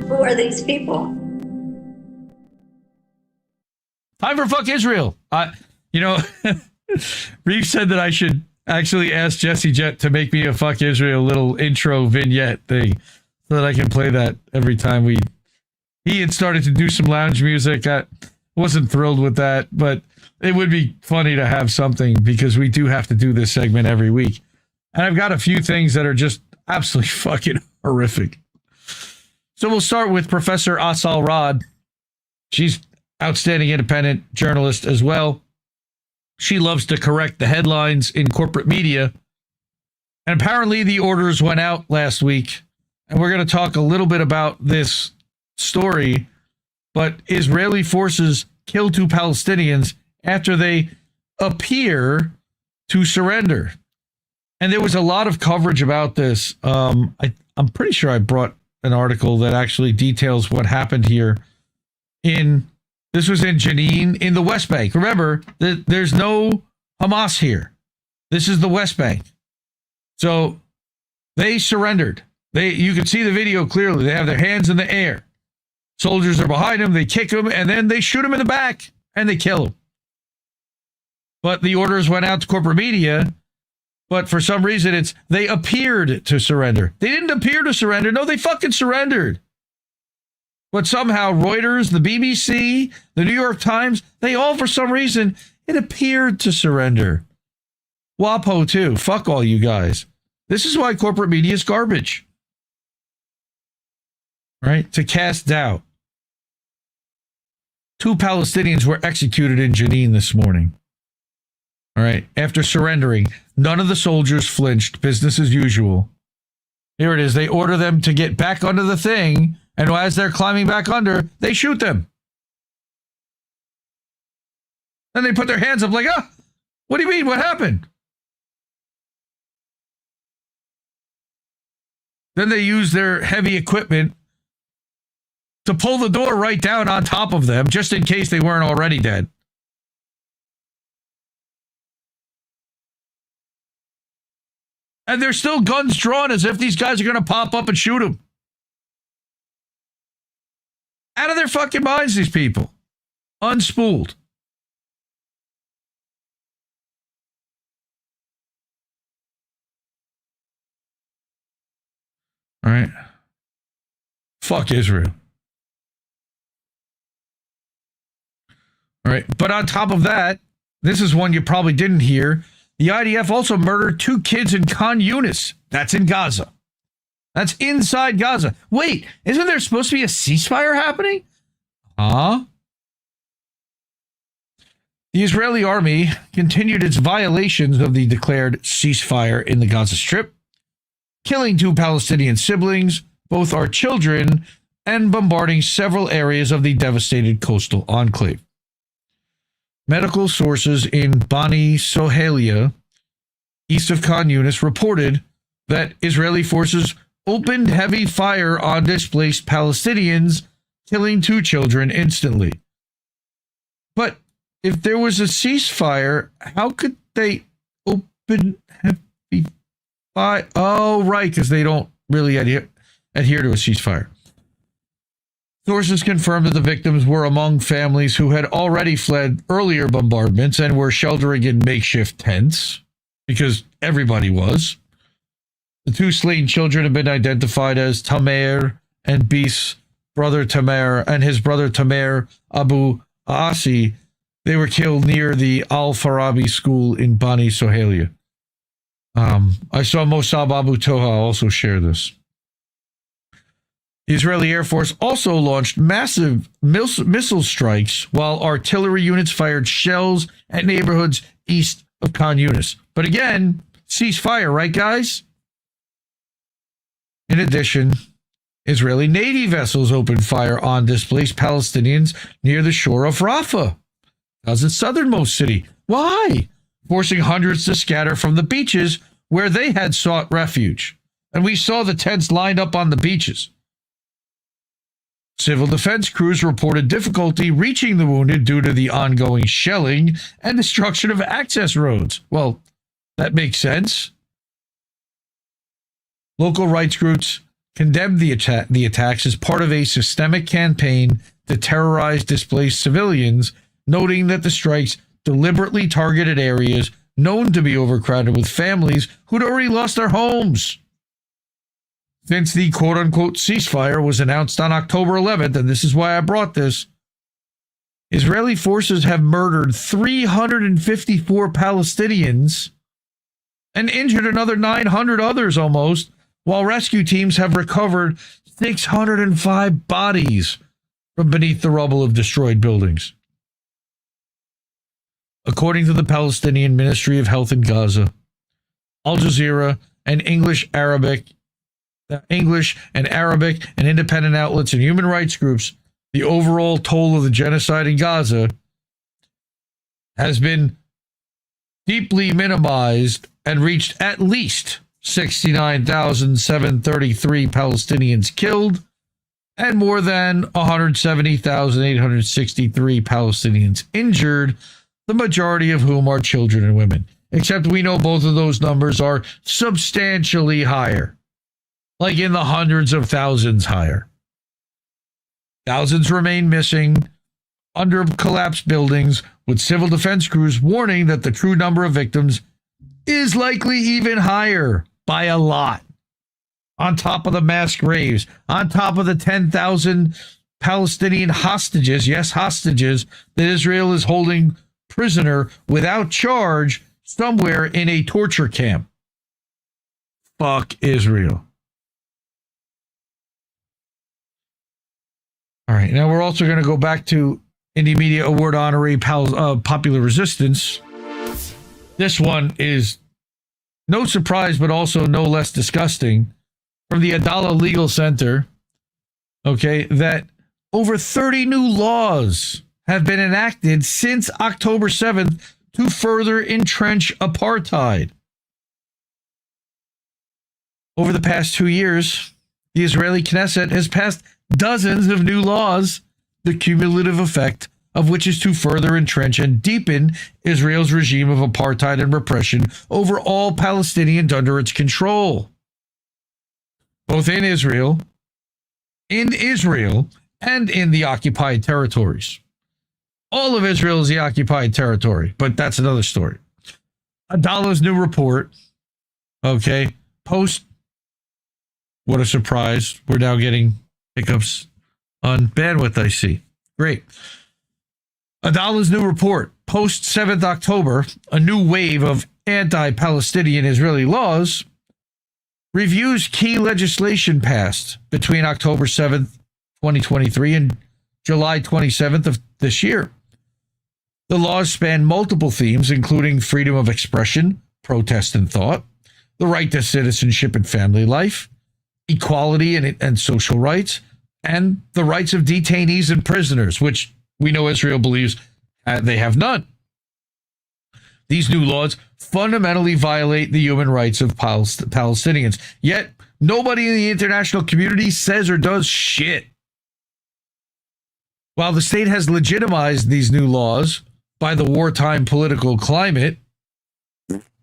Who are these people? Time for Fuck Israel. Reef said that I should actually ask Jesse Jet to make me a Fuck Israel little intro vignette thing so that I can play that every time he had started to do some lounge music. I wasn't thrilled with that, but it would be funny to have something because we do have to do this segment every week. And I've got a few things that are just absolutely fucking horrific. So we'll start with Professor Asal Rod. She's outstanding independent journalist as well. She loves to correct the headlines in corporate media. And apparently the orders went out last week. And we're going to talk a little bit about this story. But Israeli forces kill 2 Palestinians after they appear to surrender. And there was a lot of coverage about this. I'm pretty sure I brought an article that actually details what happened here. This was in Jenin in the West Bank. Remember, there's no Hamas here. This is the West Bank. So they surrendered. You can see the video clearly. They have their hands in the air. Soldiers are behind them. They kick them, and then they shoot them in the back, and they kill them. But the orders went out to corporate media. But for some reason, they appeared to surrender. They didn't appear to surrender. No, they fucking surrendered. But somehow Reuters, the BBC, the New York Times, they all, for some reason, it appeared to surrender. WAPO, too. Fuck all you guys. This is why corporate media is garbage. Right? To cast doubt. 2 Palestinians were executed in Jenin this morning. All right. After surrendering, none of the soldiers flinched. Business as usual. Here it is. They order them to get back under the thing. And as they're climbing back under, they shoot them. Then they put their hands up like, what do you mean? What happened? Then they use their heavy equipment to pull the door right down on top of them, just in case they weren't already dead. And there's still guns drawn as if these guys are going to pop up and shoot them. Out of their fucking minds, these people. Unspooled. All right. Fuck Israel. All right. But on top of that, this is one you probably didn't hear. The IDF also murdered 2 kids in Khan Yunis. That's in Gaza. That's inside Gaza. Wait, isn't there supposed to be a ceasefire happening? Huh? The Israeli army continued its violations of the declared ceasefire in the Gaza Strip, killing 2 Palestinian siblings, both are children, and bombarding several areas of the devastated coastal enclave. Medical sources in Bani Sohelia, east of Khan Yunis, reported that Israeli forces opened heavy fire on displaced Palestinians, killing 2 children instantly. But if there was a ceasefire, how could they open heavy fire? Oh, right, because they don't really adhere to a ceasefire. Sources confirmed that the victims were among families who had already fled earlier bombardments and were sheltering in makeshift tents, because everybody was. The 2 slain children have been identified as Tamer and Bis' brother Tamer and his brother Tamer Abu Aasi. They were killed near the Al-Farabi school in Bani Sohelia. I saw Mossab Abu Toha also share this. The Israeli Air Force also launched massive missile strikes while artillery units fired shells at neighborhoods east of Khan Yunis. But again, ceasefire, right, guys? In addition, Israeli Navy vessels opened fire on displaced Palestinians near the shore of Rafah, Gaza's southernmost city. Why? Forcing hundreds to scatter from the beaches where they had sought refuge. And we saw the tents lined up on the beaches. Civil defense crews reported difficulty reaching the wounded due to the ongoing shelling and destruction of access roads. Well, that makes sense. Local rights groups condemned the attacks as part of a systemic campaign to terrorize displaced civilians, noting that the strikes deliberately targeted areas known to be overcrowded with families who'd already lost their homes. Since the quote-unquote ceasefire was announced on October 11th, and this is why I brought this, Israeli forces have murdered 354 Palestinians and injured another 900 others almost, while rescue teams have recovered 605 bodies from beneath the rubble of destroyed buildings. According to the Palestinian Ministry of Health in Gaza, Al Jazeera and English, Arabic, and independent outlets and human rights groups, the overall toll of the genocide in Gaza has been deeply minimized and reached at least 69,733 Palestinians killed and more than 170,863 Palestinians injured, the majority of whom are children and women. Except we know both of those numbers are substantially higher. Like in the hundreds of thousands higher. Thousands remain missing under collapsed buildings, with civil defense crews warning that the true number of victims is likely even higher by a lot. On top of the mass graves, on top of the 10,000 Palestinian hostages, yes, hostages, that Israel is holding prisoner without charge somewhere in a torture camp. Fuck Israel. All right, now we're also going to go back to Indie Media Award honoree Popular Resistance. This one is no surprise, but also no less disgusting. From the Adala Legal Center, okay, that over 30 new laws have been enacted since October 7th to further entrench apartheid. Over the past 2 years, the Israeli Knesset has passed dozens of new laws, the cumulative effect of which is to further entrench and deepen Israel's regime of apartheid and repression over all Palestinians under its control, both in Israel, and in the occupied territories. All of Israel is the occupied territory, but that's another story. Adala's new report, okay, what a surprise, we're now getting hiccups on bandwidth, I see. Great. Adala's new report, post 7th October, a new wave of anti-Palestinian Israeli laws, reviews key legislation passed between October 7th, 2023 and July 27th of this year. The laws span multiple themes, including freedom of expression, protest and thought, the right to citizenship and family life, equality and social rights, and the rights of detainees and prisoners, which we know Israel believes they have none. These new laws fundamentally violate the human rights of Palestinians, yet nobody in the international community says or does shit. While the state has legitimized these new laws by the wartime political climate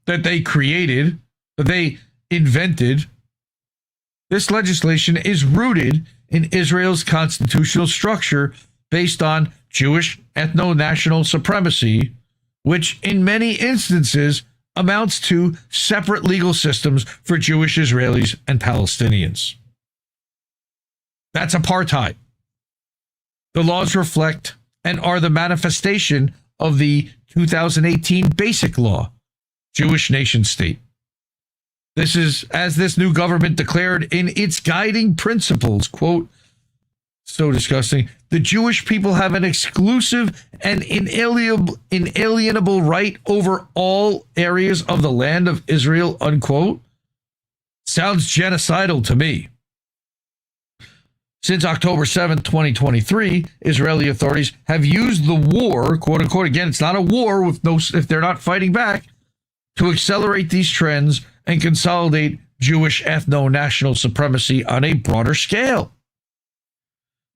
that they created, that they invented, this legislation is rooted in Israel's constitutional structure based on Jewish ethno-national supremacy, which in many instances amounts to separate legal systems for Jewish Israelis and Palestinians. That's apartheid. The laws reflect and are the manifestation of the 2018 Basic Law, Jewish nation state, This is as this new government declared in its guiding principles, quote, so disgusting. The Jewish people have an exclusive and inalienable right over all areas of the land of Israel, unquote. Sounds genocidal to me. Since October 7th, 2023, Israeli authorities have used the war, quote unquote, again, it's not a war with no, if they're not fighting back, to accelerate these trends and consolidate Jewish ethno-national supremacy on a broader scale.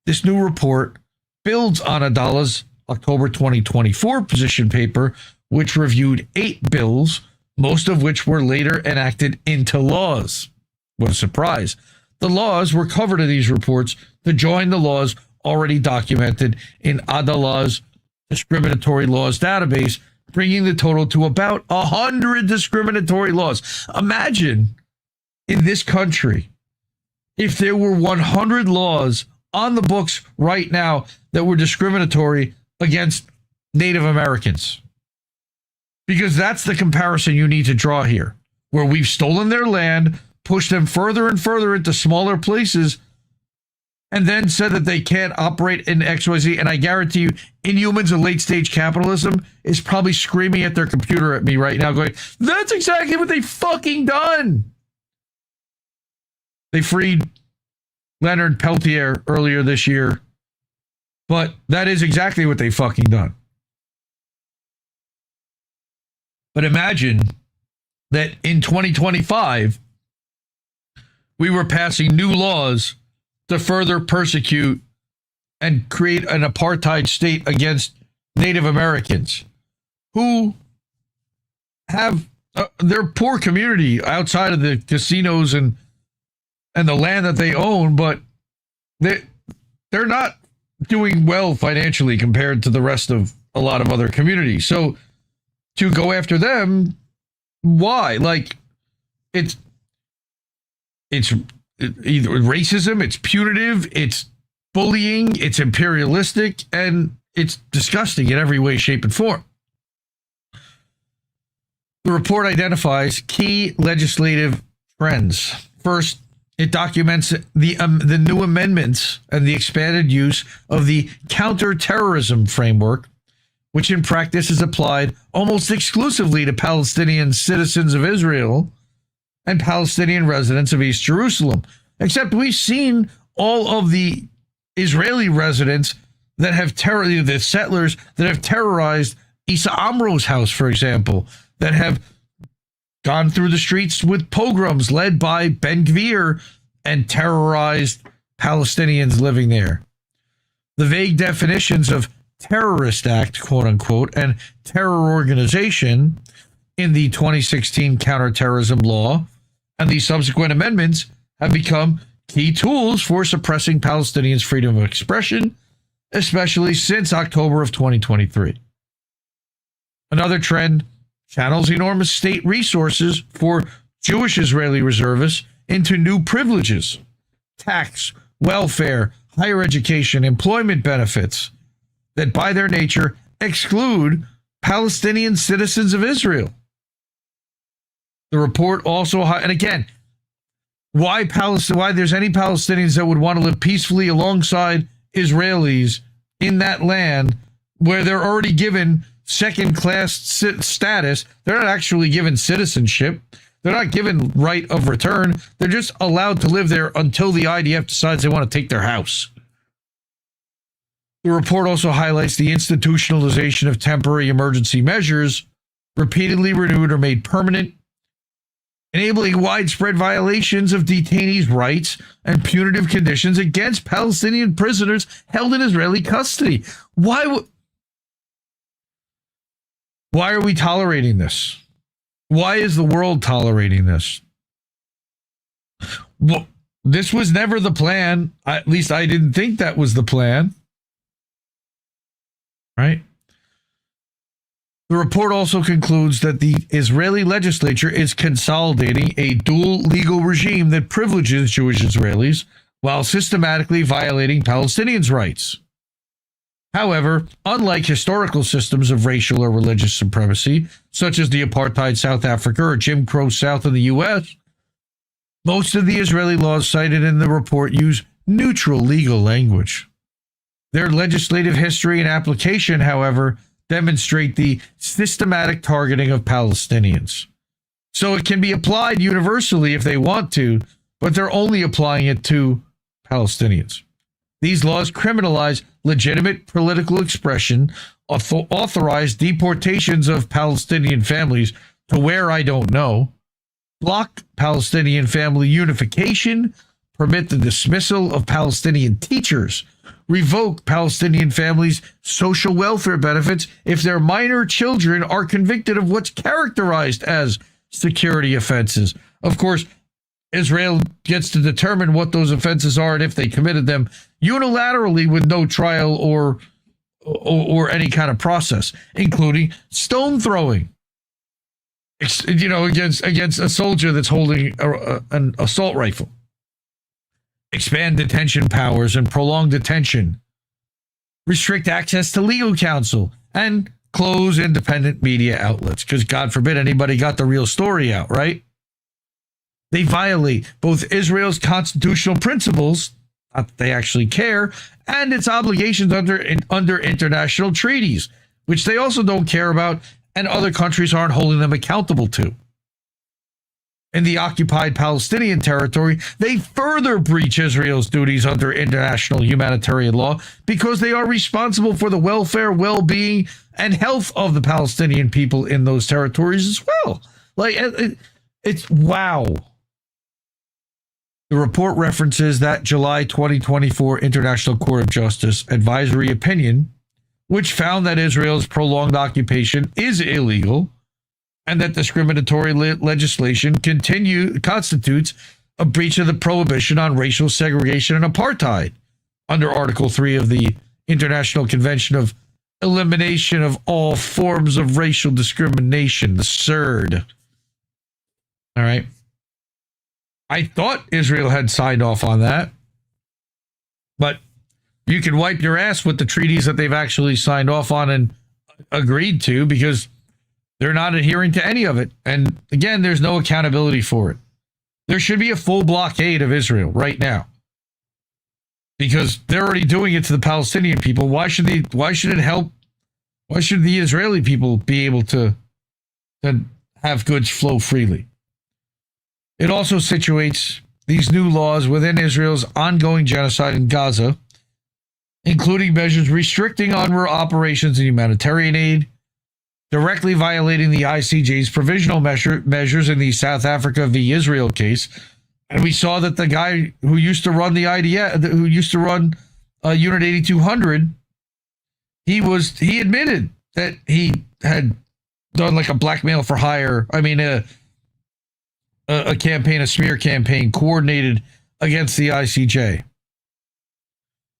This new report builds on Adallah's October 2024 position paper, which reviewed 8 bills, most of which were later enacted into laws. What a surprise. The laws were covered in these reports to join the laws already documented in Adallah's discriminatory laws database, bringing the total to about 100 discriminatory laws. Imagine in this country if there were 100 laws on the books right now that were discriminatory against Native Americans. Because that's the comparison you need to draw here, where we've stolen their land, pushed them further and further into smaller places, and then said that they can't operate in XYZ. And I guarantee you, Inhumans of late-stage capitalism is probably screaming at their computer at me right now, going, that's exactly what they fucking done. They freed Leonard Peltier earlier this year, but that is exactly what they fucking done. But imagine that in 2025, we were passing new laws to further persecute and create an apartheid state against Native Americans who have their poor community outside of the casinos and the land that they own, but they're not doing well financially compared to the rest of a lot of other communities. So to go after them, why? Like, it's either racism, it's punitive, it's bullying, it's imperialistic, and it's disgusting in every way, shape, and form. The report identifies key legislative trends. First, it documents the new amendments and the expanded use of the counterterrorism framework, which in practice is applied almost exclusively to Palestinian citizens of Israel and Palestinian residents of East Jerusalem. Except we've seen all of the Israeli residents that have the settlers that have terrorized Issa Amro's house, for example, that have gone through the streets with pogroms led by Ben Gvir and terrorized Palestinians living there. The vague definitions of terrorist act, quote unquote, and terror organization in the 2016 counterterrorism law and the subsequent amendments have become key tools for suppressing Palestinians' freedom of expression, especially since October of 2023. Another trend channels enormous state resources for Jewish Israeli reservists into new privileges, tax, welfare, higher education, employment benefits that by their nature exclude Palestinian citizens of Israel. The report also, and again, why there's any Palestinians that would want to live peacefully alongside Israelis in that land where they're already given second-class status. They're not actually given citizenship. They're not given right of return. They're just allowed to live there until the IDF decides they want to take their house. The report also highlights the institutionalization of temporary emergency measures, repeatedly renewed or made permanent, enabling widespread violations of detainees' rights and punitive conditions against Palestinian prisoners held in Israeli custody. Why are we tolerating this? Why is the world tolerating this? Well, this was never the plan. At least I didn't think that was the plan. Right? The report also concludes that the Israeli legislature is consolidating a dual legal regime that privileges Jewish Israelis while systematically violating Palestinians' rights. However, unlike historical systems of racial or religious supremacy, such as the apartheid South Africa or Jim Crow South in the U.S., Most of the Israeli laws cited in the report use neutral legal language. Their legislative history and application, however, demonstrate the systematic targeting of Palestinians. So it can be applied universally if they want to, but they're only applying it to Palestinians. These laws criminalize legitimate political expression, authorize deportations of Palestinian families to where I don't know, block Palestinian family unification, permit the dismissal of Palestinian teachers, revoke Palestinian families' social welfare benefits if their minor children are convicted of what's characterized as security offenses. Of course, Israel gets to determine what those offenses are and if they committed them unilaterally with no trial or any kind of process, including stone throwing. Against a soldier that's holding an assault rifle. Expand detention powers and prolong detention. Restrict access to legal counsel and close independent media outlets, because God forbid anybody got the real story out, right? They violate both Israel's constitutional principles, not that they actually care, and its obligations under international treaties, which they also don't care about, and other countries aren't holding them accountable to. In the occupied Palestinian territory, they further breach Israel's duties under international humanitarian law because they are responsible for the welfare, well-being, and health of the Palestinian people in those territories as well. It's wow. The report references that July 2024 International Court of Justice advisory opinion, which found that Israel's prolonged occupation is illegal and that discriminatory legislation constitutes a breach of the prohibition on racial segregation and apartheid under Article 3 of the International Convention of Elimination of All Forms of Racial Discrimination, the CERD. All right. I thought Israel had signed off on that, but you can wipe your ass with the treaties that they've actually signed off on and agreed to, because they're not adhering to any of it. And again, there's no accountability for it. There should be a full blockade of Israel right now, because they're already doing it to the Palestinian people. Why should the Israeli people be able to have goods flow freely? It also situates these new laws within Israel's ongoing genocide in Gaza, including measures restricting UNRWA operations and humanitarian aid, directly violating the ICJ's provisional measures in the South Africa v. Israel case. And we saw that the guy who used to run the IDF, who used to run Unit 8200, he admitted that he had done like a blackmail for hire. A campaign, a smear campaign coordinated against the ICJ.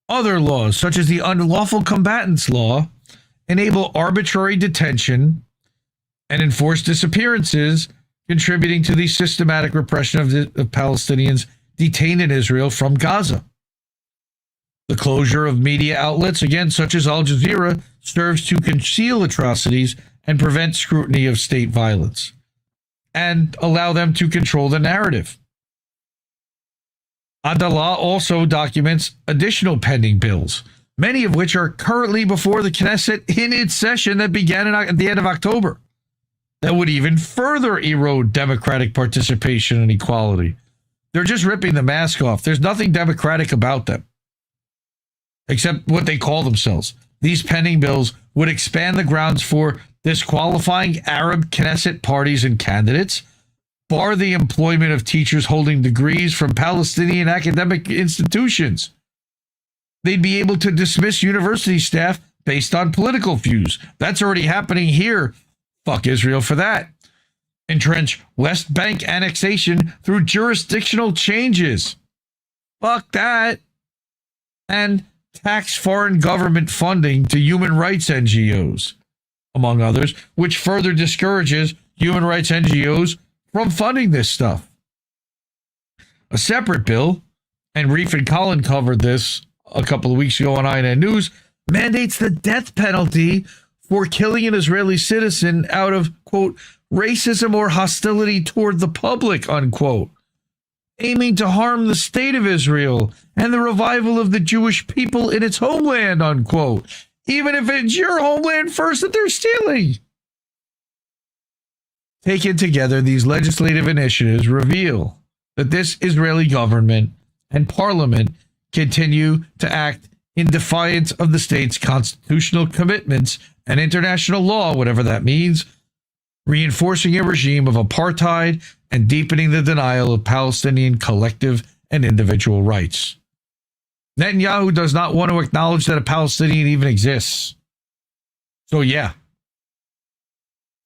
Other laws, such as the Unlawful Combatants Law, enable arbitrary detention and enforce disappearances, contributing to the systematic repression of Palestinians detained in Israel from Gaza. The closure of media outlets, again, such as Al Jazeera, serves to conceal atrocities and prevent scrutiny of state violence, and allow them to control the narrative. Adalah also documents additional pending bills, many of which are currently before the Knesset in its session that began at the end of October, that would even further erode democratic participation and equality. They're just ripping the mask off. There's nothing democratic about them, except what they call themselves. These pending bills would expand the grounds for disqualifying Arab Knesset parties and candidates, bar the employment of teachers holding degrees from Palestinian academic institutions. They'd be able to dismiss university staff based on political views. That's already happening here. Fuck Israel for that. Entrench West Bank annexation through jurisdictional changes. Fuck that. And tax foreign government funding to human rights NGOs, among others, which further discourages human rights NGOs from funding this stuff. A separate bill, and Reef and Colin covered this a couple of weeks ago on INN News, mandates the death penalty for killing an Israeli citizen out of, quote, racism or hostility toward the public, unquote. aiming to harm the state of Israel and the revival of the Jewish people in its homeland, unquote. Even if it's your homeland first that they're stealing. Taken together, these legislative initiatives reveal that this Israeli government and parliament continue to act in defiance of the state's constitutional commitments and international law, whatever that means, reinforcing a regime of apartheid and deepening the denial of Palestinian collective and individual rights. Netanyahu does not want to acknowledge that a Palestinian even exists. So yeah,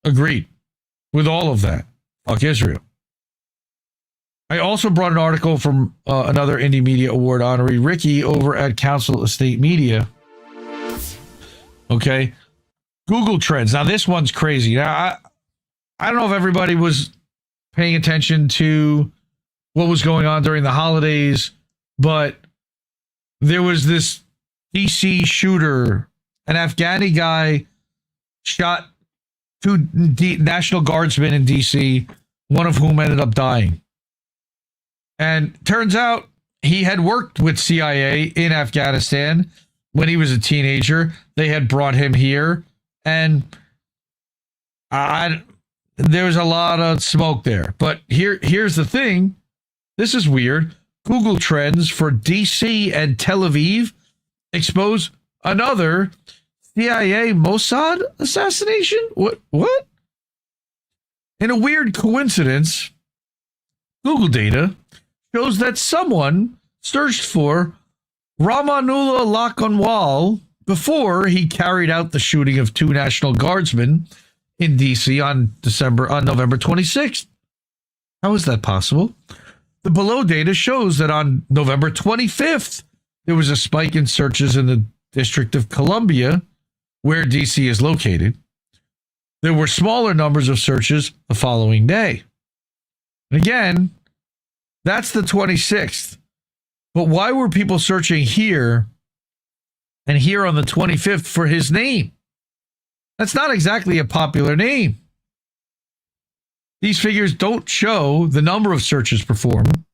agreed with all of that. Fuck Israel. I also brought an article from another Indie Media Award honoree, Ricky, over at Council Estate Media. Okay. Google Trends. Now, this one's crazy. Now, I don't know if everybody was paying attention to what was going on during the holidays, but there was this DC shooter, an Afghani guy shot two National Guardsmen in DC, one of whom ended up dying. And turns out he had worked with CIA in Afghanistan when he was a teenager. They had brought him here, and there was a lot of smoke there. But here's the thing. This is weird. Google Trends for DC and Tel Aviv expose another CIA Mossad assassination? What? In a weird coincidence, Google data shows that someone searched for Ramanullah Lakanwal before he carried out the shooting of two National Guardsmen in D.C. on November 26th. How is that possible? The below data shows that on November 25th, there was a spike in searches in the District of Columbia, where D.C. is located. There were smaller numbers of searches the following day. And again, that's the 26th. But why were people searching here and here on the 25th for his name? That's not exactly a popular name. These figures don't show the number of searches performed,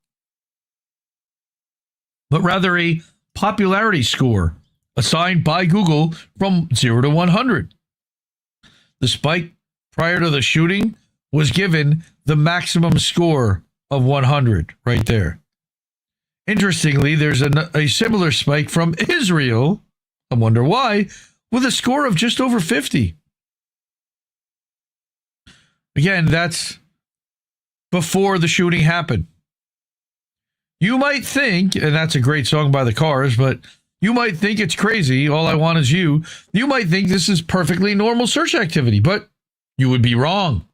but rather a popularity score assigned by Google from 0 to 100. The spike prior to the shooting was given the maximum score of 100 right there. Interestingly, there's a similar spike from Israel, I wonder why, with a score of just over 50. Again, that's before the shooting happened. You might think, and that's a great song by the Cars, but you might think it's crazy. All I Want Is You. You might think this is perfectly normal search activity, but you would be wrong.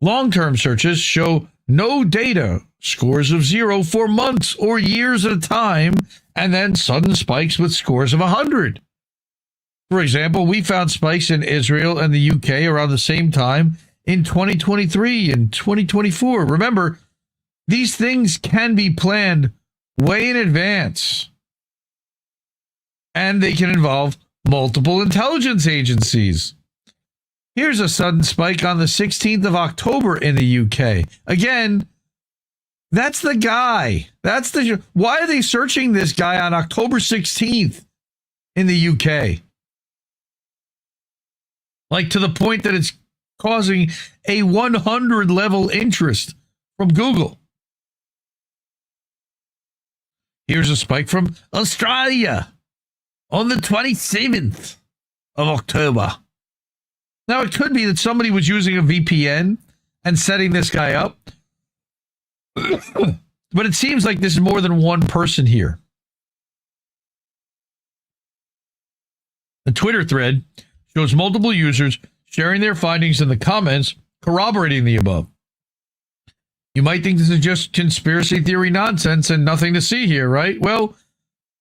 Long-term searches show no data, scores of 0 for months or years at a time, and then sudden spikes with scores of 100. For example, we found spikes in Israel and the UK around the same time in 2023 and 2024. Remember, these things can be planned way in advance, and they can involve multiple intelligence agencies. Here's a sudden spike on the 16th of October in the UK. Again, that's the guy. Why are they searching this guy on October 16th in the UK? Like, to the point that it's causing a 100 level interest from Google. Here's a spike from Australia on the 27th of October. Now, it could be that somebody was using a VPN and setting this guy up. But it seems like there's more than one person here. The Twitter thread shows multiple users sharing their findings in the comments, corroborating the above. You might think this is just conspiracy theory nonsense and nothing to see here, right? Well,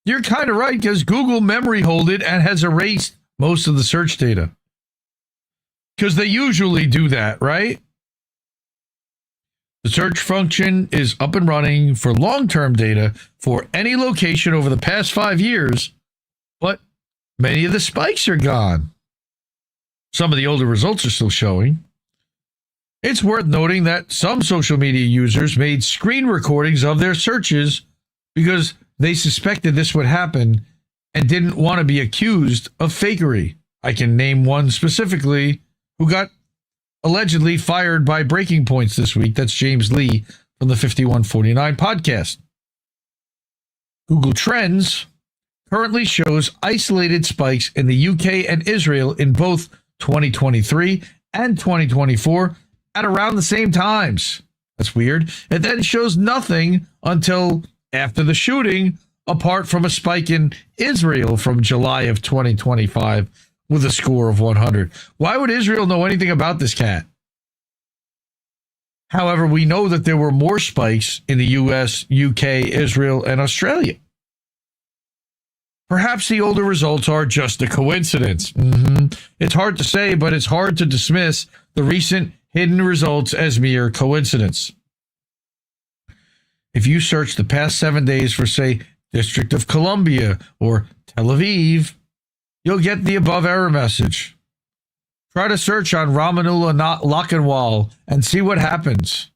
you're kind of right, because Google memory hold it and has erased most of the search data. Because they usually do that, right? The search function is up and running for long-term data for any location over the past 5 years, but many of the spikes are gone. Some of the older results are still showing. It's worth noting that some social media users made screen recordings of their searches because they suspected this would happen and didn't want to be accused of fakery. I can name one specifically who got allegedly fired by Breaking Points this week. That's James Lee from the 5149 podcast. Google Trends currently shows isolated spikes in the UK and Israel in both 2023 and 2024 at around the same times. That's weird. It then shows nothing until after the shooting, apart from a spike in Israel from July of 2025 with a score of 100. Why would Israel know anything about this cat? However, we know that there were more spikes in the US, UK, Israel, and Australia. Perhaps the older results are just a coincidence. It's hard to say, but it's hard to dismiss the recent hidden results as mere coincidence. If you search the past 7 days for, say, District of Columbia or Tel Aviv, you'll get the above error message. Try to search on Ramanullah Lochinwall and see what happens.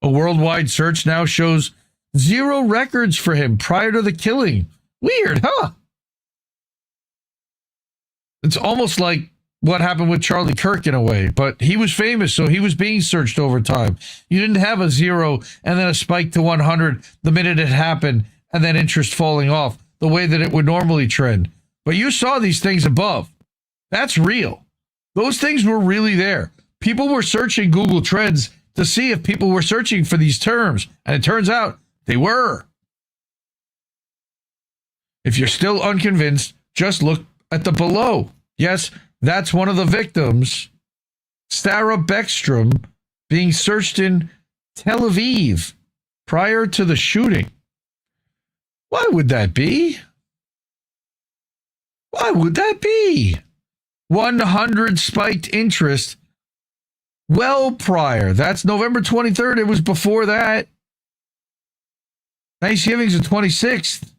A worldwide search now shows 0 records for him prior to the killing. Weird, huh? It's almost like what happened with Charlie Kirk in a way, but he was famous, so he was being searched over time. You didn't have a 0 and then a spike to 100 the minute it happened and then interest falling off the way that it would normally trend. But you saw these things above. That's real. Those things were really there. People were searching Google Trends to see if people were searching for these terms, and it turns out they were. If you're still unconvinced, just look at the below. Yes, that's one of the victims, Sarah Beckstrom, being searched in Tel Aviv prior to the shooting. Why would that be? Why would that be? 100 spiked interest well prior. That's November 23rd. It was before that. Thanksgiving's the 26th.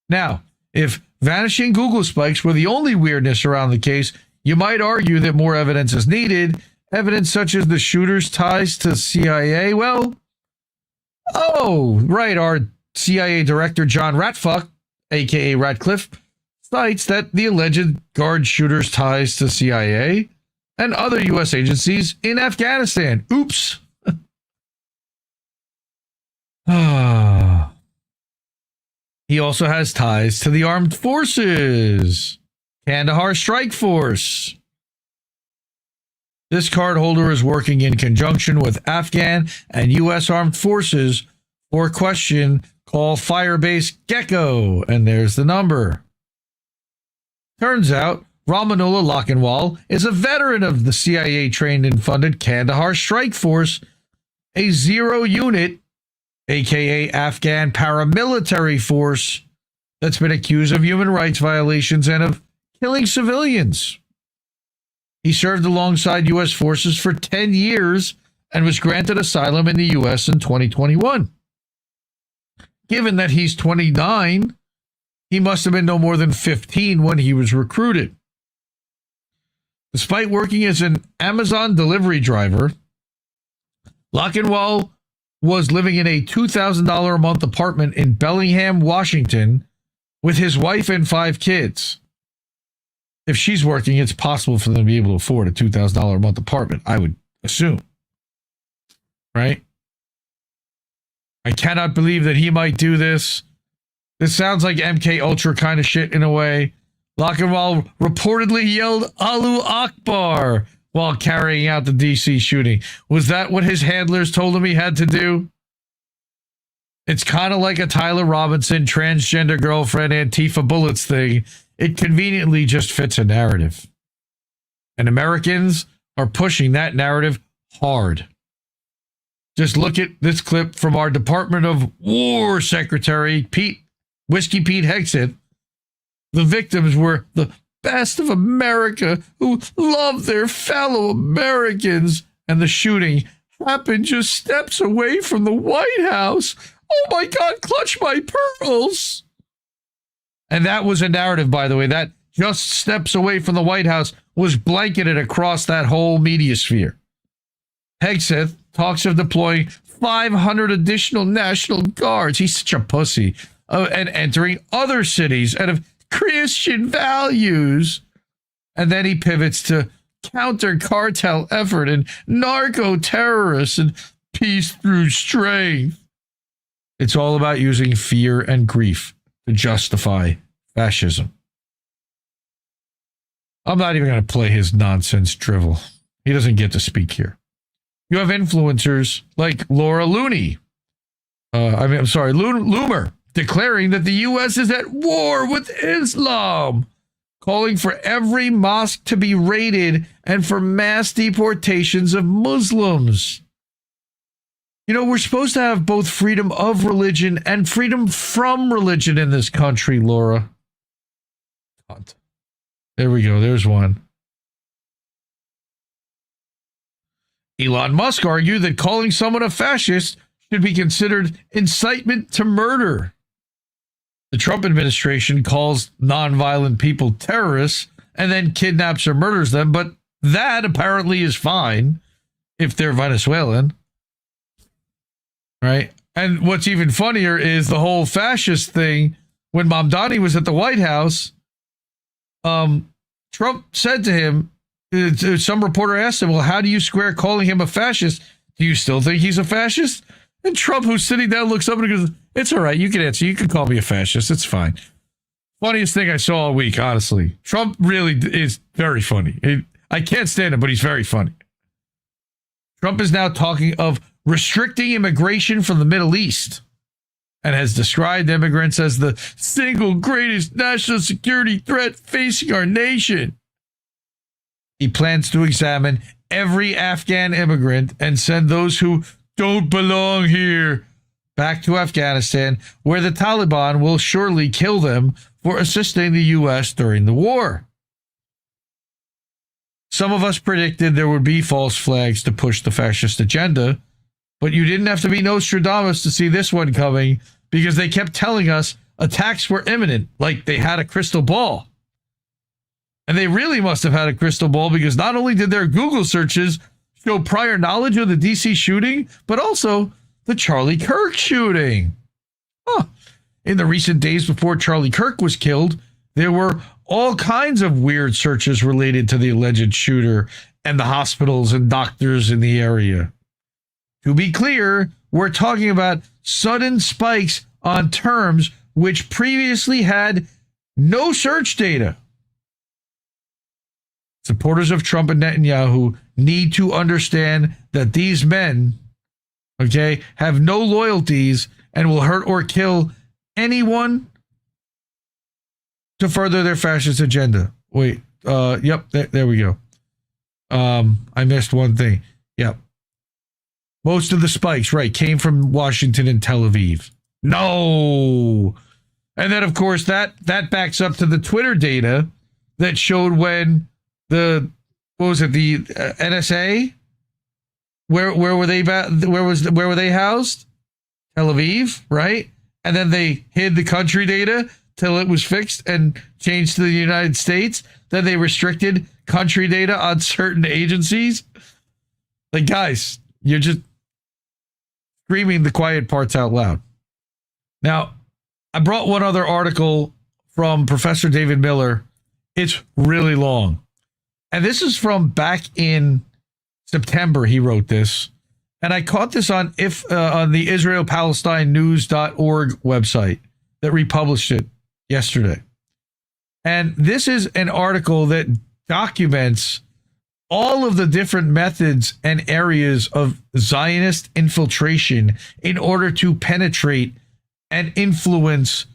Now, if vanishing Google spikes were the only weirdness around the case, you might argue that more evidence is needed. Evidence such as the shooter's ties to CIA. Well, our CIA director, John Ratfuck, a.k.a. Ratcliffe, cites that the alleged guard shooter's ties to CIA and other U.S. agencies in Afghanistan. Oops. He also has ties to the armed forces, Kandahar Strike Force. This card holder is working in conjunction with Afghan and U.S. armed forces for a question called Firebase Gecko, and there's the number. Turns out Ramanullah Lochinwall is a veteran of the CIA-trained and funded Kandahar Strike Force, a 0-unit, aka Afghan paramilitary force that's been accused of human rights violations and of killing civilians. He served alongside U.S. forces for 10 years and was granted asylum in the U.S. in 2021. Given that he's 29, he must have been no more than 15 when he was recruited. Despite working as an Amazon delivery driver, Lochinwall was living in a $2,000 a month apartment in Bellingham, Washington, with his wife and 5 kids. If she's working, it's possible for them to be able to afford a $2,000 a month apartment, I would assume. Right? I cannot believe that he might do this. This sounds like MK Ultra kind of shit in a way. Lochinwall reportedly yelled Allahu Akbar while carrying out the DC shooting. Was that what his handlers told him he had to do? It's kind of like a Tyler Robinson transgender girlfriend Antifa bullets thing. It conveniently just fits a narrative. And Americans are pushing that narrative hard. Just look at this clip from our Department of War Secretary, Whiskey Pete Hegseth. The victims were the best of America who love their fellow Americans. And the shooting happened just steps away from the White House. Oh my God, clutch my pearls. And that was a narrative, by the way, that just steps away from the White House was blanketed across that whole media sphere. Hegseth talks of deploying 500 additional National Guards. He's such a pussy. And entering other cities out of Christian values. And then he pivots to counter cartel effort and narco terrorists and peace through strength. It's all about using fear and grief to justify fascism. I'm not even going to play his nonsense drivel. He doesn't get to speak here. You have influencers like Laura Looney. Loomer, declaring that the U.S. is at war with Islam, calling for every mosque to be raided and for mass deportations of Muslims. You know, we're supposed to have both freedom of religion and freedom from religion in this country, Laura. There we go. There's one. Elon Musk argued that calling someone a fascist should be considered incitement to murder. The Trump administration calls nonviolent people terrorists and then kidnaps or murders them, but that apparently is fine if they're Venezuelan. Right? And what's even funnier is the whole fascist thing. When Mamdani was at the White House, Trump said to him, some reporter asked him, well, how do you square calling him a fascist? Do you still think he's a fascist? And Trump, who's sitting down, looks up and goes, it's all right. You can answer. You can call me a fascist. It's fine. Funniest thing I saw all week, honestly. Trump really is very funny. I can't stand him, but he's very funny. Trump is now talking of restricting immigration from the Middle East and has described immigrants as the single greatest national security threat facing our nation. He plans to examine every Afghan immigrant and send those who don't belong here back to Afghanistan, where the Taliban will surely kill them for assisting the U.S. during the war. Some of us predicted there would be false flags to push the fascist agenda, but you didn't have to be Nostradamus to see this one coming, because they kept telling us attacks were imminent, like they had a crystal ball. And they really must have had a crystal ball, because not only did their Google searches show prior knowledge of the DC shooting, but also the Charlie Kirk shooting. In the recent days before Charlie Kirk was killed, there were all kinds of weird searches related to the alleged shooter and the hospitals and doctors in the area. To be clear, we're talking about sudden spikes on terms which previously had no search data. Supporters of Trump and Netanyahu need to understand that these men, have no loyalties and will hurt or kill anyone to further their fascist agenda. Wait, there we go. I missed one thing. Yep. Most of the spikes, came from Washington and Tel Aviv. No. And then, of course, that backs up to the Twitter data that showed when the NSA? Where were they? Where were they housed? Tel Aviv, right? And then they hid the country data till it was fixed and changed to the United States. Then they restricted country data on certain agencies. Like, guys, you're just screaming the quiet parts out loud. Now, I brought one other article from Professor David Miller. It's really long. And this is from back in September, he wrote this. And I caught this on the Israel-Palestine news.org website that republished it yesterday. And this is an article that documents all of the different methods and areas of Zionist infiltration in order to penetrate and influence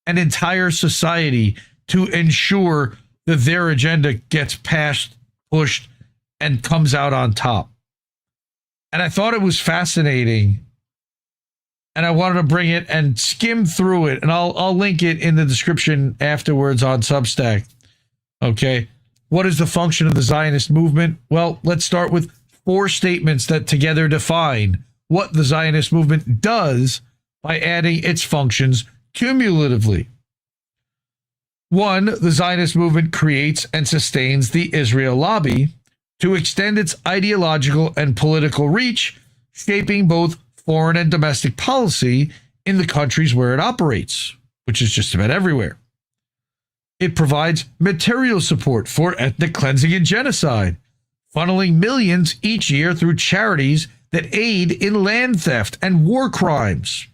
an entire society to ensure that their agenda gets passed, pushed, and comes out on top. And I thought it was fascinating, and I wanted to bring it and skim through it, and I'll link it in the description afterwards on Substack. Okay, what is the function of the Zionist movement? Well, let's start with 4 statements that together define what the Zionist movement does by adding its functions cumulatively. 1, the Zionist movement creates and sustains the Israel lobby to extend its ideological and political reach, shaping both foreign and domestic policy in the countries where it operates, which is just about everywhere. It provides material support for ethnic cleansing and genocide, funneling millions each year through charities that aid in land theft and war crimes.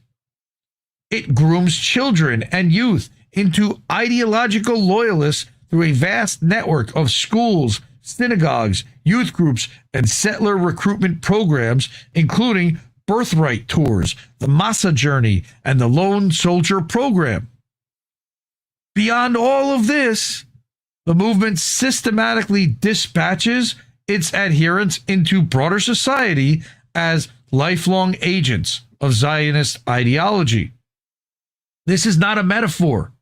It grooms children and youth into ideological loyalists through a vast network of schools, synagogues, youth groups, and settler recruitment programs, including birthright tours, the Massa Journey, and the Lone Soldier Program. Beyond all of this, the movement systematically dispatches its adherents into broader society as lifelong agents of Zionist ideology. This is not a metaphor.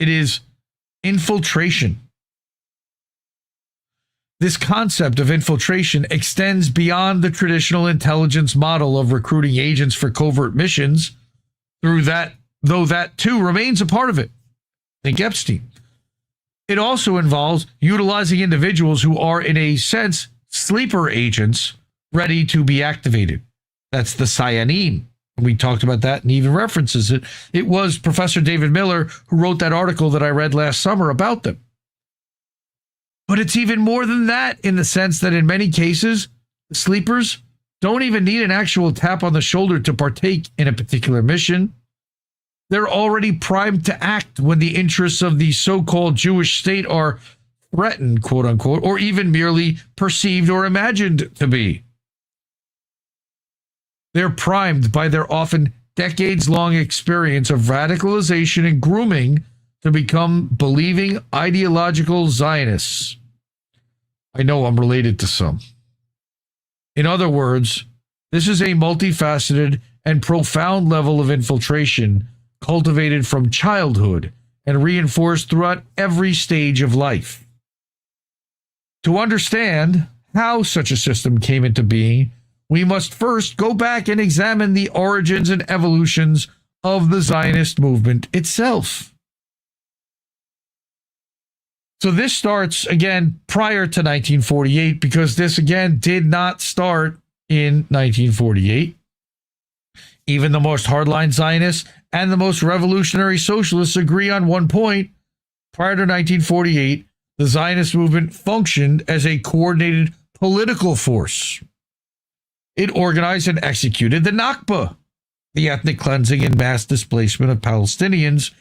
It is infiltration. This concept of infiltration extends beyond the traditional intelligence model of recruiting agents for covert missions, though that too remains a part of it. Think Epstein. It also involves utilizing individuals who are, in a sense, sleeper agents ready to be activated. That's the Cyanine. We talked about that and even references it. It was Professor David Miller who wrote that article that I read last summer about them. But it's even more than that, in the sense that in many cases, the sleepers don't even need an actual tap on the shoulder to partake in a particular mission. They're already primed to act when the interests of the so-called Jewish state are threatened, quote unquote, or even merely perceived or imagined to be. They're primed by their often decades-long experience of radicalization and grooming to become believing ideological Zionists. I know I'm related to some. In other words, this is a multifaceted and profound level of infiltration cultivated from childhood and reinforced throughout every stage of life. To understand how such a system came into being, we must first go back and examine the origins and evolutions of the Zionist movement itself. So this starts, again, prior to 1948, because this, again, did not start in 1948. Even the most hardline Zionists and the most revolutionary socialists agree on one point. Prior to 1948, the Zionist movement functioned as a coordinated political force. It organized and executed the Nakba, the ethnic cleansing and mass displacement of Palestinians,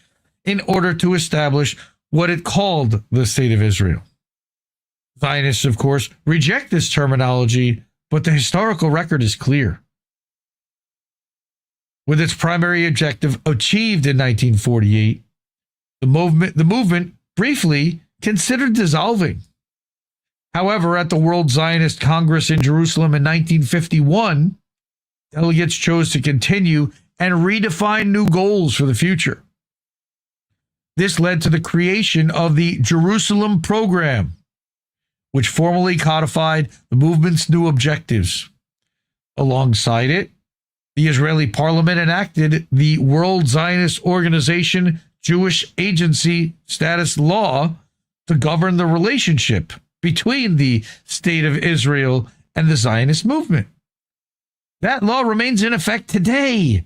in order to establish what it called the State of Israel. Zionists, of course, reject this terminology, but the historical record is clear. With its primary objective achieved in 1948, the movement briefly considered dissolving. However, at the World Zionist Congress in Jerusalem in 1951, delegates chose to continue and redefine new goals for the future. This led to the creation of the Jerusalem Program, which formally codified the movement's new objectives. Alongside it, the Israeli parliament enacted the World Zionist Organization Jewish Agency Status Law to govern the relationship between the State of Israel and the Zionist movement. That law remains in effect today,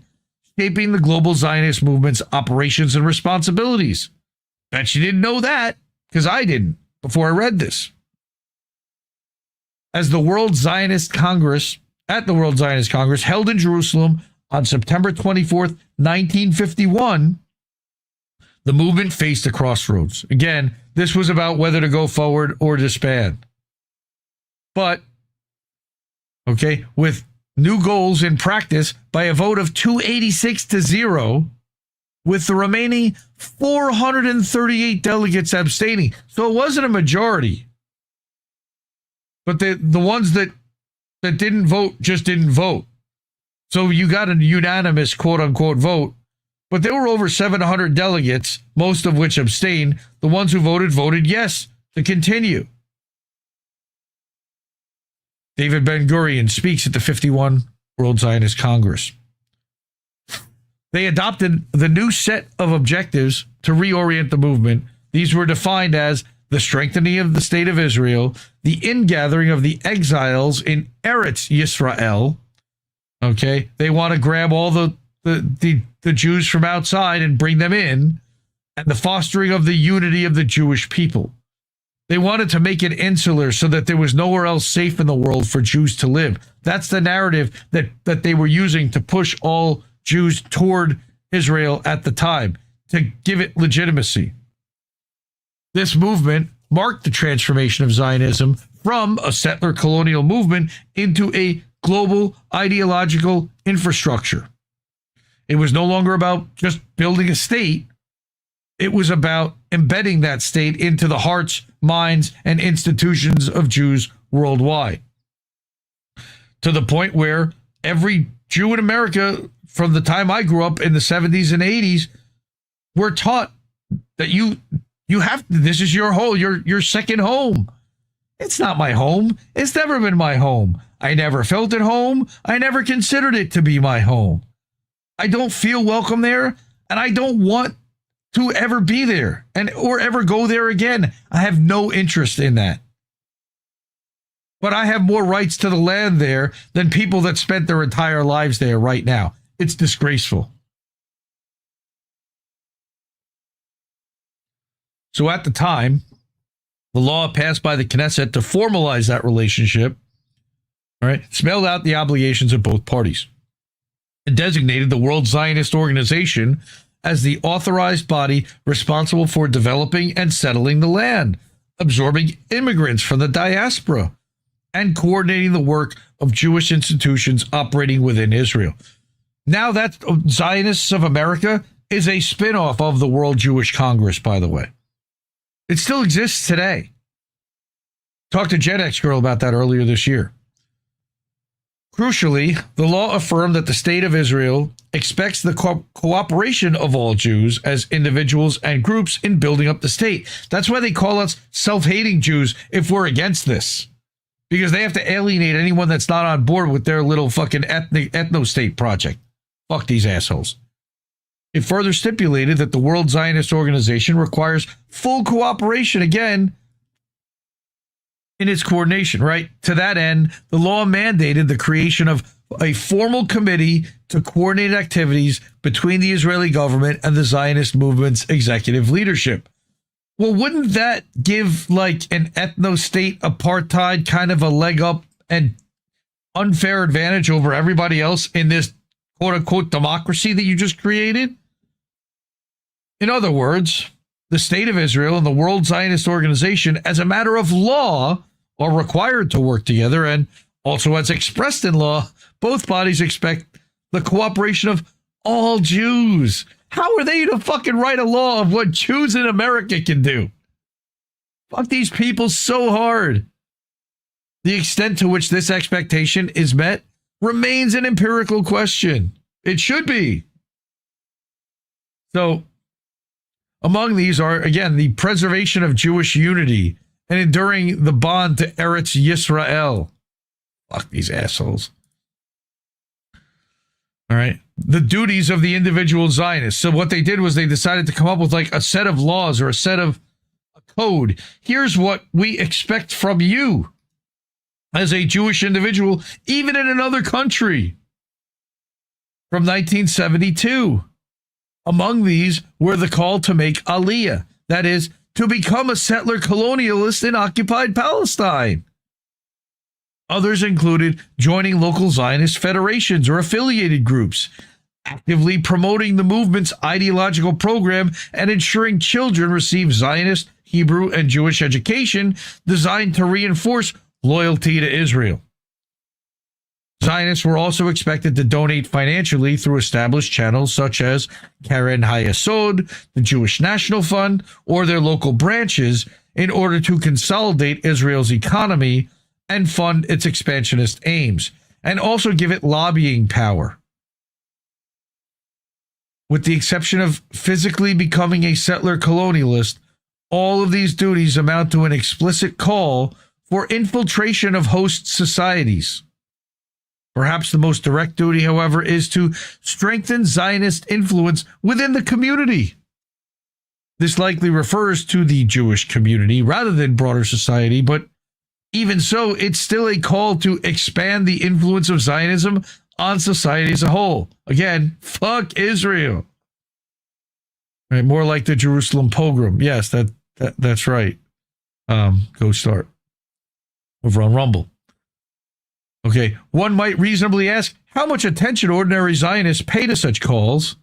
shaping the global Zionist movement's operations and responsibilities. Bet you didn't know that, because I didn't before I read this. At the World Zionist Congress held in Jerusalem on September 24th, 1951, the movement faced a crossroads. Again, this was about whether to go forward or disband. But, with new goals in practice by a vote of 286-0, with the remaining 438 delegates abstaining. So it wasn't a majority. But the ones that didn't vote just didn't vote. So you got a unanimous quote-unquote vote. But there were over 700 delegates, most of which abstained. The ones who voted yes to continue. David Ben-Gurion speaks at the 51 World Zionist Congress. They adopted the new set of objectives to reorient the movement. These were defined as the strengthening of the State of Israel, the ingathering of the exiles in Eretz Yisrael. Okay, they want to grab all the Jews from outside and bring them in, and the fostering of the unity of the Jewish people. They wanted to make it insular so that there was nowhere else safe in the world for Jews to live. That's the narrative that they were using to push all Jews toward Israel at the time, to give it legitimacy. This movement marked the transformation of Zionism from a settler colonial movement into a global ideological infrastructure. It was no longer about just building a state. It was about embedding that state into the hearts, minds, and institutions of Jews worldwide. To the point where every Jew in America, from the time I grew up in the 70s and 80s, were taught that you have, this is your home, your second home. It's not my home. It's never been my home. I never felt at home. I never considered it to be my home. I don't feel welcome there, and I don't want to ever be there or ever go there again. I have no interest in that. But I have more rights to the land there than people that spent their entire lives there right now. It's disgraceful. So at the time, the law passed by the Knesset to formalize that relationship, all right, spelled out the obligations of both parties and designated the World Zionist Organization as the authorized body responsible for developing and settling the land, absorbing immigrants from the diaspora, and coordinating the work of Jewish institutions operating within Israel. Now that Zionists of America is a spin-off of the World Jewish Congress, by the way. It still exists today. Talked to Gen X Girl about that earlier this year. Crucially, the law affirmed that the state of Israel expects the cooperation of all Jews as individuals and groups in building up the state. That's why they call us self-hating Jews if we're against this. Because they have to alienate anyone that's not on board with their little fucking ethno-state project. Fuck these assholes. It further stipulated that the World Zionist Organization requires full cooperation, again, in its coordination, right? To that end, the law mandated the creation of a formal committee to coordinate activities between the Israeli government and the Zionist movement's executive leadership. Well, wouldn't that give like an ethno-state apartheid kind of a leg up and unfair advantage over everybody else in this quote-unquote democracy that you just created? In other words, the State of Israel and the World Zionist Organization, as a matter of law, are required to work together, and also as expressed in law, both bodies expect the cooperation of all Jews. How are they to fucking write a law of what Jews in America can do? Fuck these people so hard. The extent to which this expectation is met remains an empirical question. It should be. So, among these are, again, the preservation of Jewish unity and enduring the bond to Eretz Yisrael. Fuck these assholes. All right. The duties of the individual Zionists. So what they did was they decided to come up with like a set of laws or a set of a code. Here's what we expect from you as a Jewish individual, even in another country. From 1972. Among these were the call to make Aliyah, that is, to become a settler colonialist in occupied Palestine. Others included joining local Zionist federations or affiliated groups, actively promoting the movement's ideological program, and ensuring children receive Zionist, Hebrew, and Jewish education designed to reinforce loyalty to Israel. Zionists were also expected to donate financially through established channels such as Karen Hayesod, the Jewish National Fund, or their local branches in order to consolidate Israel's economy and fund its expansionist aims, and also give it lobbying power. With the exception of physically becoming a settler colonialist, all of these duties amount to an explicit call for infiltration of host societies. Perhaps the most direct duty, however, is to strengthen Zionist influence within the community. This likely refers to the Jewish community rather than broader society, but Even so, it's still a call to expand the influence of Zionism on society as a whole. Again, fuck Israel. Right, more like the Jerusalem pogrom. Yes, that's right. Go start over on Rumble. Okay, one might reasonably ask, how much attention ordinary Zionists pay to such calls?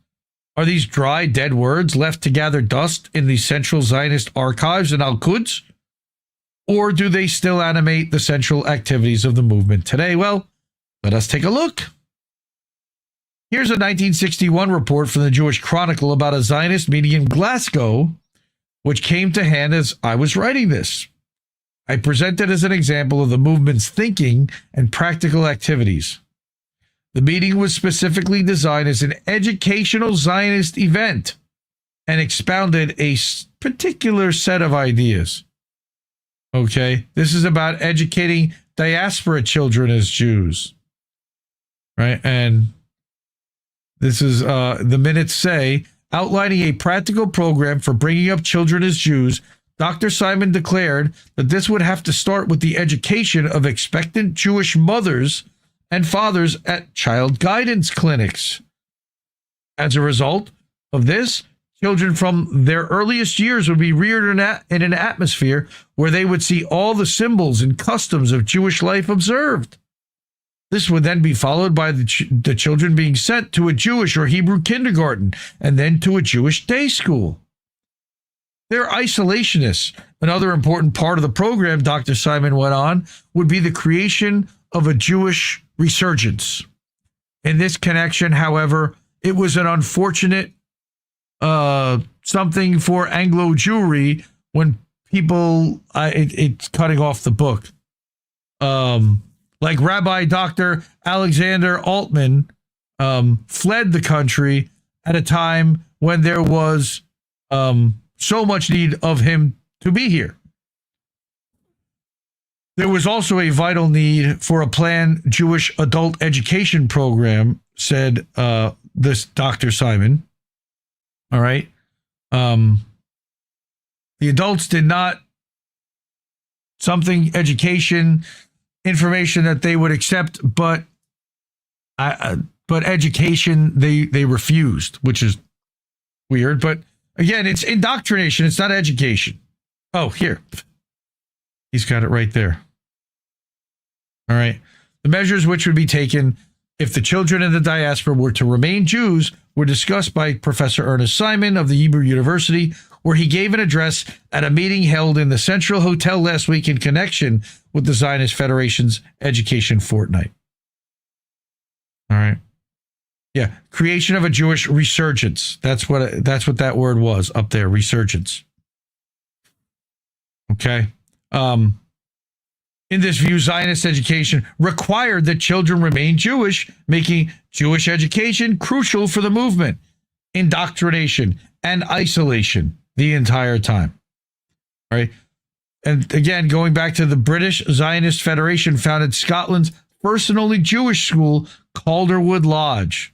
Are these dry, dead words left to gather dust in the central Zionist archives in Al-Quds? Or do they still animate the central activities of the movement today? Well, let us take a look. Here's a 1961 report from the Jewish Chronicle about a Zionist meeting in Glasgow, which came to hand as I was writing this. I present it as an example of the movement's thinking and practical activities. The meeting was specifically designed as an educational Zionist event and expounded a particular set of ideas. Okay, this is about educating diaspora children as Jews, right? And this is, the minutes say, outlining a practical program for bringing up children as Jews, Dr. Simon declared that this would have to start with the education of expectant Jewish mothers and fathers at child guidance clinics. As a result of this, children from their earliest years would be reared in an atmosphere where they would see all the symbols and customs of Jewish life observed. This would then be followed by the children being sent to a Jewish or Hebrew kindergarten and then to a Jewish day school. They're isolationists. Another important part of the program, Dr. Simon went on, would be the creation of a Jewish resurgence. In this connection, however, it was an unfortunate something for Anglo Jewry when people, it's cutting off the book, like Rabbi Dr. Alexander Altman fled the country at a time when there was so much need of him to be here. There was also a vital need for a planned Jewish adult education program, said this Dr. Simon. All right. The adults did not education information that they would accept, but education they refused, which is weird. But again, it's indoctrination. It's not education. Oh, here. He's got it right there. All right. The measures which would be taken if the children in the diaspora were to remain Jews were discussed by Professor Ernest Simon of the Hebrew University, where he gave an address at a meeting held in the Central Hotel last week in connection with the Zionist Federation's Education Fortnight. All right. Yeah. Creation of a Jewish resurgence. That's what that word was up there. Resurgence. Okay. In this view, Zionist education required that children remain Jewish, making Jewish education crucial for the movement, indoctrination, and isolation the entire time. All right. And again, going back to the British Zionist Federation founded Scotland's first and only Jewish school, Calderwood Lodge.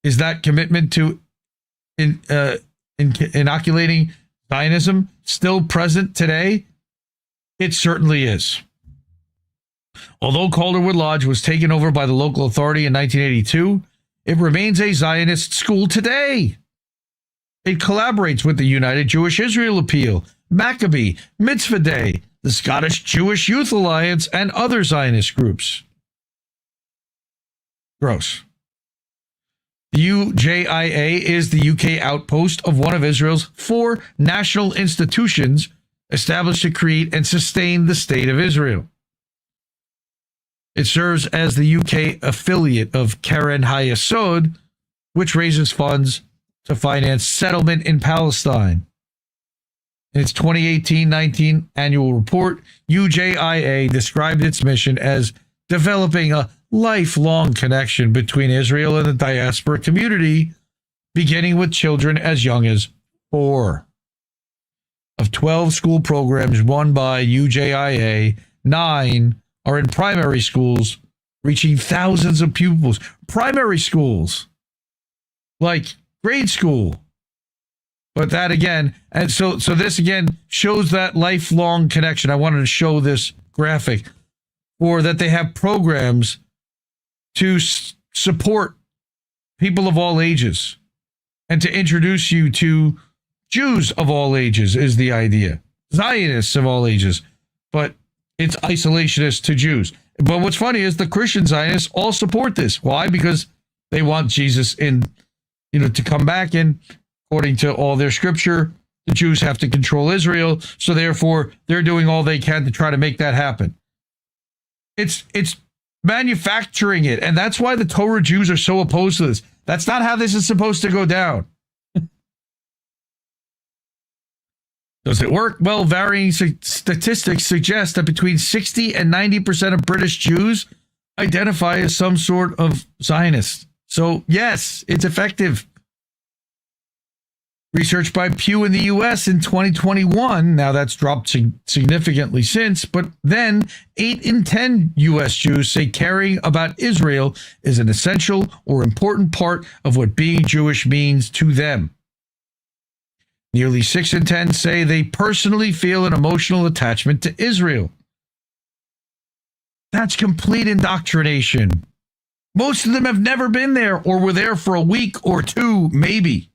Is that commitment to inoculating Zionism still present today? It certainly is. Although Calderwood Lodge was taken over by the local authority in 1982, it remains a Zionist school today. It collaborates with the United Jewish Israel Appeal, Maccabee, Mitzvah Day, the Scottish Jewish Youth Alliance, and other Zionist groups. Gross. The UJIA is the UK outpost of one of Israel's 4 national institutions established to create and sustain the State of Israel. It serves as the UK affiliate of Keren HaYesod, which raises funds to finance settlement in Palestine. In its 2018-19 annual report, UJIA described its mission as developing a lifelong connection between Israel and the diaspora community, beginning with children as young as 4. Of 12 school programs run by UJIA, 9 are in primary schools, reaching thousands of pupils. Primary schools, like grade school. But that again, and so this again shows that lifelong connection. I wanted to show this graphic, or that they have programs to support people of all ages and to introduce you to Jews of all ages is the idea. Zionists of all ages, but it's isolationist to Jews. But what's funny is the Christian Zionists all support this. Why? Because they want Jesus to come back, and according to all their scripture, the Jews have to control Israel. So therefore, they're doing all they can to try to make that happen. It's manufacturing it, and that's why the Torah Jews are so opposed to this. That's not how this is supposed to go down. Does it work? Well, varying statistics suggest that between 60 and 90% of British Jews identify as some sort of Zionist. So, yes, it's effective. Research by Pew in the U.S. in 2021, now that's dropped significantly since, but then 8 in 10 U.S. Jews say caring about Israel is an essential or important part of what being Jewish means to them. Nearly 6 in 10 say they personally feel an emotional attachment to Israel. That's complete indoctrination. Most of them have never been there or were there for a week or two, maybe.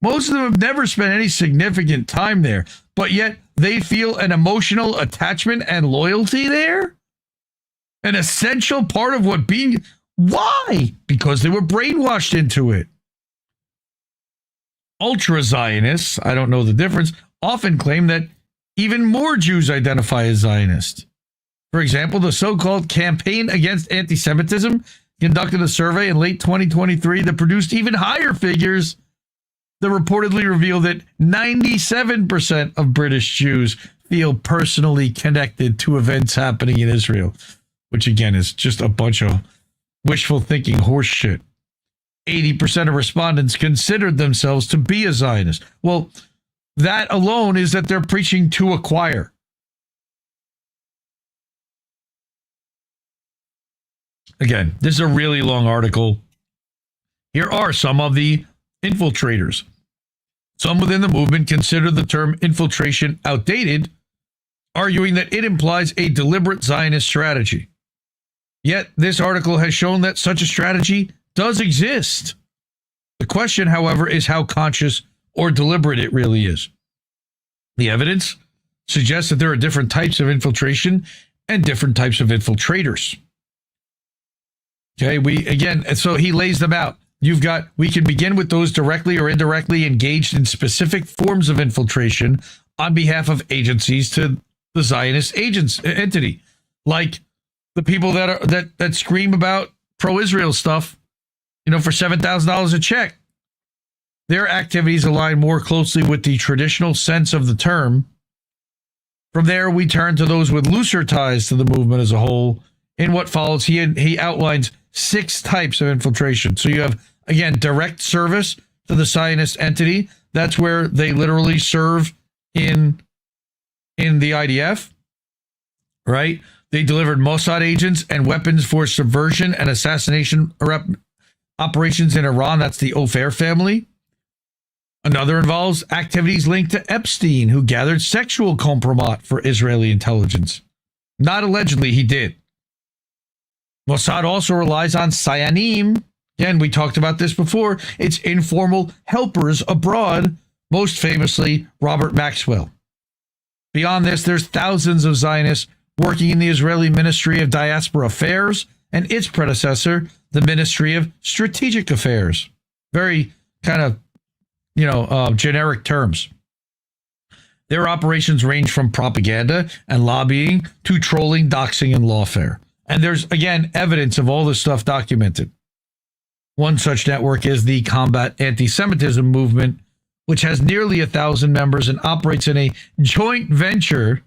Most of them have never spent any significant time there, but yet they feel an emotional attachment and loyalty there? An essential part of what being... Why? Because they were brainwashed into it. Ultra-Zionists, I don't know the difference, often claim that even more Jews identify as Zionist. For example, the so-called Campaign Against Anti-Semitism conducted a survey in late 2023 that produced even higher figures that reportedly revealed that 97% of British Jews feel personally connected to events happening in Israel, which again is just a bunch of wishful thinking horse shit. 80% of respondents considered themselves to be a Zionist. Well, that alone is that they're preaching to a choir. Again, this is a really long article. Here are some of the infiltrators. Some within the movement consider the term infiltration outdated, arguing that it implies a deliberate Zionist strategy. Yet, this article has shown that such a strategy does exist. The question, however, is how conscious or deliberate it really is. The evidence suggests that there are different types of infiltration and different types of infiltrators. Okay, so he lays them out. We can begin with those directly or indirectly engaged in specific forms of infiltration on behalf of agencies to the Zionist entity, like the people that scream about pro-Israel stuff, for $7,000 a check. Their activities align more closely with the traditional sense of the term. From there, we turn to those with looser ties to the movement as a whole. In what follows, he outlines 6 types of infiltration. So you have, again, direct service to the Zionist entity. That's where they literally serve in the IDF, right? They delivered Mossad agents and weapons for subversion and assassination operations in Iran. That's the Ofer family. Another involves activities linked to Epstein, who gathered sexual compromise for Israeli intelligence. Not allegedly, he did. Mossad also relies on Sayanim. Again, we talked about this before. It's informal helpers abroad, most famously Robert Maxwell. Beyond this, there's thousands of Zionists working in the Israeli Ministry of Diaspora Affairs and its predecessor, the Ministry of Strategic Affairs. Very kind of, generic terms. Their operations range from propaganda and lobbying to trolling, doxing, and lawfare. And there's, again, evidence of all this stuff documented. One such network is the Combat Anti-Semitism Movement, which has nearly 1,000 members and operates in a joint venture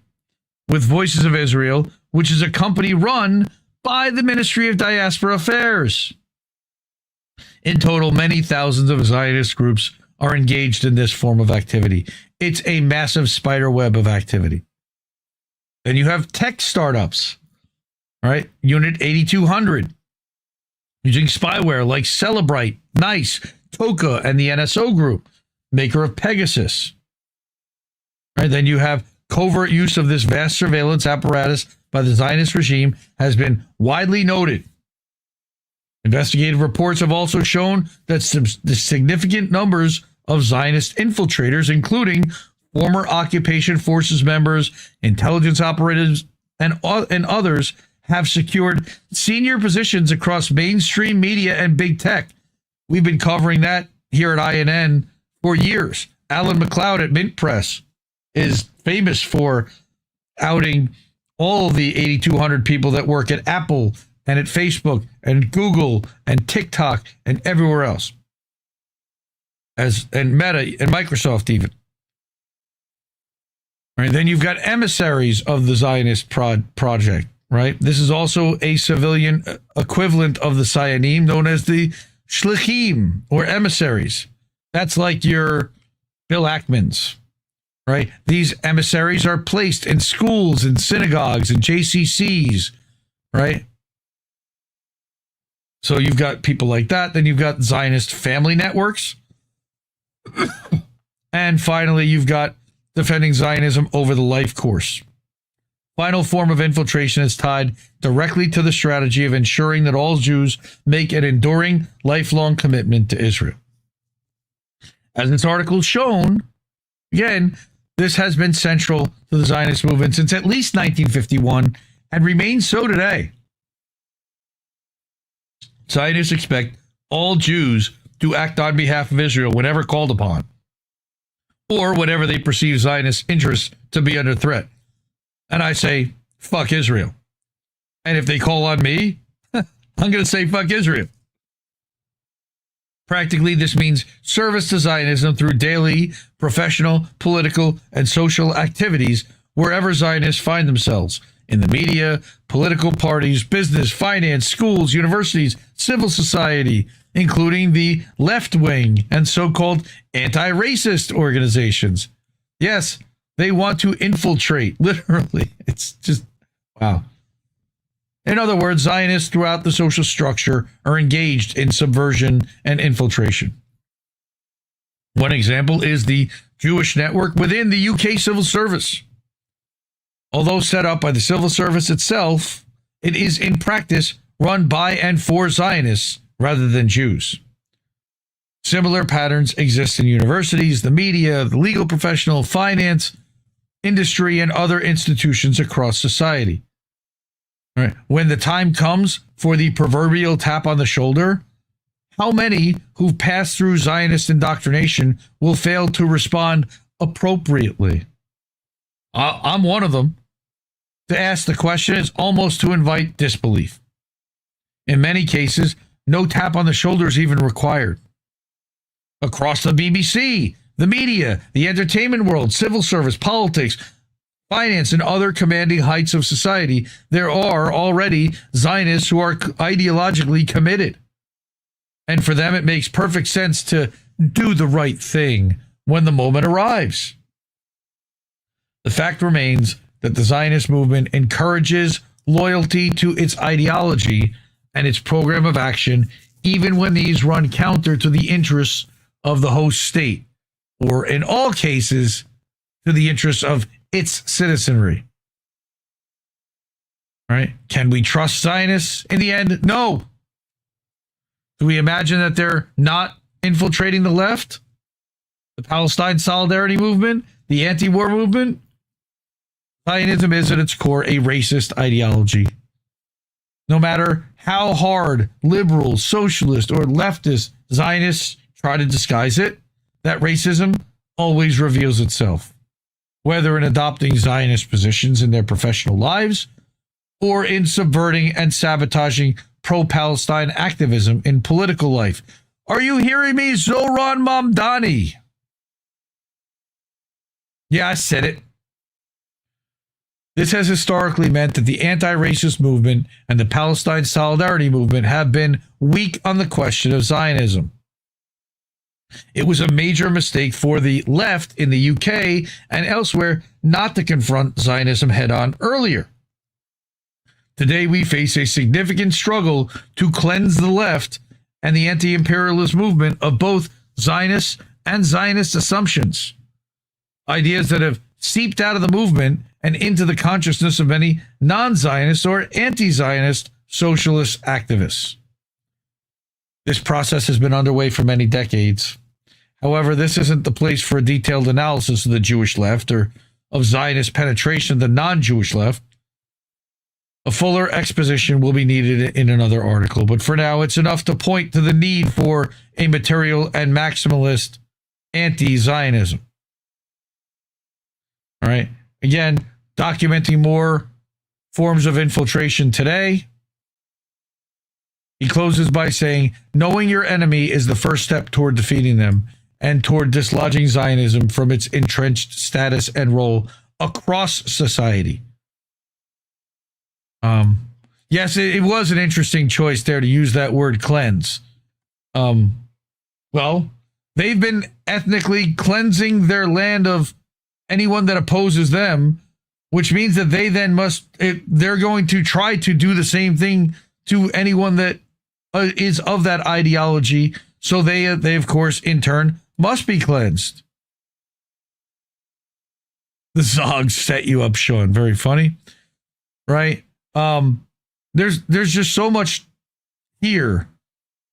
with Voices of Israel, which is a company run by the Ministry of Diaspora Affairs. In total, many thousands of Zionist groups are engaged in this form of activity. It's a massive spider web of activity. Then you have tech startups, right? Unit 8200, using spyware like Celebrite, NICE, Toka, and the NSO Group, maker of Pegasus. Right? Then you have covert use of this vast surveillance apparatus by the Zionist regime has been widely noted. Investigative reports have also shown that the significant numbers of Zionist infiltrators, including former occupation forces members, intelligence operatives, and others, have secured senior positions across mainstream media and big tech. We've been covering that here at INN for years. Alan McLeod at Mint Press is famous for outing all the 8,200 people that work at Apple and at Facebook and Google and TikTok and everywhere else, and Meta and Microsoft even. Right, then you've got emissaries of the Zionist project. Right, this is also a civilian equivalent of the Sayanim, known as the Shlichim, or emissaries. That's like your Bill Ackmans. Right, these emissaries are placed in schools and synagogues and JCCs. Right. So you've got people like that. Then you've got Zionist family networks. And finally, you've got defending Zionism over the life course. Final form of infiltration is tied directly to the strategy of ensuring that all Jews make an enduring, lifelong commitment to Israel. As this article has shown, again, this has been central to the Zionist movement since at least 1951 and remains so today. Zionists expect all Jews to act on behalf of Israel whenever called upon, or whenever they perceive Zionist interests to be under threat. And I say, fuck Israel. And if they call on me, I'm going to say, fuck Israel. Practically, this means service to Zionism through daily, professional, political, and social activities wherever Zionists find themselves. In the media, political parties, business, finance, schools, universities, civil society, including the left wing and so-called anti-racist organizations. Yes, they want to infiltrate, literally. It's just, wow. In other words, Zionists throughout the social structure are engaged in subversion and infiltration. One example is the Jewish network within the UK civil service. Although set up by the civil service itself, it is in practice run by and for Zionists rather than Jews. Similar patterns exist in universities, the media, the legal professional, finance, industry, and other institutions across society. All right. When the time comes for the proverbial tap on the shoulder, how many who've passed through Zionist indoctrination will fail to respond appropriately? I'm one of them. To ask the question is almost to invite disbelief. In many cases, no tap on the shoulder is even required. Across the BBC, the media, the entertainment world, civil service, politics, finance, and other commanding heights of society, there are already Zionists who are ideologically committed. And for them, it makes perfect sense to do the right thing when the moment arrives. The fact remains that the Zionist movement encourages loyalty to its ideology and its program of action, even when these run counter to the interests of the host state, or in all cases, to the interests of its citizenry. All right? Can we trust Zionists in the end? No. Do we imagine that they're not infiltrating the left, the Palestine solidarity movement, the anti-war movement? Zionism is at its core a racist ideology. No matter how hard liberals, socialists, or leftist Zionists try to disguise it, that racism always reveals itself, whether in adopting Zionist positions in their professional lives or in subverting and sabotaging pro-Palestine activism in political life. Are you hearing me, Zoran Mamdani? Yeah, I said it. This has historically meant that the anti-racist movement and the Palestine solidarity movement have been weak on the question of Zionism. It was a major mistake for the left in the UK and elsewhere not to confront Zionism head-on earlier. Today, we face a significant struggle to cleanse the left and the anti-imperialist movement of both Zionists and Zionist assumptions, ideas that have seeped out of the movement and into the consciousness of many non-Zionist or anti-Zionist socialist activists. This process has been underway for many decades. However, this isn't the place for a detailed analysis of the Jewish left or of Zionist penetration of the non-Jewish left. A fuller exposition will be needed in another article, but for now, it's enough to point to the need for a material and maximalist anti-Zionism. All right. Again, documenting more forms of infiltration today. He closes by saying, knowing your enemy is the first step toward defeating them and toward dislodging Zionism from its entrenched status and role across society. Yes, it was an interesting choice there to use that word cleanse. Well, they've been ethnically cleansing their land of anyone that opposes them, which means that they then they're going to try to do the same thing to anyone that is of that ideology. So they of course, in turn, must be cleansed. The Zogs set you up, Sean. Very funny, right? There's just so much here.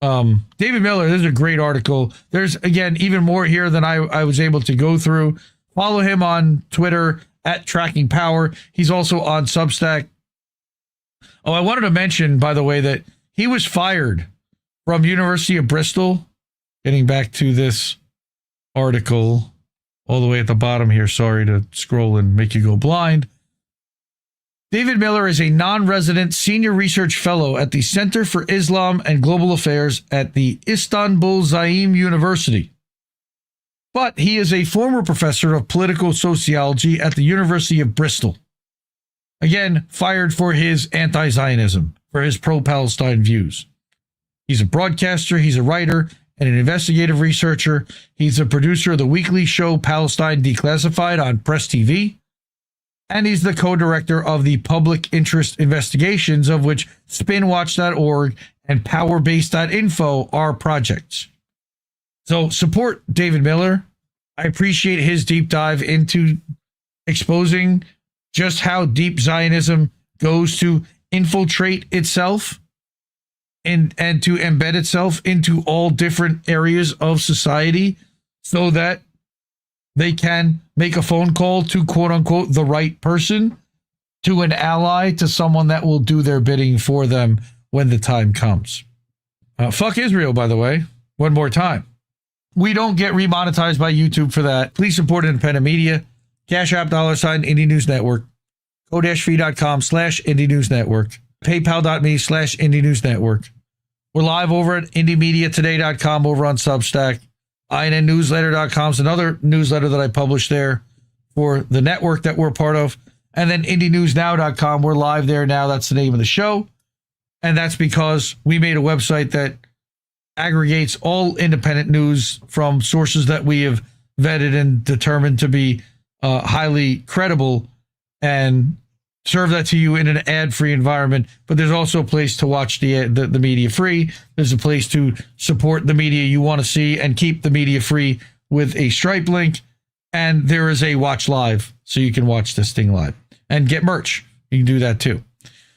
David Miller, this is a great article. There's, again, even more here than I was able to go through. Follow him on Twitter at Tracking Power. He's also on Substack. Oh, I wanted to mention, by the way, that he was fired from University of Bristol. Getting back to this article all the way at the bottom here. Sorry to scroll and make you go blind. David Miller is a non-resident senior research fellow at the Center for Islam and Global Affairs at the Istanbul Zaim University. But he is a former professor of political sociology at the University of Bristol. Again, fired for his anti-Zionism, for his pro-Palestine views. He's a broadcaster, he's a writer, and an investigative researcher. He's a producer of the weekly show Palestine Declassified on Press TV. And he's the co-director of the public interest investigations, of which spinwatch.org and powerbase.info are projects. So support David Miller. I appreciate his deep dive into exposing just how deep Zionism goes to infiltrate itself and to embed itself into all different areas of society so that they can make a phone call to, quote unquote, the right person, to an ally, to someone that will do their bidding for them when the time comes. Fuck Israel, by the way, one more time. We don't get remonetized by YouTube for that. Please support independent media. Cash App, $ Indie News Network. Ko-fi.com/Indie News Network. PayPal.me/Indie News Network. We're live over at IndieMediaToday.com over on Substack. INNNewsletter.com is another newsletter that I publish there for the network that we're part of. And then IndieNewsNow.com. We're live there now. That's the name of the show. And that's because we made a website that aggregates all independent news from sources that we have vetted and determined to be highly credible, and serve that to you in an ad-free environment. But there's also a place to watch the media free. There's a place to support the media you want to see and keep the media free with a Stripe link. And there is a watch live, so you can watch this thing live and get merch. You can do that too.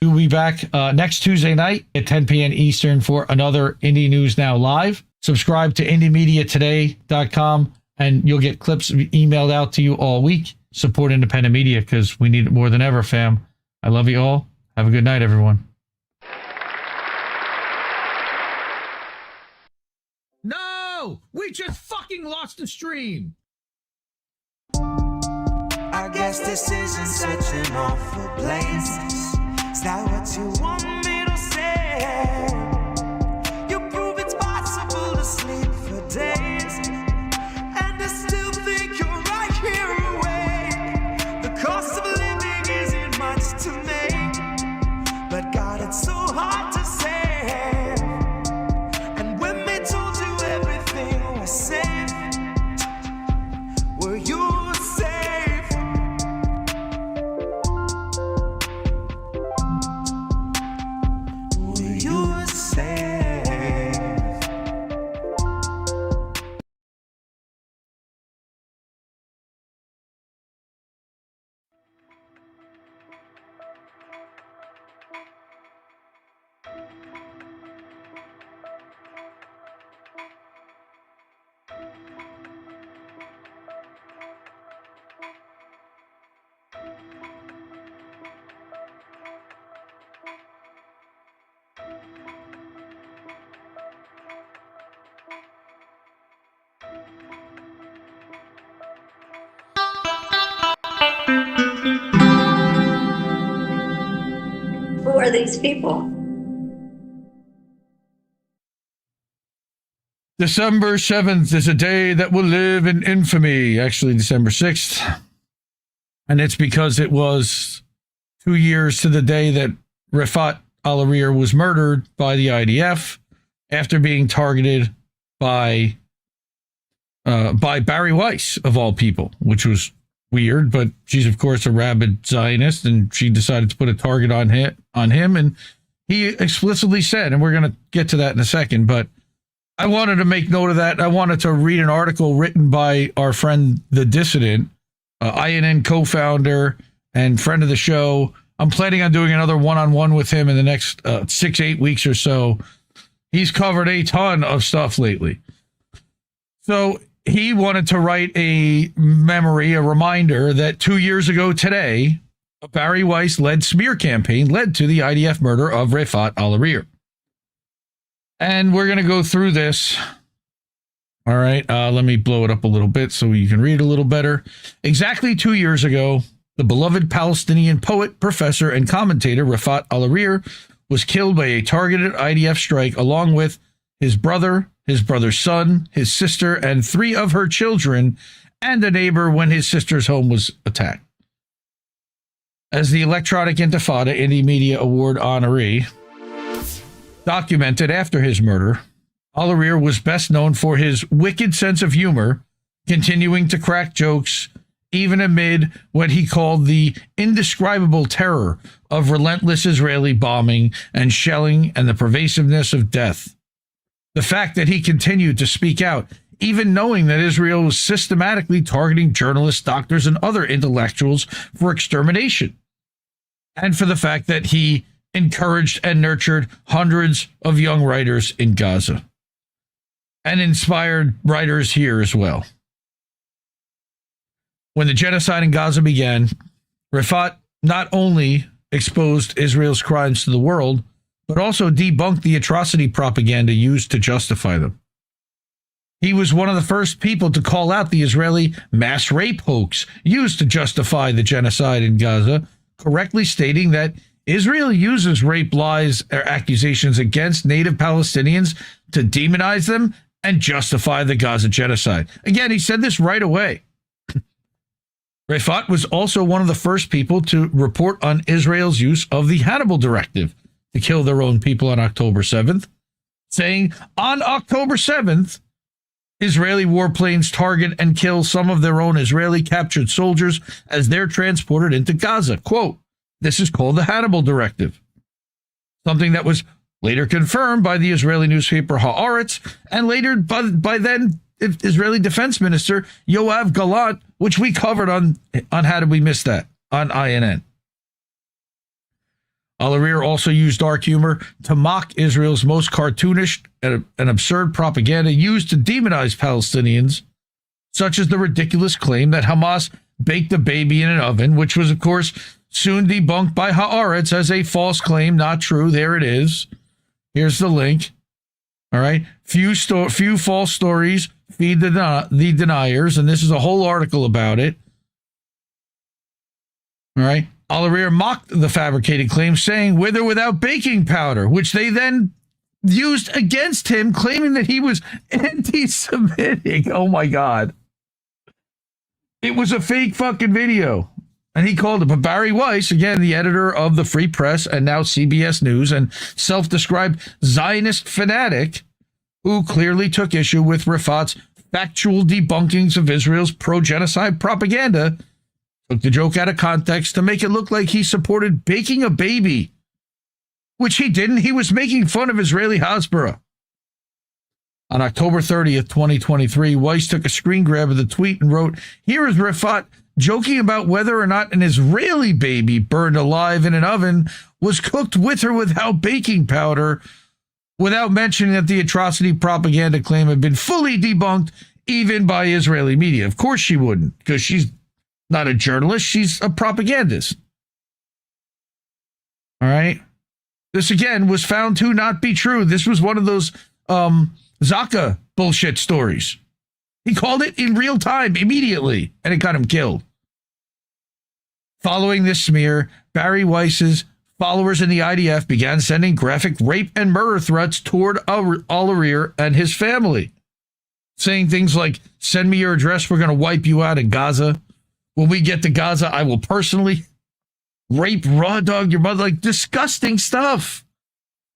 We'll be back next Tuesday night at 10 p.m. Eastern for another Indie News Now Live. Subscribe to IndieMediaToday.com and you'll get clips emailed out to you all week. Support independent media because we need it more than ever, fam. I love you all. Have a good night, everyone. No! We just fucking lost the stream! I guess this isn't such an awful place. Is that what you want me to say? You prove it's possible to sleep for days, and I still think you're right here awake. The cost of living isn't much to make, but God, it's so hard to say. And when they told you everything was safe, were you safe? Who are these people? December 7th is a day that will live in infamy. Actually, December 6th. And it's because it was 2 years to the day that Refaat Alareer was murdered by the IDF after being targeted by Barry Weiss, of all people, which was weird, but she's, of course, a rabid Zionist, and she decided to put a target on him, and he explicitly said, and we're going to get to that in a second, but I wanted to make note of that. I wanted to read an article written by our friend, The Dissident, INN co-founder and friend of the show. I'm planning on doing another one-on-one with him in the next 6-8 weeks or so. He's covered a ton of stuff lately. So he wanted to write a reminder that 2 years ago today, a Barry Weiss-led smear campaign led to the IDF murder of Refaat Alareer. And we're going to go through this. All right, let me blow it up a little bit so you can read a little better. Exactly 2 years ago, the beloved Palestinian poet, professor, and commentator Refaat Alareer was killed by a targeted IDF strike along with his brother's son, his sister, and 3 of her children, and a neighbor when his sister's home was attacked. As the Electronic Intifada Indie Media Award honoree documented after his murder, Alareer was best known for his wicked sense of humor, continuing to crack jokes even amid what he called the indescribable terror of relentless Israeli bombing and shelling and the pervasiveness of death. The fact that he continued to speak out, even knowing that Israel was systematically targeting journalists, doctors, and other intellectuals for extermination. And for the fact that he encouraged and nurtured hundreds of young writers in Gaza and inspired writers here as well. When the genocide in Gaza began, Refaat not only exposed Israel's crimes to the world, but also debunked the atrocity propaganda used to justify them. He was one of the first people to call out the Israeli mass rape hoax used to justify the genocide in Gaza, correctly stating that Israel uses rape lies or accusations against native Palestinians to demonize them and justify the Gaza genocide. Again, he said this right away. Refaat was also one of the first people to report on Israel's use of the Hannibal Directive to kill their own people on October 7th, saying, on October 7th, Israeli warplanes target and kill some of their own Israeli captured soldiers as they're transported into Gaza. Quote, this is called the Hannibal Directive, something that was later confirmed by the Israeli newspaper Haaretz and later by then Israeli Defense Minister Yoav Gallant, which we covered on How Did We Miss That on INN. Alareer also used dark humor to mock Israel's most cartoonish and absurd propaganda used to demonize Palestinians, such as the ridiculous claim that Hamas baked a baby in an oven, which was, of course, soon debunked by Haaretz as a false claim, not true. There it is. Here's the link. All right. Few false stories feed the deniers, and this is a whole article about it. All right. Alareer mocked the fabricated claim, saying with or without baking powder, which they then used against him, claiming that he was anti-Semitic. Oh, my God. It was a fake fucking video. And he called it. But Barry Weiss, again, the editor of the Free Press and now CBS News and self-described Zionist fanatic, who clearly took issue with Refaat's factual debunkings of Israel's pro-genocide propaganda, took the joke out of context to make it look like he supported baking a baby, which he didn't. He was making fun of Israeli Hasbara. On October 30th, 2023, Weiss took a screen grab of the tweet and wrote, here is Refaat joking about whether or not an Israeli baby burned alive in an oven was cooked with or without baking powder, without mentioning that the atrocity propaganda claim had been fully debunked even by Israeli media. Of course she wouldn't, because she's not a journalist. She's a propagandist. All right. This, again, was found to not be true. This was one of those Zaka bullshit stories. He called it in real time, immediately, and it got him killed. Following this smear, Barry Weiss's followers in the IDF began sending graphic rape and murder threats toward Alareer and his family, saying things like, "Send me your address, we're going to wipe you out in Gaza. When we get to Gaza, I will personally rape, raw dog your mother," like disgusting stuff.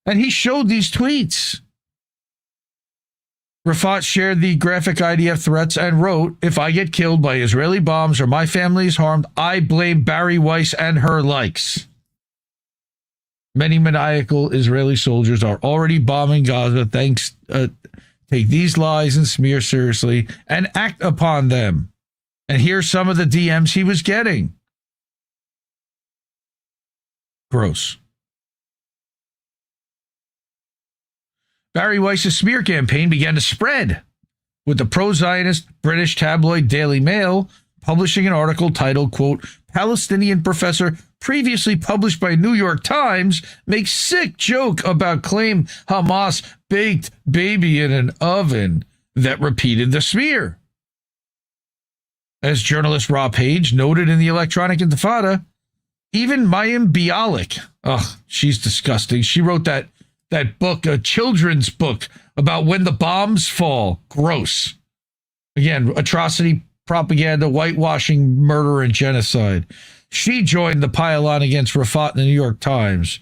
And he showed these tweets. Refaat shared the graphic IDF threats and wrote, "If I get killed by Israeli bombs or my family is harmed, I blame Barry Weiss and her likes. Many maniacal Israeli soldiers are already bombing Gaza. Take these lies and smear seriously and act upon them." And here's some of the DMs he was getting. Gross. Barry Weiss's smear campaign began to spread, with the pro-Zionist British tabloid Daily Mail publishing an article titled, quote, "Palestinian professor previously published by New York Times makes sick joke about claim Hamas baked baby in an oven," that repeated the smear. As journalist Rob Page noted in the Electronic Intifada, even Mayim Bialik, she's disgusting. She wrote that book, a children's book about when the bombs fall. Gross. Again, atrocity, propaganda, whitewashing, murder, and genocide. She joined the pile-on against Refaat in the New York Times.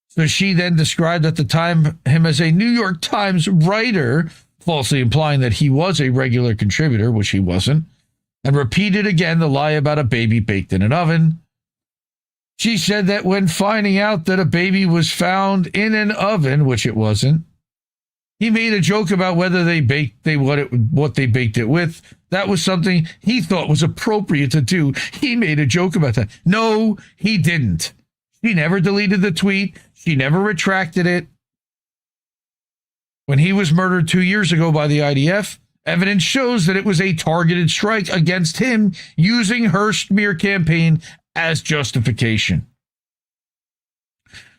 So she then described at the time him as a New York Times writer, falsely implying that he was a regular contributor, which he wasn't, and repeated again the lie about a baby baked in an oven. She said that when finding out that a baby was found in an oven, which it wasn't, he made a joke about whether what they baked it with. That was something he thought was appropriate to do. He made a joke about that. No, he didn't. She never deleted the tweet. She never retracted it. When he was murdered 2 years ago by the IDF, evidence shows that it was a targeted strike against him using her smear campaign as justification.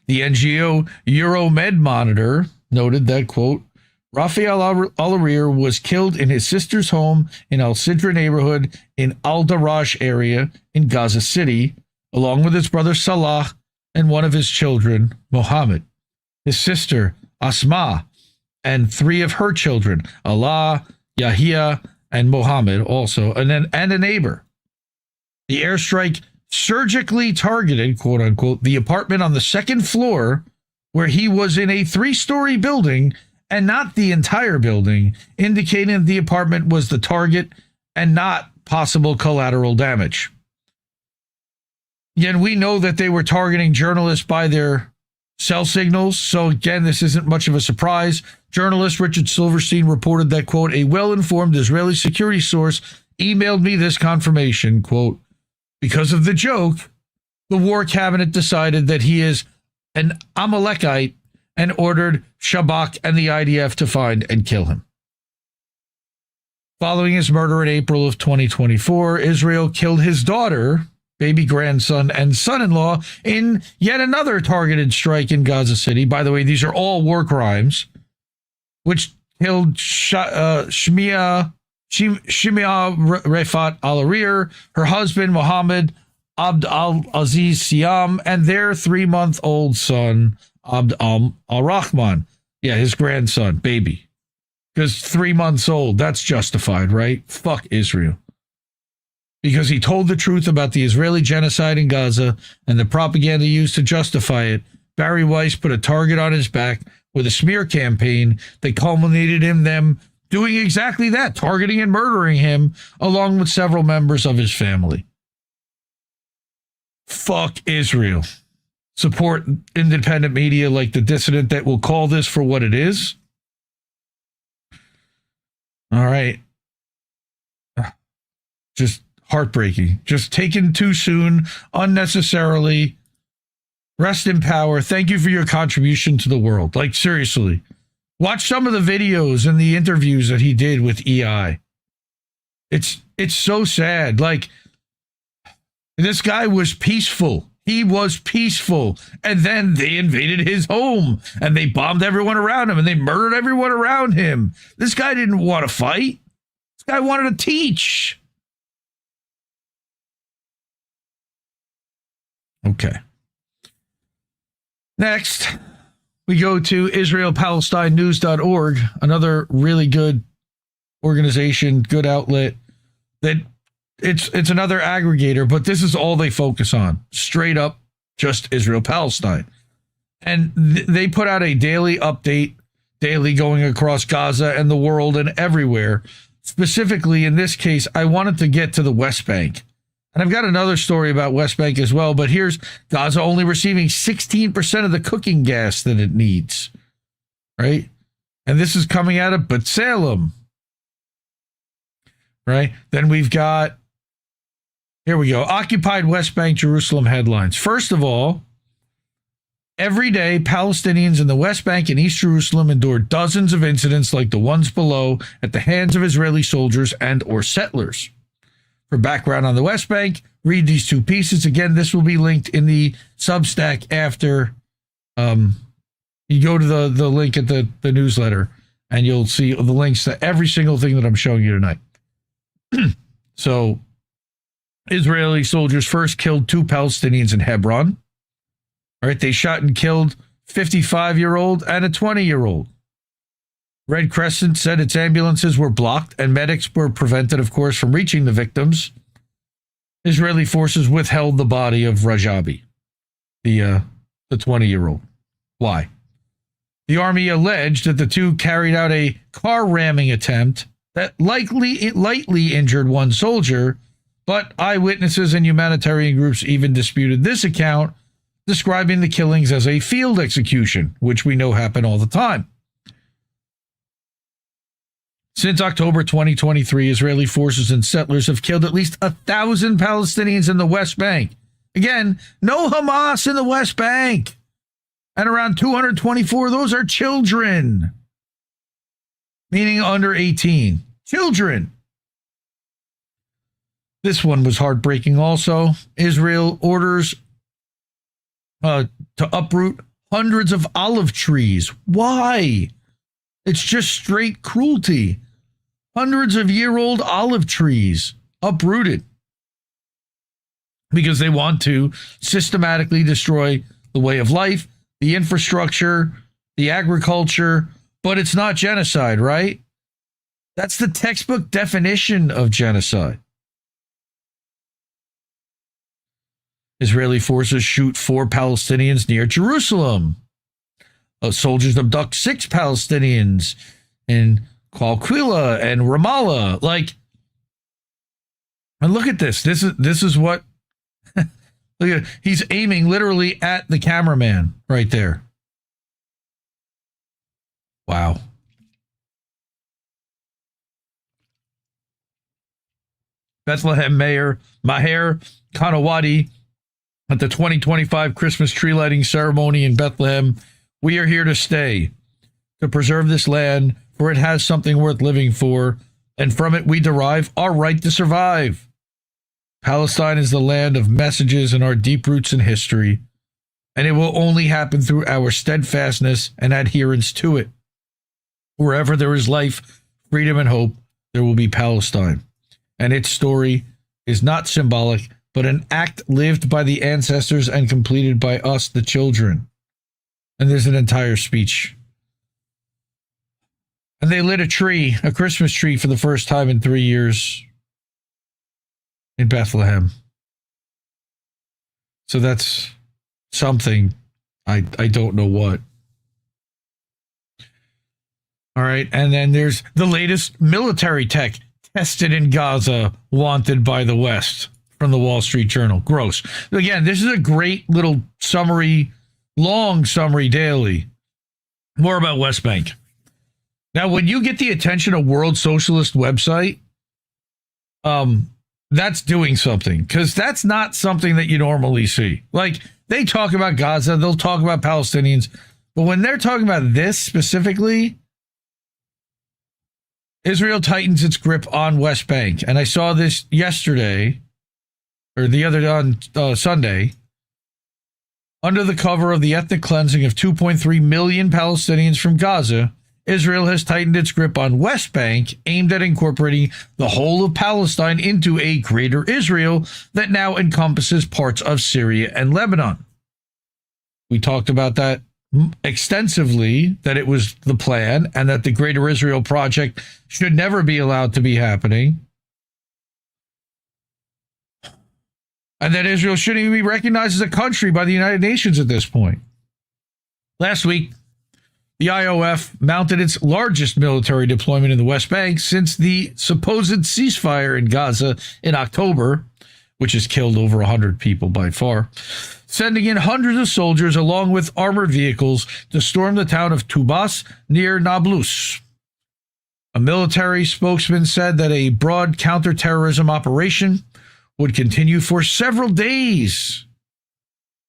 The NGO Euromed Monitor noted that, quote, "Rafael Alareer was killed in his sister's home in Al Sidra neighborhood in Al Daraj area in Gaza City, along with his brother Salah and one of his children, Mohammed, his sister Asma, and 3 of her children, Allah, Yahya, and Mohammed also, and a neighbor. The airstrike surgically targeted, quote unquote, the apartment on the second floor where he was in a 3-story building and not the entire building, indicating the apartment was the target and not possible collateral damage." Again, we know that they were targeting journalists by their cell signals, so again, this isn't much of a surprise. Journalist Richard Silverstein reported that, quote, "A well-informed Israeli security source emailed me this confirmation," quote, "Because of the joke, the war cabinet decided that he is an Amalekite and ordered Shabak and the IDF to find and kill him." Following his murder in April of 2024, Israel killed his daughter, baby grandson, and son-in-law in yet another targeted strike in Gaza City. By the way, these are all war crimes, which killed Shimia Refaat Alareer, her husband Mohammed Abd al-Aziz Siam, and their 3-month-old son Abd al-Rahman. Yeah, his grandson, baby. Because 3 months old, that's justified, right? Fuck Israel. Because he told the truth about the Israeli genocide in Gaza and the propaganda used to justify it, Barry Weiss put a target on his back with a smear campaign that culminated in them doing exactly that, targeting and murdering him, along with several members of his family. Fuck Israel. Support independent media like The Dissident that will call this for what it is. All right. Just heartbreaking. Just taken too soon, unnecessarily. Rest in power. Thank you for your contribution to the world. Like, seriously. Watch some of the videos and the interviews that he did with EI. It's so sad. Like, this guy was peaceful. He was peaceful. And then they invaded his home and they bombed everyone around him and they murdered everyone around him. This guy didn't want to fight. This guy wanted to teach. Okay. Next, we go to Israel-Palestine-News.org, another really good organization, good outlet. That it's another aggregator, but this is all they focus on. Straight up, just Israel-Palestine. And they put out a daily update, daily going across Gaza and the world and everywhere. Specifically, in this case, I wanted to get to the West Bank. And I've got another story about West Bank as well, but here's Gaza only receiving 16% of the cooking gas that it needs, right? And this is coming out of B'Tselem, right? Then we've got, here we go, occupied West Bank, Jerusalem headlines. First of all, every day, Palestinians in the West Bank and East Jerusalem endure dozens of incidents like the ones below at the hands of Israeli soldiers and or settlers. For background on the West Bank, read these two pieces. Again, this will be linked in the Substack after you go to the link at the newsletter, and you'll see the links to every single thing that I'm showing you tonight. So, Israeli soldiers first killed 2 Palestinians in Hebron. All right, they shot and killed 55-year-old and a 20-year-old. Red Crescent said its ambulances were blocked and medics were prevented, of course, from reaching the victims. Israeli forces withheld the body of Rajabi, the 20-year-old. Why? The army alleged that the two carried out a car ramming attempt that lightly injured one soldier, but eyewitnesses and humanitarian groups even disputed this account, describing the killings as a field execution, which we know happen all the time. Since October 2023, Israeli forces and settlers have killed at least 1,000 Palestinians in the West Bank. Again, no Hamas in the West Bank. And around 224 of those are children, meaning under 18. Children. This one was heartbreaking also. Israel orders to uproot hundreds of olive trees. Why? It's just straight cruelty. Hundreds of year-old olive trees uprooted because they want to systematically destroy the way of life, the infrastructure, the agriculture, but it's not genocide, right? That's the textbook definition of genocide. Israeli forces shoot 4 Palestinians near Jerusalem. Soldiers abduct 6 Palestinians in Qalqila and Ramallah. And look at this. This is what. Look at, he's aiming literally at the cameraman right there. Wow. Bethlehem Mayor Maher Kanawati at the 2025 Christmas tree lighting ceremony in Bethlehem. We are here to stay, to preserve this land, for it has something worth living for, and from it we derive our right to survive. Palestine is the land of messages and our deep roots in history, and it will only happen through our steadfastness and adherence to it. Wherever there is life, freedom, and hope, there will be Palestine. And its story is not symbolic, but an act lived by the ancestors and completed by us, the children. And there's an entire speech. And they lit a tree, a Christmas tree, for the first time in 3 years in Bethlehem. So that's something. I don't know what. All right. And then there's the latest military tech tested in Gaza, wanted by the West, from the Wall Street Journal. Gross. Again, this is a great little summary, long summary daily. More about West Bank. Now, when you get the attention of World Socialist website, that's doing something, because that's not something that you normally see. Like, they talk about Gaza, they'll talk about Palestinians, but when they're talking about this specifically, Israel tightens its grip on West Bank. And I saw this yesterday, or the other on Sunday. Under the cover of the ethnic cleansing of 2.3 million Palestinians from Gaza, Israel has tightened its grip on West Bank, aimed at incorporating the whole of Palestine into a greater Israel that now encompasses parts of Syria and Lebanon. We talked about that extensively, that it was the plan and that the Greater Israel Project should never be allowed to be happening. And that Israel shouldn't even be recognized as a country by the United Nations at this point. Last week, the IOF mounted its largest military deployment in the West Bank since the supposed ceasefire in Gaza in October, which has killed over 100 people by far, sending in hundreds of soldiers along with armored vehicles to storm the town of Tubas near Nablus. A military spokesman said that a broad counterterrorism operation would continue for several days.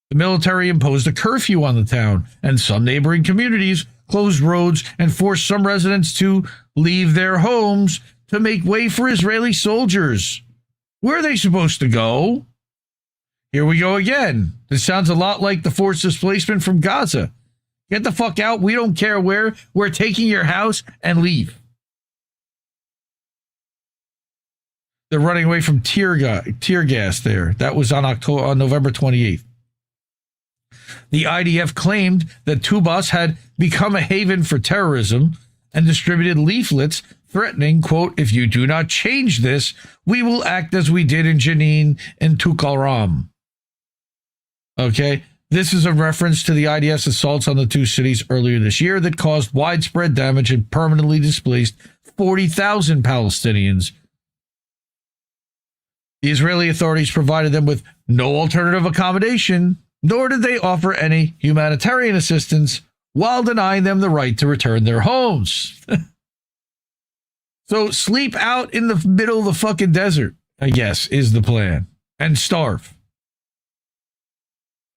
The military imposed a curfew on the town, and some neighboring communities closed roads and forced some residents to leave their homes to make way for Israeli soldiers. Where are they supposed to go? Here we go again. This sounds a lot like the forced displacement from Gaza. Get the fuck out. We don't care where. We're taking your house and leave. They're running away from tear gas there. That was on November 28th. The IDF claimed that Tubas had become a haven for terrorism and distributed leaflets threatening, quote, if you do not change this, we will act as we did in Jenin and Tulkarm. Okay, this is a reference to the IDF's assaults on the two cities earlier this year that caused widespread damage and permanently displaced 40,000 Palestinians. The Israeli authorities provided them with no alternative accommodation, nor did they offer any humanitarian assistance while denying them the right to return their homes. So sleep out in the middle of the fucking desert, I guess, is the plan, and starve.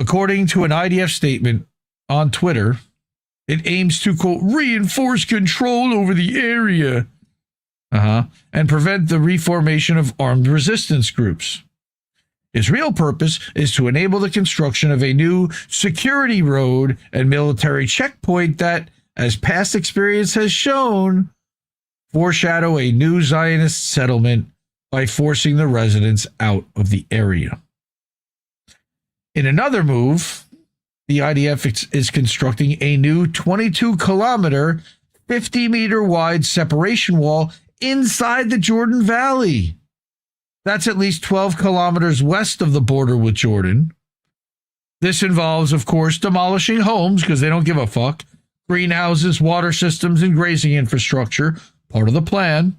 According to an IDF statement on Twitter, it aims to, quote, reinforce control over the area, and prevent the reformation of armed resistance groups. Its real purpose is to enable the construction of a new security road and military checkpoint that, as past experience has shown, foreshadow a new Zionist settlement by forcing the residents out of the area. In another move, the IDF is constructing a new 22-kilometer, 50-meter wide separation wall inside the Jordan Valley. That's at least 12 kilometers west of the border with Jordan. This involves, of course, demolishing homes because they don't give a fuck, greenhouses, water systems, and grazing infrastructure, part of the plan.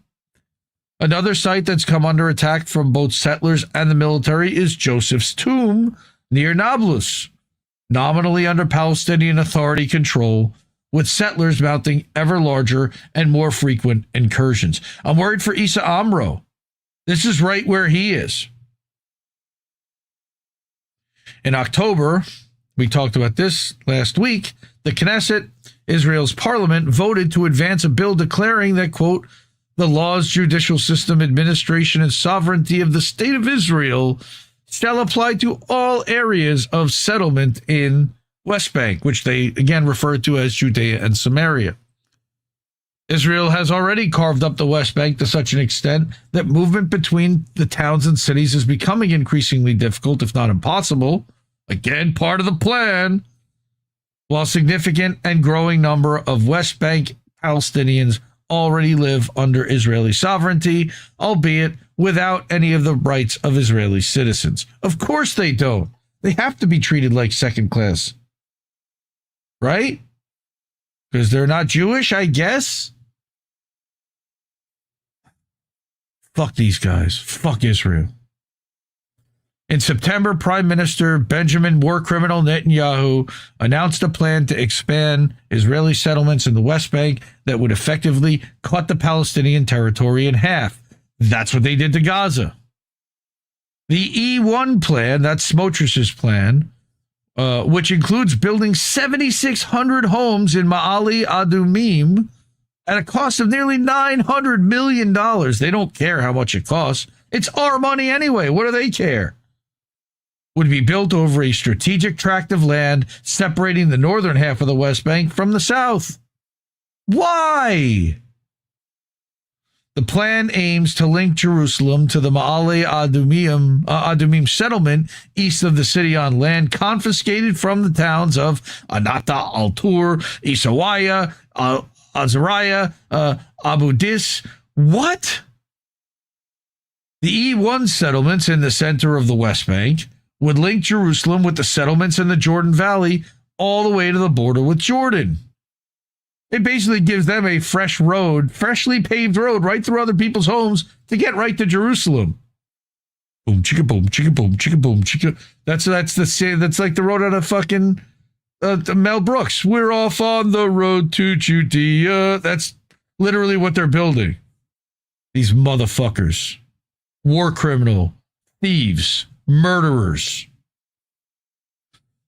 Another site that's come under attack from both settlers and the military is Joseph's Tomb near Nablus, nominally under Palestinian Authority control, with settlers mounting ever larger and more frequent incursions. I'm worried for Issa Amro. This is right where he is. In October, we talked about this last week, the Knesset, Israel's parliament, voted to advance a bill declaring that, quote, the laws, judicial system, administration, and sovereignty of the state of Israel shall apply to all areas of settlement in West Bank, which they again refer to as Judea and Samaria. Israel has already carved up the West Bank to such an extent that movement between the towns and cities is becoming increasingly difficult, if not impossible. Again, part of the plan. While significant and growing number of West Bank Palestinians already live under Israeli sovereignty, albeit without any of the rights of Israeli citizens. Of course they don't. They have to be treated like second class. Right? Because they're not Jewish, I guess. Fuck these guys. Fuck Israel. In September, Prime Minister Benjamin war criminal Netanyahu announced a plan to expand Israeli settlements in the West Bank that would effectively cut the Palestinian territory in half. That's what they did to Gaza. The E1 plan, that's Smotrich's plan, which includes building 7,600 homes in Ma'ale Adumim at a cost of nearly $900 million. They don't care how much it costs. It's our money anyway. What do they care? Would be built over a strategic tract of land separating the northern half of the West Bank from the south. Why? The plan aims to link Jerusalem to the Ma'ale Adumim settlement east of the city on land confiscated from the towns of Anata, Al-Tur, Isawaya, Azariah, Abu Dis. What? The E1 settlements in the center of the West Bank would link Jerusalem with the settlements in the Jordan Valley all the way to the border with Jordan. It basically gives them a fresh road, freshly paved road right through other people's homes to get right to Jerusalem. Boom, chicka, boom, chicka, boom, chicka, boom, chicka. That's like the road out of fucking Mel Brooks. We're off on the road to Judea. That's literally what they're building. These motherfuckers, war criminal, thieves, murderers.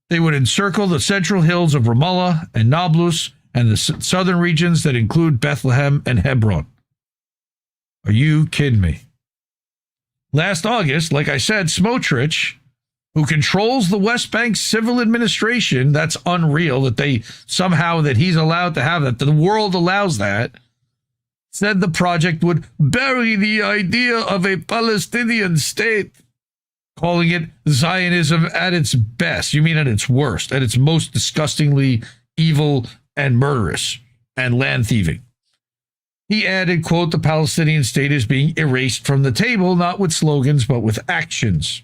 They would encircle the central hills of Ramallah and Nablus and the southern regions that include Bethlehem and Hebron. Are you kidding me? Last August, like I said, Smotrich, who controls the West Bank civil administration, that's unreal that he's allowed to have that, the world allows that, said the project would bury the idea of a Palestinian state, calling it Zionism at its best. You mean at its worst, at its most disgustingly evil and murderous and land thieving. He added, quote, the Palestinian state is being erased from the table, not with slogans, but with actions.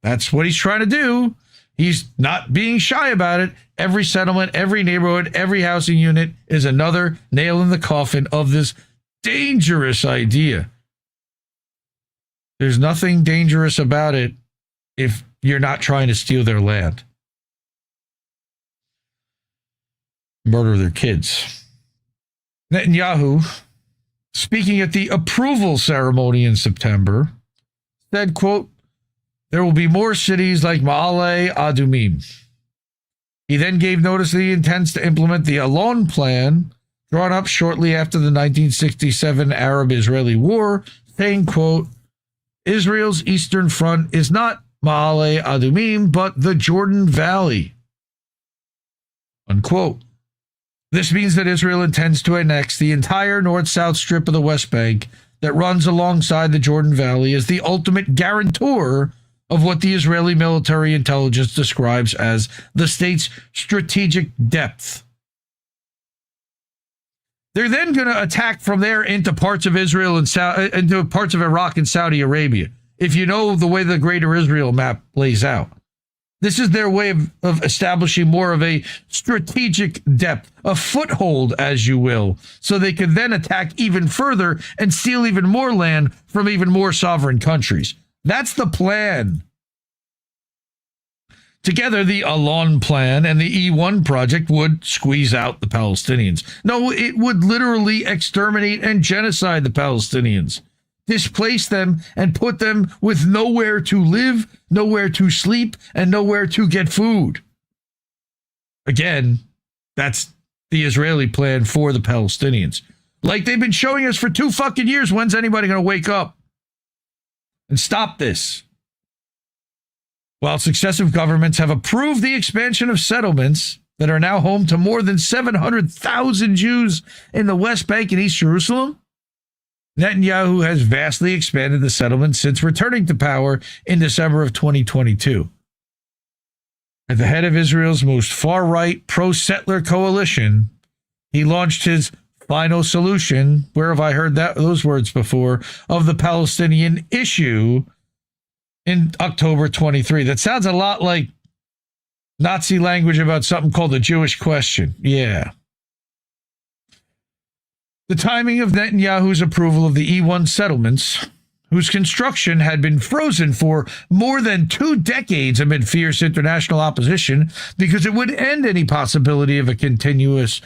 That's what he's trying to do. He's not being shy about it. Every settlement, every neighborhood, every housing unit is another nail in the coffin of this dangerous idea. There's nothing dangerous about it if you're not trying to steal their land. Murder their kids. Netanyahu, speaking at the approval ceremony in September, said, quote, there will be more cities like Ma'ale Adumim. He then gave notice that he intends to implement the Alon plan drawn up shortly after the 1967 Arab-Israeli War, saying, quote, Israel's eastern front is not Ma'ale Adumim, but the Jordan Valley, unquote. This means that Israel intends to annex the entire north-south strip of the West Bank that runs alongside the Jordan Valley as the ultimate guarantor of what the Israeli military intelligence describes as the state's strategic depth. They're then going to attack from there into parts of Israel and into parts of Iraq and Saudi Arabia, if you know the way the Greater Israel map lays out. This is their way of establishing more of a strategic depth, a foothold, as you will, so they can then attack even further and steal even more land from even more sovereign countries. That's the plan. Together, the Alon plan and the E1 project would squeeze out the Palestinians. No, it would literally exterminate and genocide the Palestinians, displace them, and put them with nowhere to live, nowhere to sleep, and nowhere to get food. Again, that's the Israeli plan for the Palestinians. Like they've been showing us for 2 fucking years. When's anybody going to wake up and stop this? While successive governments have approved the expansion of settlements that are now home to more than 700,000 Jews in the West Bank and East Jerusalem, Netanyahu has vastly expanded the settlement since returning to power in December of 2022. At the head of Israel's most far-right pro-settler coalition, he launched his final solution, where have I heard those words before, of the Palestinian issue in October 23. That sounds a lot like Nazi language about something called the Jewish question. Yeah. The timing of Netanyahu's approval of the E1 settlements, whose construction had been frozen for more than 2 decades amid fierce international opposition because it would end any possibility of a contiguous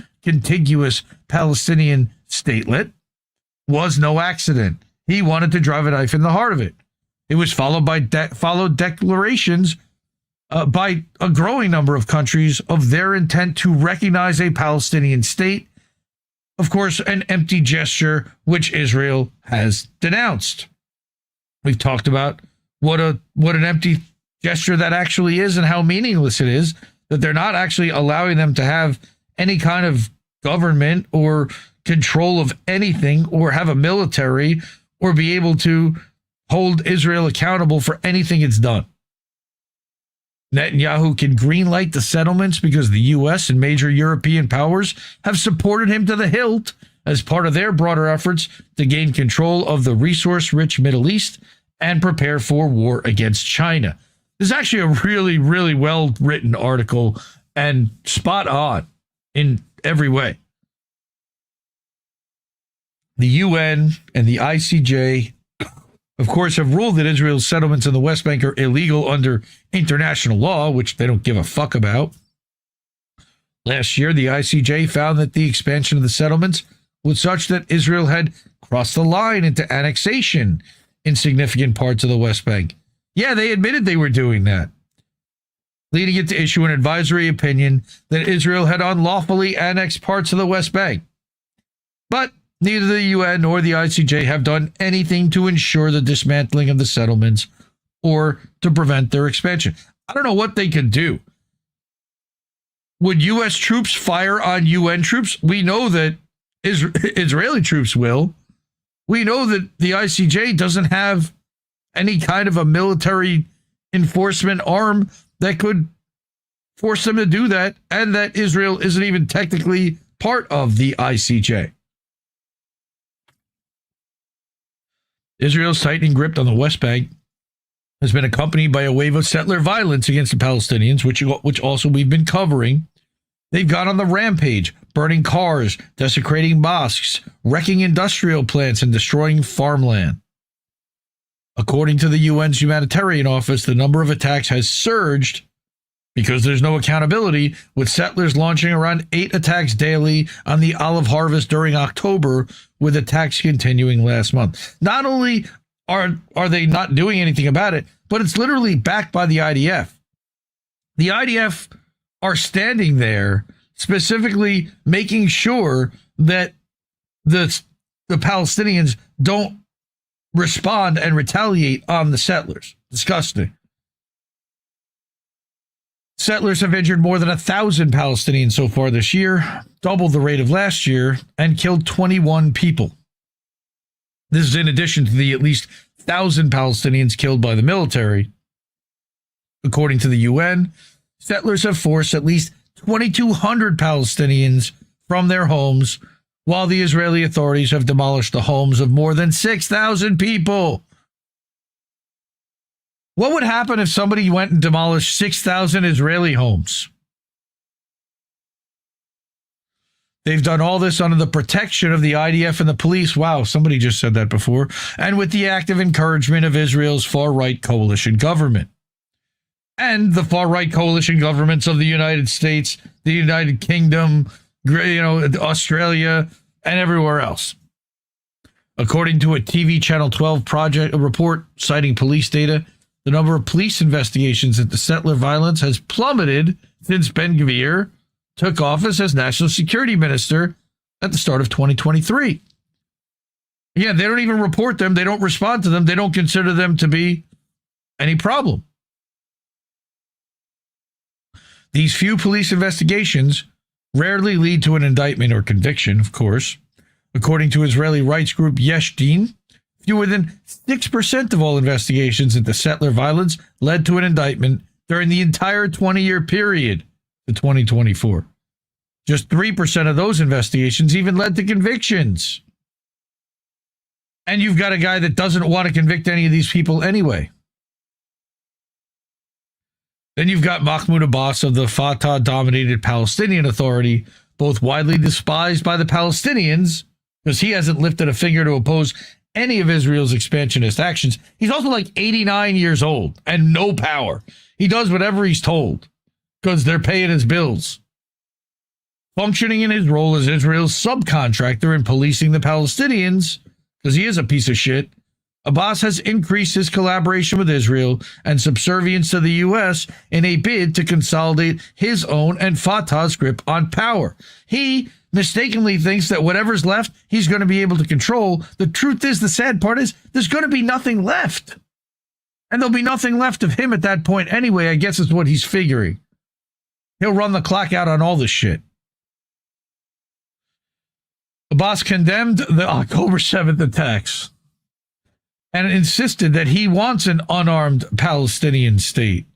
Palestinian statelet, was no accident. He wanted to drive a knife in the heart of it. It was followed by declarations by a growing number of countries of their intent to recognize a Palestinian state. Of course, an empty gesture which Israel has denounced. We've talked about what an empty gesture that actually is and how meaningless it is, that they're not actually allowing them to have any kind of government or control of anything or have a military or be able to hold Israel accountable for anything it's done. Netanyahu can greenlight the settlements because the U.S. and major European powers have supported him to the hilt as part of their broader efforts to gain control of the resource-rich Middle East and prepare for war against China. This is actually a really, really well-written article and spot on in every way. The UN and the ICJ, of course, have ruled that Israel's settlements in the West Bank are illegal under international law, which they don't give a fuck about. Last year, the ICJ found that the expansion of the settlements was such that Israel had crossed the line into annexation in significant parts of the West Bank. Yeah, they admitted they were doing that, leading it to issue an advisory opinion that Israel had unlawfully annexed parts of the West Bank. But neither the UN nor the ICJ have done anything to ensure the dismantling of the settlements or to prevent their expansion. I don't know what they can do. Would U.S. troops fire on UN troops? We know that Israeli troops will. We know that the ICJ doesn't have any kind of a military enforcement arm that could force them to do that, and that Israel isn't even technically part of the ICJ. Israel's tightening grip on the West Bank has been accompanied by a wave of settler violence against the Palestinians, which also we've been covering. They've gone on the rampage, burning cars, desecrating mosques, wrecking industrial plants, and destroying farmland. According to the UN's humanitarian office, the number of attacks has surged because there's no accountability, with settlers launching around 8 attacks daily on the olive harvest during October, with attacks continuing last month. Not only are they not doing anything about it, but it's literally backed by the IDF. The IDF are standing there specifically making sure that the Palestinians don't respond and retaliate on the settlers. Disgusting. Settlers have injured more than 1,000 Palestinians so far this year, double the rate of last year, and killed 21 people. This is in addition to the at least 1,000 Palestinians killed by the military. According to the UN, settlers have forced at least 2,200 Palestinians from their homes, while the Israeli authorities have demolished the homes of more than 6,000 people. What would happen if somebody went and demolished 6,000 Israeli homes? They've done all this under the protection of the IDF and the police. Wow, somebody just said that before. And with the active encouragement of Israel's far-right coalition government. And the far-right coalition governments of the United States, the United Kingdom, Australia, and everywhere else. According to a TV Channel 12 project report citing police data, the number of police investigations into settler violence has plummeted since Ben-Gvir took office as National Security Minister at the start of 2023. Yeah, they don't even report them. They don't respond to them. They don't consider them to be any problem. These few police investigations rarely lead to an indictment or conviction, of course. According to Israeli rights group Yesh Din, fewer than 6% of all investigations into settler violence led to an indictment during the entire 20-year period to 2024. Just 3% of those investigations even led to convictions. And you've got a guy that doesn't want to convict any of these people anyway. Then you've got Mahmoud Abbas of the Fatah-dominated Palestinian Authority, both widely despised by the Palestinians, because he hasn't lifted a finger to oppose any of Israel's expansionist actions. He's also like 89 years old and no power. He does whatever he's told because they're paying his bills. Functioning in his role as Israel's subcontractor in policing the Palestinians, because he is a piece of shit, Abbas has increased his collaboration with Israel and subservience to the U.S. in a bid to consolidate his own and Fatah's grip on power. He mistakenly thinks that whatever's left, he's going to be able to control. The truth is, the sad part is, there's going to be nothing left. And there'll be nothing left of him at that point anyway, I guess is what he's figuring. He'll run the clock out on all this shit. Abbas condemned the October 7th attacks and insisted that he wants an unarmed Palestinian state.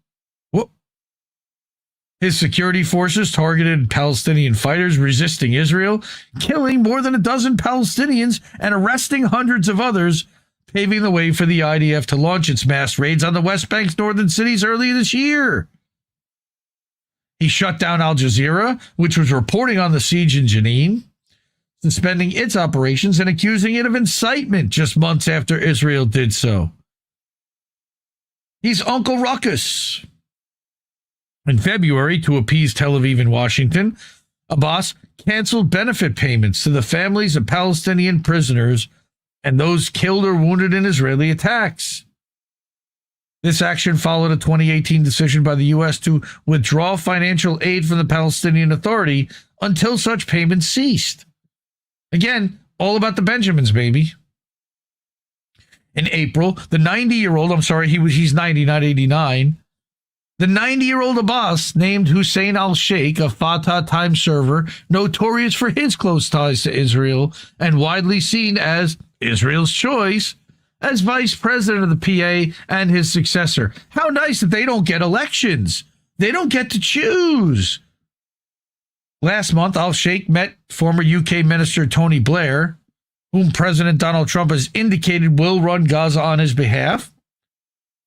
His security forces targeted Palestinian fighters resisting Israel, killing more than a dozen Palestinians and arresting hundreds of others, paving the way for the IDF to launch its mass raids on the West Bank's northern cities earlier this year. He shut down Al Jazeera, which was reporting on the siege in Jenin, suspending its operations and accusing it of incitement just months after Israel did so. He's Uncle Ruckus. In February, to appease Tel Aviv and Washington, Abbas canceled benefit payments to the families of Palestinian prisoners and those killed or wounded in Israeli attacks. This action followed a 2018 decision by the U.S. to withdraw financial aid from the Palestinian Authority until such payments ceased. Again, all about the Benjamins, baby. In April, the 90-year-old, he's 90, not 89, the 90-year-old Abbas named Hussein al-Sheikh, a Fatah time server, notorious for his close ties to Israel and widely seen as Israel's choice, as vice president of the PA and his successor. How nice that they don't get elections. They don't get to choose. Last month, al-Sheikh met former UK Minister Tony Blair, whom President Donald Trump has indicated will run Gaza on his behalf,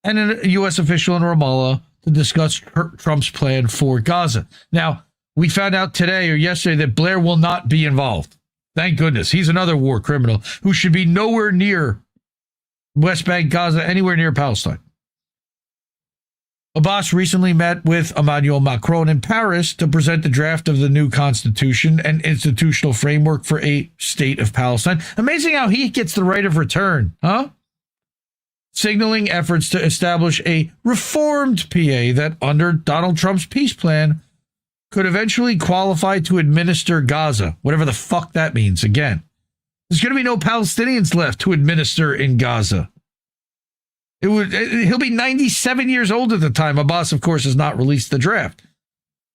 and a U.S. official in Ramallah to discuss Trump's plan for Gaza. Now, we found out today or yesterday that Blair will not be involved. Thank goodness. He's another war criminal who should be nowhere near West Bank, Gaza, anywhere near Palestine. Abbas recently met with Emmanuel Macron in Paris to present the draft of the new constitution and institutional framework for a state of Palestine. Amazing how he gets the right of return, huh? Signaling efforts to establish a reformed PA that, under Donald Trump's peace plan, could eventually qualify to administer Gaza, whatever the fuck that means. Again, there's going to be no Palestinians left to administer in Gaza. He'll be 97 years old at the time. Abbas, of course, has not released the draft.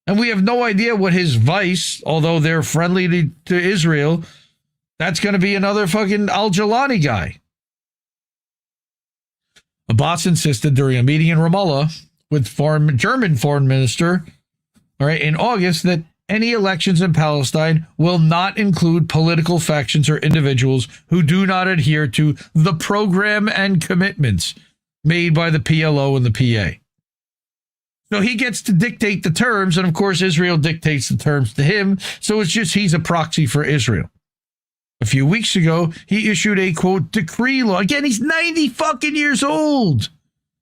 And we have no idea what his vice, although they're friendly to Israel, that's going to be another fucking al-Jalani guy. Abbas insisted during a meeting in Ramallah with German foreign minister, in August, that any elections in Palestine will not include political factions or individuals who do not adhere to the program and commitments made by the PLO and the PA. So he gets to dictate the terms, and of course Israel dictates the terms to him, so it's just he's a proxy for Israel. A few weeks ago, he issued a, quote, decree law. Again, he's 90 fucking years old.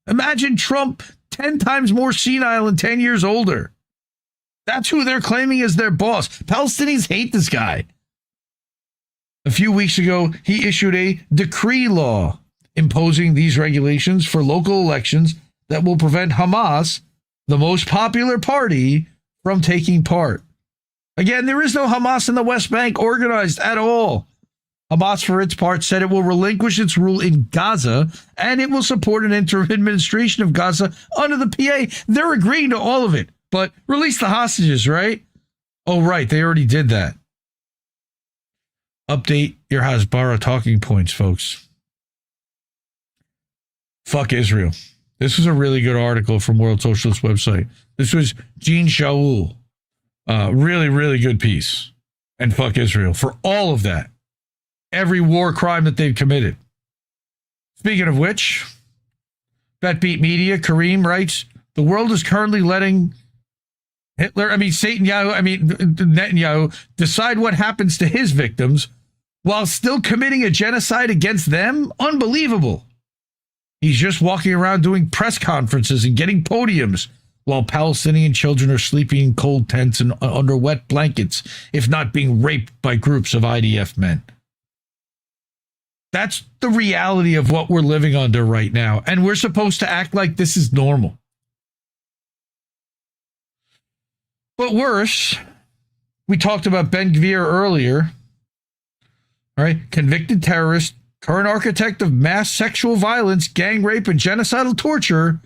Imagine Trump 10 times more senile and 10 years older. That's who they're claiming as their boss. Palestinians hate this guy. A few weeks ago, he issued a decree law imposing these regulations for local elections that will prevent Hamas, the most popular party, from taking part. Again, there is no Hamas in the West Bank organized at all. Hamas, for its part, said it will relinquish its rule in Gaza and it will support an interim administration of Gaza under the PA. They're agreeing to all of it, but release the hostages, right? Oh, right. They already did that. Update your Hasbara talking points, folks. Fuck Israel. This was a really good article from World Socialist website. This was Jean Shaul. Really, really good piece. And fuck Israel for all of that. Every war crime that they've committed. Speaking of which, BetBeat Media, Kareem writes, the world is currently letting Netanyahu decide what happens to his victims while still committing a genocide against them? Unbelievable. He's just walking around doing press conferences and getting podiums while Palestinian children are sleeping in cold tents and under wet blankets, if not being raped by groups of IDF men. That's the reality of what we're living under right now. And we're supposed to act like this is normal. But worse, we talked about Ben Gvir earlier. All right, convicted terrorist, current architect of mass sexual violence, gang rape, and genocidal torture,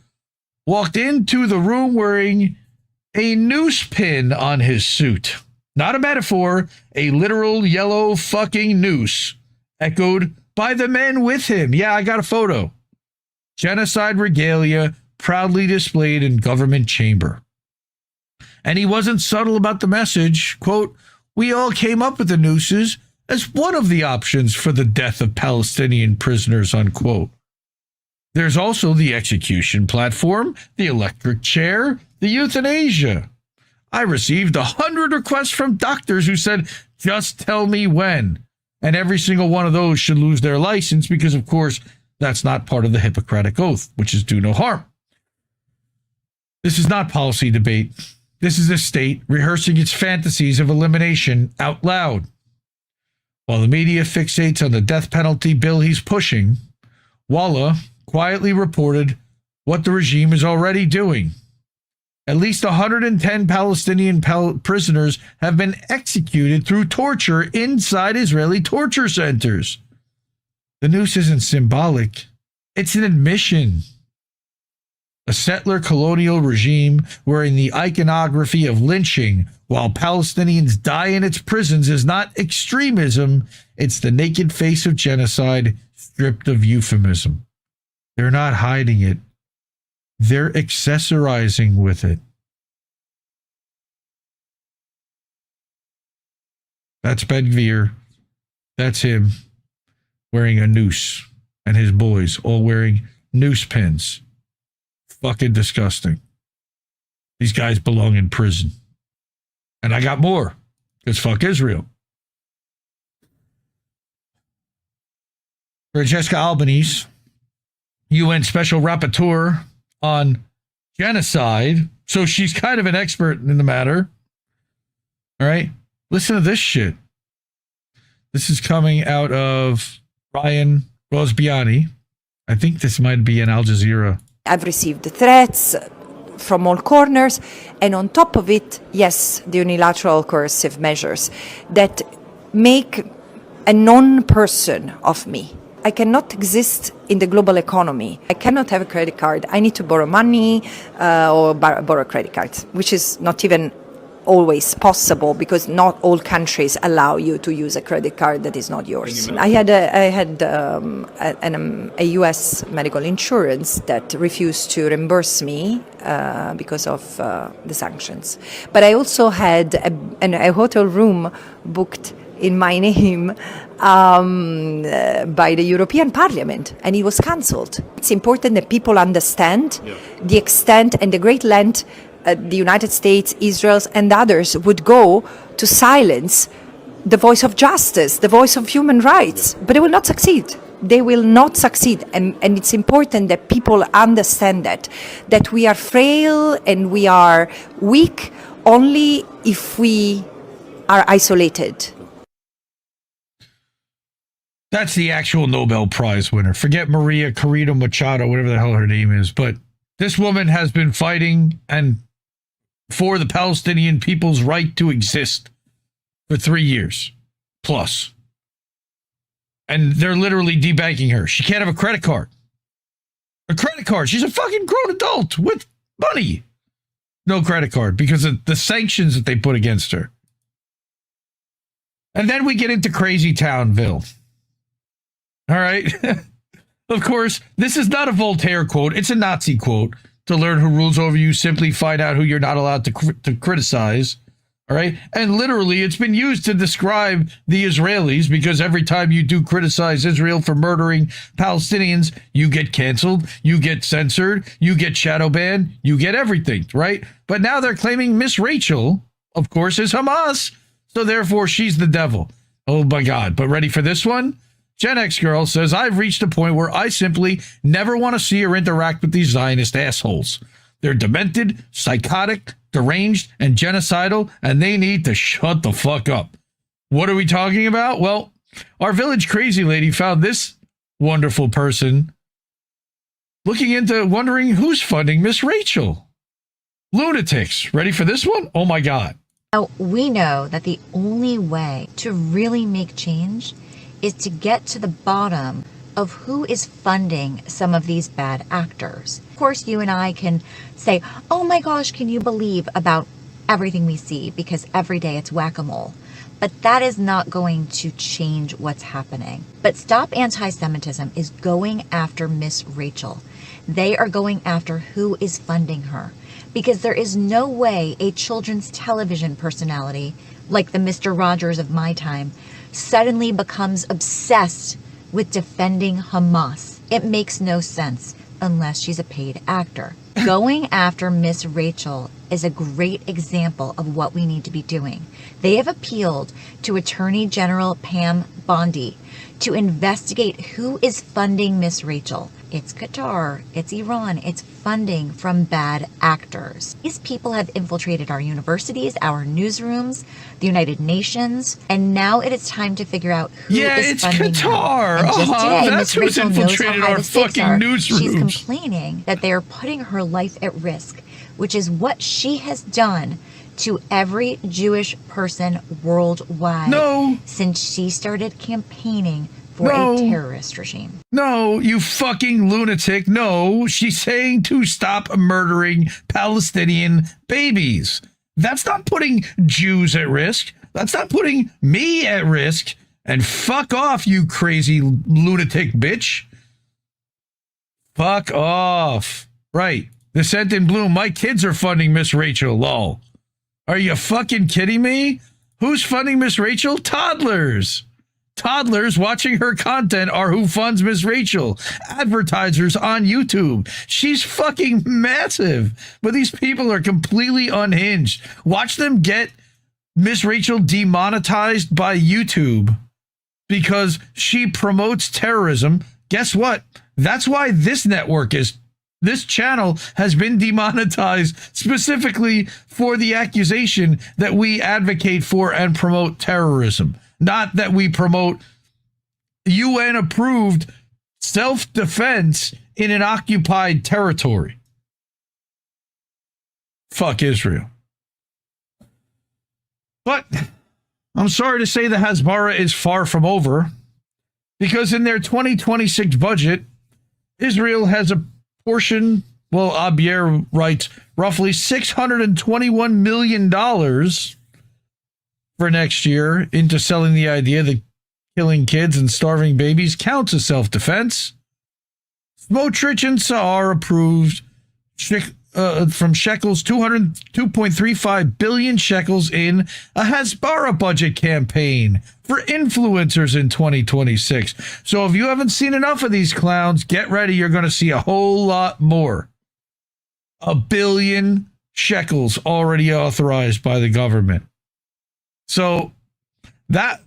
walked into the room wearing a noose pin on his suit. Not a metaphor, a literal yellow fucking noose, echoed by the men with him. Yeah, I got a photo. Genocide regalia proudly displayed in government chamber. And he wasn't subtle about the message. Quote, we all came up with the nooses as one of the options for the death of Palestinian prisoners, unquote. There's also the execution platform, the electric chair, the euthanasia. I received 100 requests from doctors who said, just tell me when. And every single one of those should lose their license because, of course, that's not part of the Hippocratic Oath, which is do no harm. This is not policy debate. This is a state rehearsing its fantasies of elimination out loud. While the media fixates on the death penalty bill he's pushing, Wallah quietly reported what the regime is already doing. At least 110 Palestinian prisoners have been executed through torture inside Israeli torture centers. The noose isn't symbolic. It's an admission. A settler colonial regime wearing the iconography of lynching while Palestinians die in its prisons is not extremism. It's the naked face of genocide stripped of euphemism. They're not hiding it. They're accessorizing with it. That's Ben-Gvir. That's him wearing a noose, and his boys all wearing noose pins. Fucking disgusting. These guys belong in prison. And I got more, because fuck Israel. Francesca Albanese, UN Special Rapporteur on genocide. So she's kind of an expert in the matter. All right. Listen to this shit. This is coming out of Ryan Rosbiani. I think this might be an Al Jazeera. I've received threats from all corners. And on top of it, yes, the unilateral coercive measures that make a non-person of me. I cannot exist in the global economy. I cannot have a credit card. I need to borrow money or borrow credit cards, which is not even always possible because not all countries allow you to use a credit card that is not yours. I had a U.S. medical insurance that refused to reimburse me because of the sanctions. But I also had a hotel room booked in my name by the European Parliament, and it was cancelled. It's important that people understand the extent and the great length the United States, Israel, and others would go to silence the voice of justice, the voice of human rights. But they will not succeed. They will not succeed. And it's important that people understand that we are frail and we are weak only if we are isolated. That's the actual Nobel Prize winner. Forget Maria Corina Machado, whatever the hell her name is. But this woman has been fighting and for the Palestinian people's right to exist for 3 years plus. And they're literally debanking her. She can't have a credit card. A credit card. She's a fucking grown adult with money. No credit card because of the sanctions that they put against her. And then we get into Crazy Townville. All right. Of course, this is not a Voltaire quote. It's a Nazi quote. To learn who rules over you, simply find out who you're not allowed to criticize. All right. And literally, it's been used to describe the Israelis because every time you do criticize Israel for murdering Palestinians, you get canceled, you get censored, you get shadow banned, you get everything. Right. But now they're claiming Miss Rachel, of course, is Hamas. So therefore, she's the devil. Oh, my God. But ready for this one? Gen X girl says, I've reached a point where I simply never want to see or interact with these Zionist assholes. They're demented, psychotic, deranged, and genocidal, and they need to shut the fuck up. What are we talking about? Well, our village crazy lady found this wonderful person looking into wondering who's funding Miss Rachel. Lunatics. Ready for this one? Oh, my God. Now, we know that the only way to really make change is to get to the bottom of who is funding some of these bad actors. Of course, you and I can say, oh my gosh, can you believe about everything we see because every day it's whack-a-mole. But that is not going to change what's happening. But Stop Anti-Semitism is going after Miss Rachel. They are going after who is funding her. Because there is no way a children's television personality, like the Mr. Rogers of my time, suddenly becomes obsessed with defending Hamas. It makes no sense unless she's a paid actor. Going after Miss Rachel is a great example of what we need to be doing. They have appealed to Attorney General Pam Bondi to investigate who is funding Miss Rachel. It's Qatar, it's Iran, it's funding from bad actors. These people have infiltrated our universities, our newsrooms, the United Nations, and now it is time to figure out who is funding Qatar. them. And just today, That's Miss who's Rachel knows infiltrated how high our the stakes fucking are. newsrooms. She's complaining that they are putting her life at risk, which is what she has done to every Jewish person worldwide since she started campaigning for a terrorist regime. No, you fucking lunatic. No, she's saying to stop murdering Palestinian babies. That's not putting Jews at risk. That's not putting me at risk. And fuck off, you crazy lunatic bitch. Fuck off. Right. The Scent in Bloom. My kids are funding Miss Rachel, lol. Are you fucking kidding me? Who's funding Miss Rachel? Toddlers. Toddlers watching her content are who funds Miss Rachel. Advertisers on YouTube. She's fucking massive. But these people are completely unhinged. Watch them get Miss Rachel demonetized by YouTube because she promotes terrorism. Guess what? That's why this channel has been demonetized specifically for the accusation that we advocate for and promote terrorism. Not that we promote UN-approved self-defense in an occupied territory. Fuck Israel. But I'm sorry to say the Hasbara is far from over, because in their 2026 budget, Israel has a portion, well, Alareer writes, roughly $621 million for next year into selling the idea that killing kids and starving babies counts as self-defense. Smotrich and Saar approved from shekels 2.35 billion shekels in a Hasbara budget campaign for influencers in 2026. So if you haven't seen enough of these clowns, get ready. You're going to see a whole lot more. 1 billion shekels already authorized by the government. So that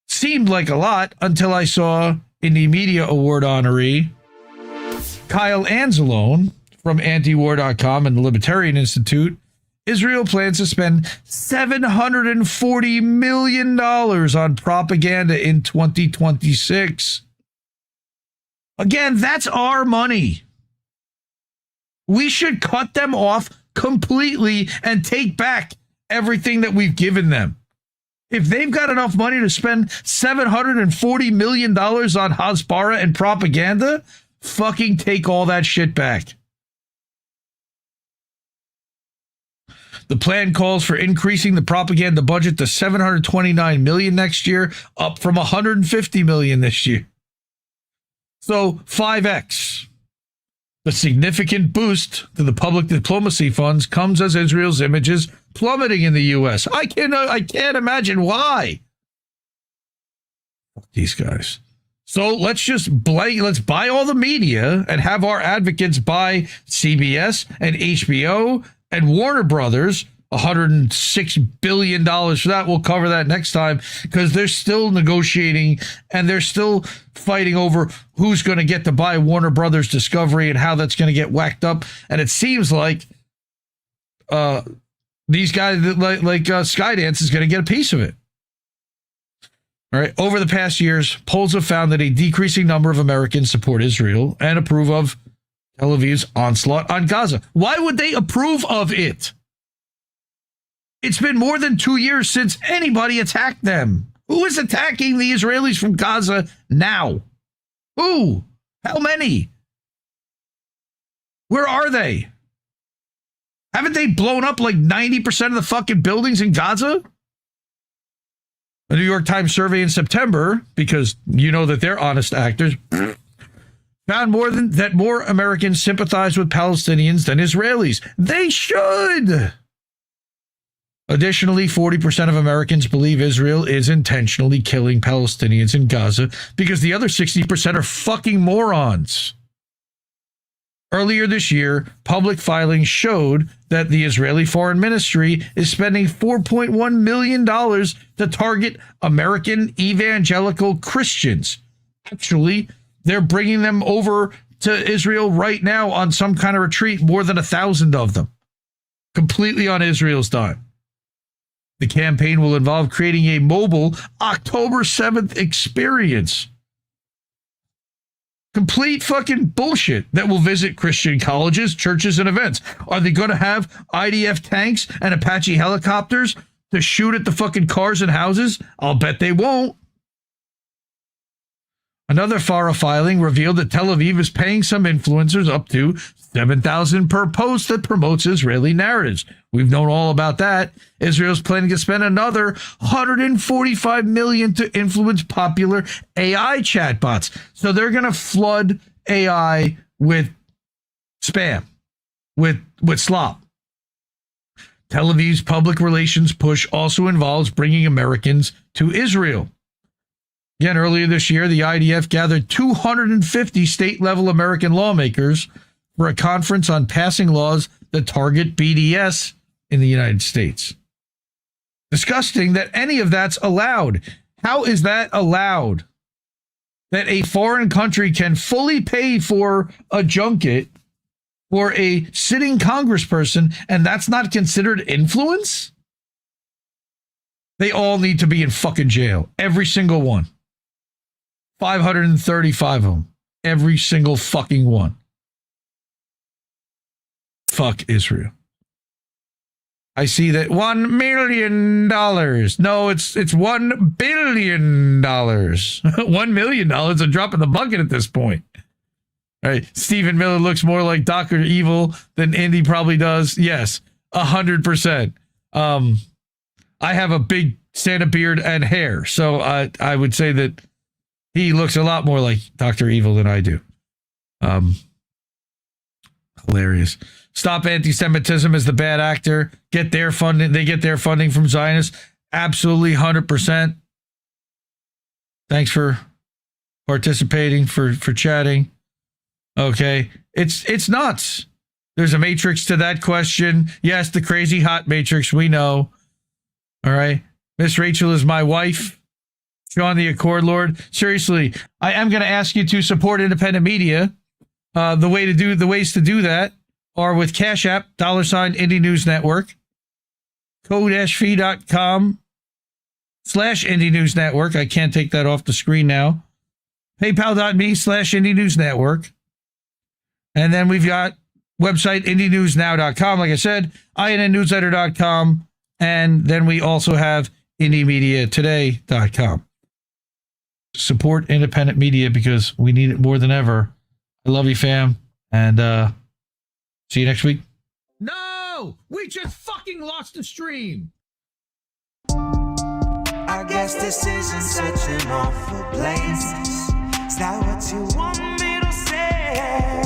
seemed like a lot until I saw Indie Media Award honoree Kyle Anzalone from antiwar.com and the Libertarian Institute. Israel plans to spend $740 million on propaganda in 2026. Again, that's our money. We should cut them off completely and take back everything that we've given them. If they've got enough money to spend $740 million on Hasbara and propaganda, fucking take all that shit back. The plan calls for increasing the propaganda budget to $729 million next year, up from $150 million this year. So 5x. The significant boost to the public diplomacy funds comes as Israel's image is plummeting in the U.S. I can't imagine why. Fuck these guys. So let's buy all the media and have our advocates buy CBS and HBO and Warner Brothers. $106 billion for that. We'll cover that next time because they're still negotiating and they're still fighting over who's going to get to buy Warner Brothers Discovery and how that's going to get whacked up. And it seems like these guys like Skydance is going to get a piece of it. All right. Over the past years, polls have found that a decreasing number of Americans support Israel and approve of Tel Aviv's onslaught on Gaza. Why would they approve of it? It's been more than 2 years since anybody attacked them. Who is attacking the Israelis from Gaza now? Who? How many? Where are they? Haven't they blown up like 90% of the fucking buildings in Gaza? A New York Times survey in September, because you know that they're honest actors, found more Americans sympathize with Palestinians than Israelis. They should. Additionally, 40% of Americans believe Israel is intentionally killing Palestinians in Gaza because the other 60% are fucking morons. Earlier this year, public filings showed that the Israeli Foreign Ministry is spending $4.1 million to target American evangelical Christians. Actually, they're bringing them over to Israel right now on some kind of retreat, more than 1,000 of them, completely on Israel's dime. The campaign will involve creating a mobile October 7th experience. Complete fucking bullshit that will visit Christian colleges, churches, and events. Are they going to have IDF tanks and Apache helicopters to shoot at the fucking cars and houses? I'll bet they won't. Another FARA filing revealed that Tel Aviv is paying some influencers up to $7,000 per post that promotes Israeli narratives. We've known all about that. Israel's planning to spend another $145 million to influence popular AI chatbots. So they're going to flood AI with spam, with slop. Tel Aviv's public relations push also involves bringing Americans to Israel. Again, earlier this year, the IDF gathered 250 state-level American lawmakers for a conference on passing laws that target BDS in the United States. Disgusting that any of that's allowed. How is that allowed? That a foreign country can fully pay for a junket for a sitting congressperson, and that's not considered influence? They all need to be in fucking jail. Every single one. 535 of them. Every single fucking one. Fuck Israel. I see that $1 million. No, it's $1 billion. $1 million, a drop in the bucket at this point. All right. Stephen Miller looks more like Dr. Evil than Indy probably does. Yes, 100%. I have a big Santa beard and hair, so I would say that he looks a lot more like Dr. Evil than I do. Hilarious. Stop Anti-Semitism as the bad actor. Get their funding. They get their funding from Zionists. Absolutely 100%. Thanks for participating, for chatting. Okay. It's nuts. There's a matrix to that question. Yes, the crazy hot matrix. We know. All right. Miss Rachel is my wife. Sean the Accord Lord. Seriously, I am going to ask you to support independent media. The ways to do that are with Cash App, $ Indie News Network, ko-fi.com/Indie News Network. I can't take that off the screen now. PayPal.me/Indie News Network. And then we've got website IndieNewsNow.com, like I said, INNNewsletter.com, and then we also have IndieMediaToday.com. Support independent media because we need it more than ever. I love you, fam, and see you next week. No! We just fucking lost the stream! I guess this isn't such an awful place. Is that what you want me to say?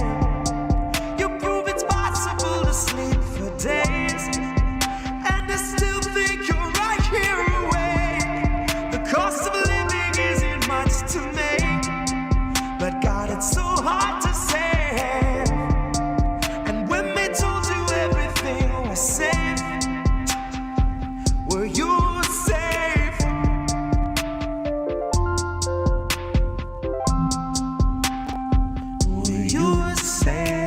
You prove it's possible to sleep for days, and I still think you're right here awake. The cost of living isn't much to make, but God, it's so hard to say. And when they told you everything was safe, were you safe? Were you safe?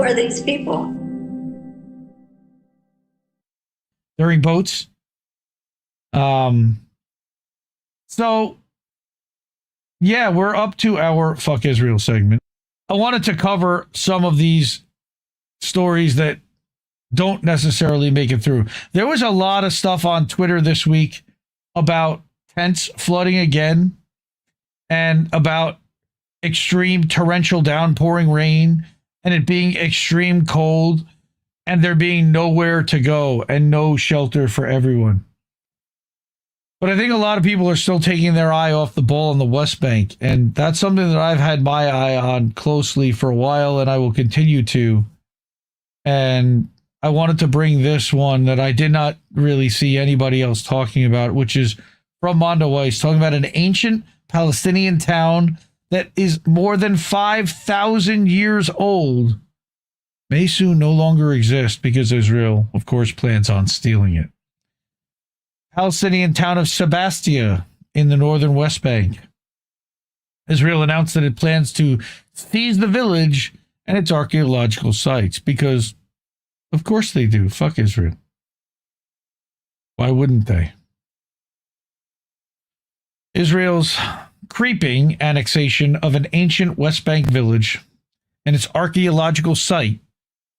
are these people? During boats. So, yeah, we're up to our Fuck Israel segment. I wanted to cover some of these stories that don't necessarily make it through. There was a lot of stuff on Twitter this week about tents flooding again and about extreme torrential downpouring rain and it being extreme cold and there being nowhere to go and no shelter for everyone. But I think a lot of people are still taking their eye off the ball on the West Bank, and that's something that I've had my eye on closely for a while, and I will continue to. And I wanted to bring this one that I did not really see anybody else talking about, which is from Mondo Weiss, talking about an ancient Palestinian town that is more than 5,000 years old, may soon no longer exist because Israel, of course, plans on stealing it. Palestinian town of Safiya in the northern West Bank. Israel announced that it plans to seize the village and its archaeological sites because, of course they do. Fuck Israel. Why wouldn't they? Israel's creeping annexation of an ancient West Bank village and its archaeological site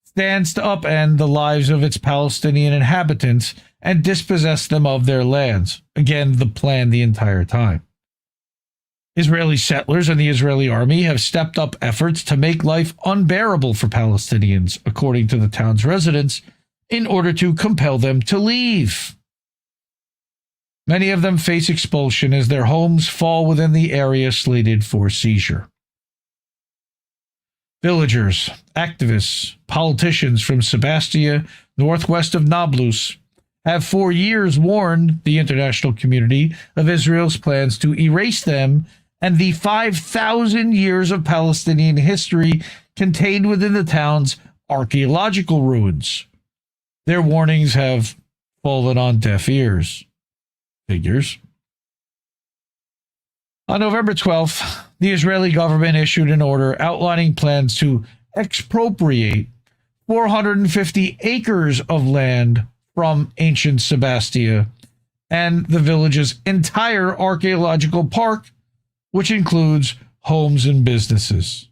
stands to upend the lives of its Palestinian inhabitants and dispossess them of their lands. Again, the plan the entire time. Israeli settlers and the Israeli army have stepped up efforts to make life unbearable for Palestinians, according to the town's residents, in order to compel them to leave. Many of them face expulsion as their homes fall within the area slated for seizure. Villagers, activists, politicians from Safiya, northwest of Nablus, have for years warned the international community of Israel's plans to erase them and the 5,000 years of Palestinian history contained within the town's archaeological ruins. Their warnings have fallen on deaf ears. Figures. On November 12th, the Israeli government issued an order outlining plans to expropriate 450 acres of land from ancient Safiya and the village's entire archaeological park, which includes homes and businesses.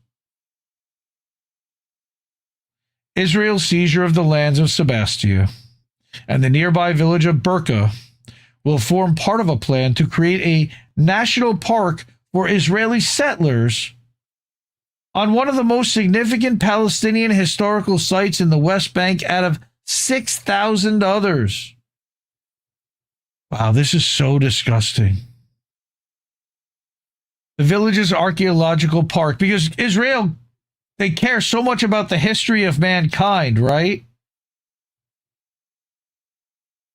Israel's seizure of the lands of Safiya and the nearby village of Burqa will form part of a plan to create a national park for Israeli settlers on one of the most significant Palestinian historical sites in the West Bank out of 6,000 others. Wow, this is so disgusting. The village's archaeological park, because Israel, they care so much about the history of mankind, right?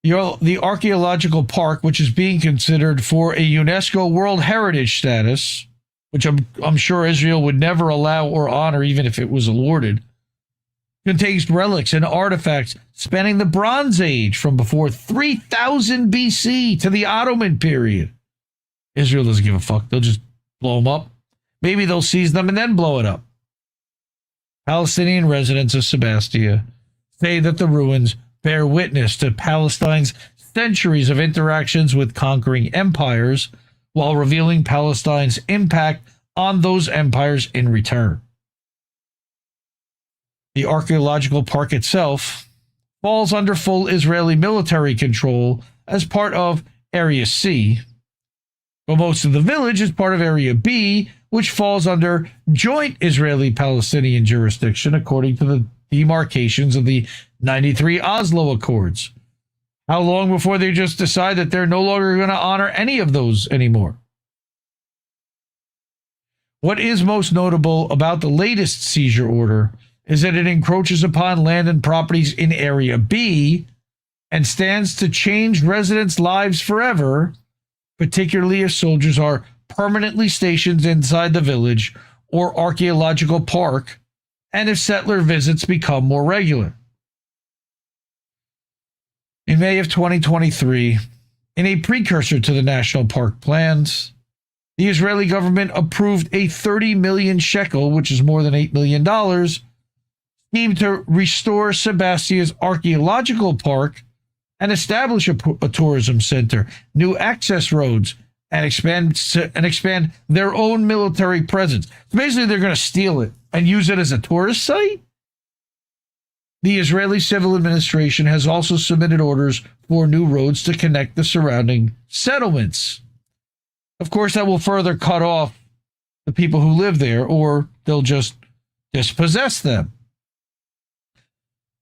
The archaeological park, which is being considered for a UNESCO World Heritage status, which I'm sure Israel would never allow or honor even if it was awarded, contains relics and artifacts spanning the Bronze Age from before 3000 BC to the Ottoman period. Israel doesn't give a fuck. They'll just blow them up. Maybe they'll seize them and then blow it up. Palestinian residents of Safiya say that the ruins bear witness to Palestine's centuries of interactions with conquering empires while revealing Palestine's impact on those empires in return. The archaeological park itself falls under full Israeli military control as part of Area C, but most of the village is part of Area B, which falls under joint Israeli-Palestinian jurisdiction according to the demarcations of the 93 Oslo Accords. How long before they just decide that they're no longer going to honor any of those anymore? What is most notable about the latest seizure order is that it encroaches upon land and properties in Area B and stands to change residents' lives forever, particularly if soldiers are permanently stationed inside the village or archaeological park, and if settler visits become more regular. In May of 2023, in a precursor to the national park plans, the Israeli government approved a 30 million shekel, which is more than $8 million, schemed to restore Sebastia's archaeological park and establish a tourism center, new access roads, and expand their own military presence. So basically, they're going to steal it and use it as a tourist site. The Israeli civil administration has also submitted orders for new roads to connect the surrounding settlements. Of course, that will further cut off the people who live there, or they'll just dispossess them.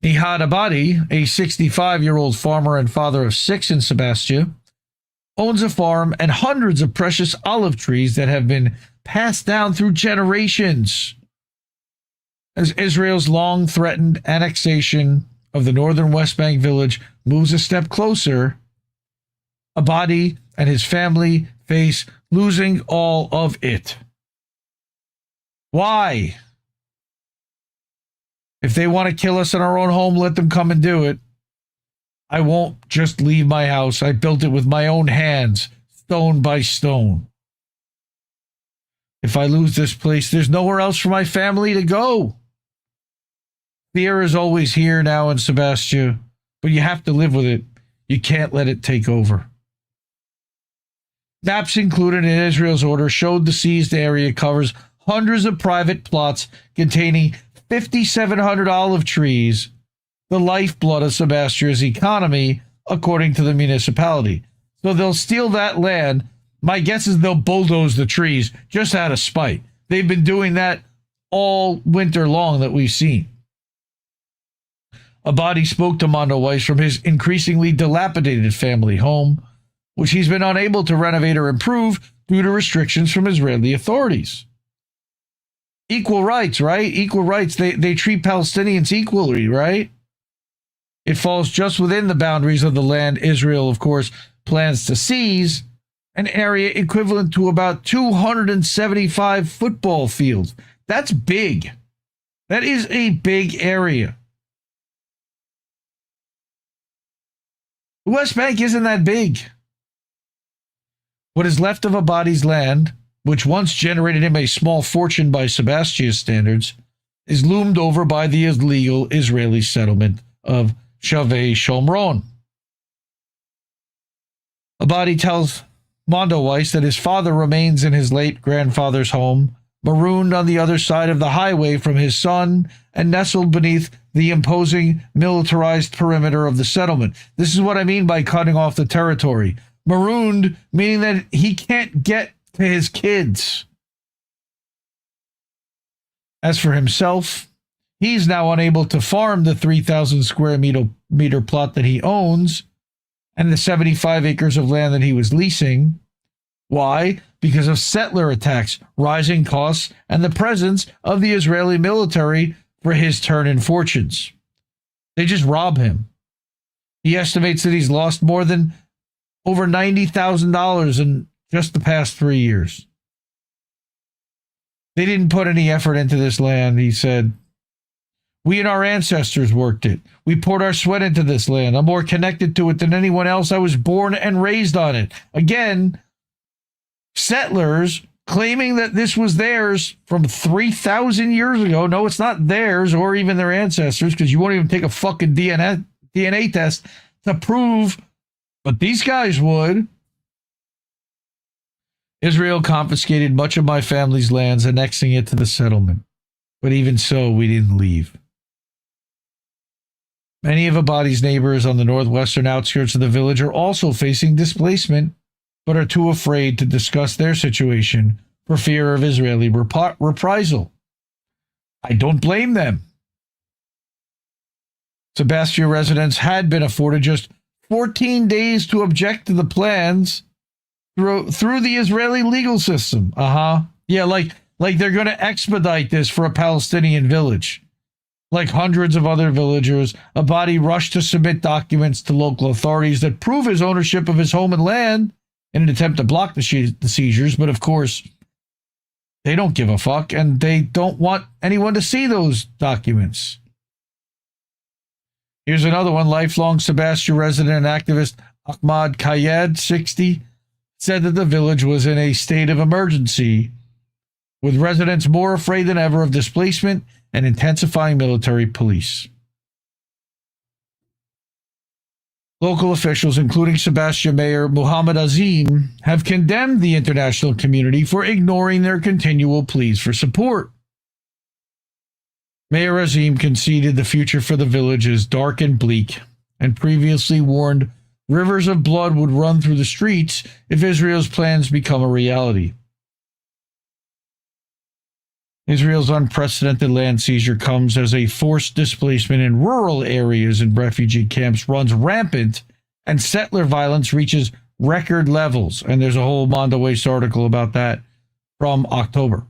Nihad Abadi, a 65-year-old farmer and father of 6 in Sebastia, owns a farm and hundreds of precious olive trees that have been passed down through generations. As Israel's long-threatened annexation of the northern West Bank village moves a step closer, Abadi and his family face losing all of it. Why? If they want to kill us in our own home, let them come and do it. I won't just leave my house. I built it with my own hands, stone by stone. If I lose this place, there's nowhere else for my family to go. Fear is always here now in Sebastia, but you have to live with it. You can't let it take over. Maps included in Israel's order showed the seized area covers hundreds of private plots containing 5,700 olive trees, the lifeblood of Sebastia's economy, according to the municipality. So they'll steal that land. My guess is they'll bulldoze the trees just out of spite. They've been doing that all winter long that we've seen. Abadi spoke to Mondo Weiss from his increasingly dilapidated family home, which he's been unable to renovate or improve due to restrictions from Israeli authorities. Equal rights, right? Equal rights. They treat Palestinians equally, right? It falls just within the boundaries of the land Israel, of course, plans to seize, an area equivalent to about 275 football fields. That's big. That is a big area. The West Bank isn't that big. What is left of Abadi's land, which once generated him a small fortune by Sebastia's standards, is loomed over by the illegal Israeli settlement of Shavei Shomron. Abadi tells Mondo Weiss that his father remains in his late grandfather's home, marooned on the other side of the highway from his son and nestled beneath the imposing militarized perimeter of the settlement. This is what I mean by cutting off the territory. Marooned, meaning that he can't get to his kids. As for himself, he's now unable to farm the 3,000 square meter plot that he owns and the 75 acres of land that he was leasing. Why? Because of settler attacks, rising costs, and the presence of the Israeli military for his turn in fortunes. They just rob him. He estimates that he's lost more than over $90,000 in just the past 3 years. They didn't put any effort into this land, he said. We and our ancestors worked it. We poured our sweat into this land. I'm more connected to it than anyone else. I was born and raised on it. Again, settlers claiming that this was theirs from 3,000 years ago. No, it's not theirs or even their ancestors, because you won't even take a fucking DNA test to prove, but these guys would. Israel confiscated much of my family's lands, annexing it to the settlement. But even so, we didn't leave. Many of Abadi's neighbors on the northwestern outskirts of the village are also facing displacement, but are too afraid to discuss their situation for fear of Israeli reprisal. I don't blame them. Sebastia residents had been afforded just 14 days to object to the plans through the Israeli legal system. Yeah, like they're going to expedite this for a Palestinian village. Like hundreds of other villagers, Abadi rushed to submit documents to local authorities that prove his ownership of his home and land in an attempt to block the seizures, but of course, they don't give a fuck, and they don't want anyone to see those documents. Here's another one. Lifelong Sebastia resident and activist Ahmad Kayed, 60, said that the village was in a state of emergency with residents more afraid than ever of displacement and intensifying military police. Local officials, including Sabatia Mayor Mohammed Azim, have condemned the international community for ignoring their continual pleas for support. Mayor Azim conceded the future for the village is dark and bleak, and previously warned rivers of blood would run through the streets if Israel's plans become a reality. Israel's unprecedented land seizure comes as a forced displacement in rural areas and refugee camps runs rampant and settler violence reaches record levels. And there's a whole Mondo Waste article about that from October.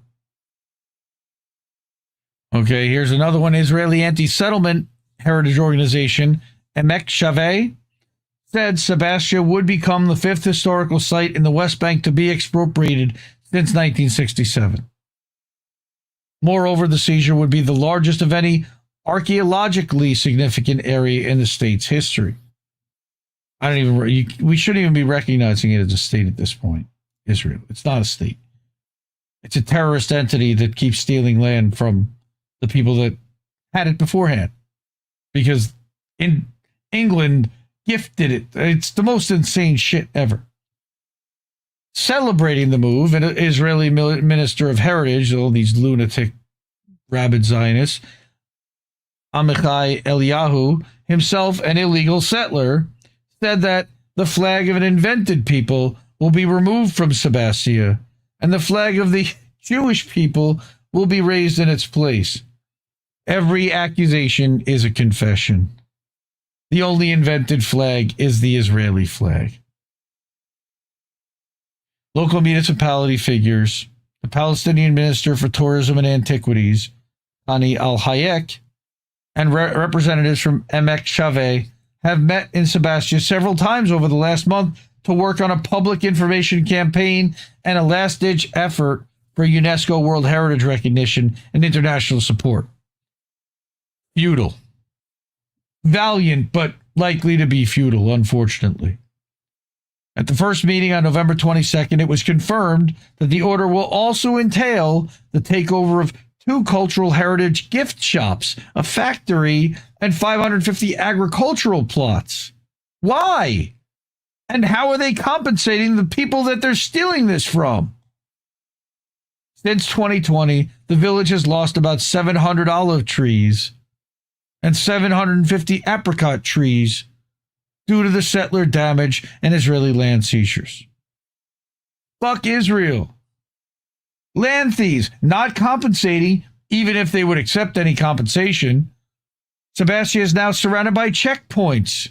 Okay, here's another one. Israeli anti-settlement heritage organization Emek Shaveh said Sabatia would become the fifth historical site in the West Bank to be expropriated since 1967. Moreover, the seizure would be the largest of any archaeologically significant area in the state's history. We shouldn't even be recognizing it as a state at this point. Israel. It's not a state. It's a terrorist entity that keeps stealing land from the people that had it beforehand. Because in England gifted it. It's the most insane shit ever. Celebrating the move, an Israeli minister of heritage, all these lunatic rabid Zionists, Amichai Eliyahu, himself an illegal settler, said that the flag of an invented people will be removed from Sabatia, and the flag of the Jewish people will be raised in its place. Every accusation is a confession. The only invented flag is the Israeli flag. Local municipality figures, the Palestinian Minister for Tourism and Antiquities, Hani Al-Hayek, and representatives from Emek Shaveh have met in Sabatia several times over the last month to work on a public information campaign and a last-ditch effort for UNESCO World Heritage recognition and international support. Futile. Valiant, but likely to be futile, unfortunately. At the first meeting on November 22nd, it was confirmed that the order will also entail the takeover of 2 cultural heritage gift shops, a factory, and 550 agricultural plots. Why? And how are they compensating the people that they're stealing this from? Since 2020, the village has lost about 700 olive trees and 750 apricot trees due to the settler damage and Israeli land seizures. Fuck Israel. Land thieves not compensating, even if they would accept any compensation. Sabatia is now surrounded by checkpoints.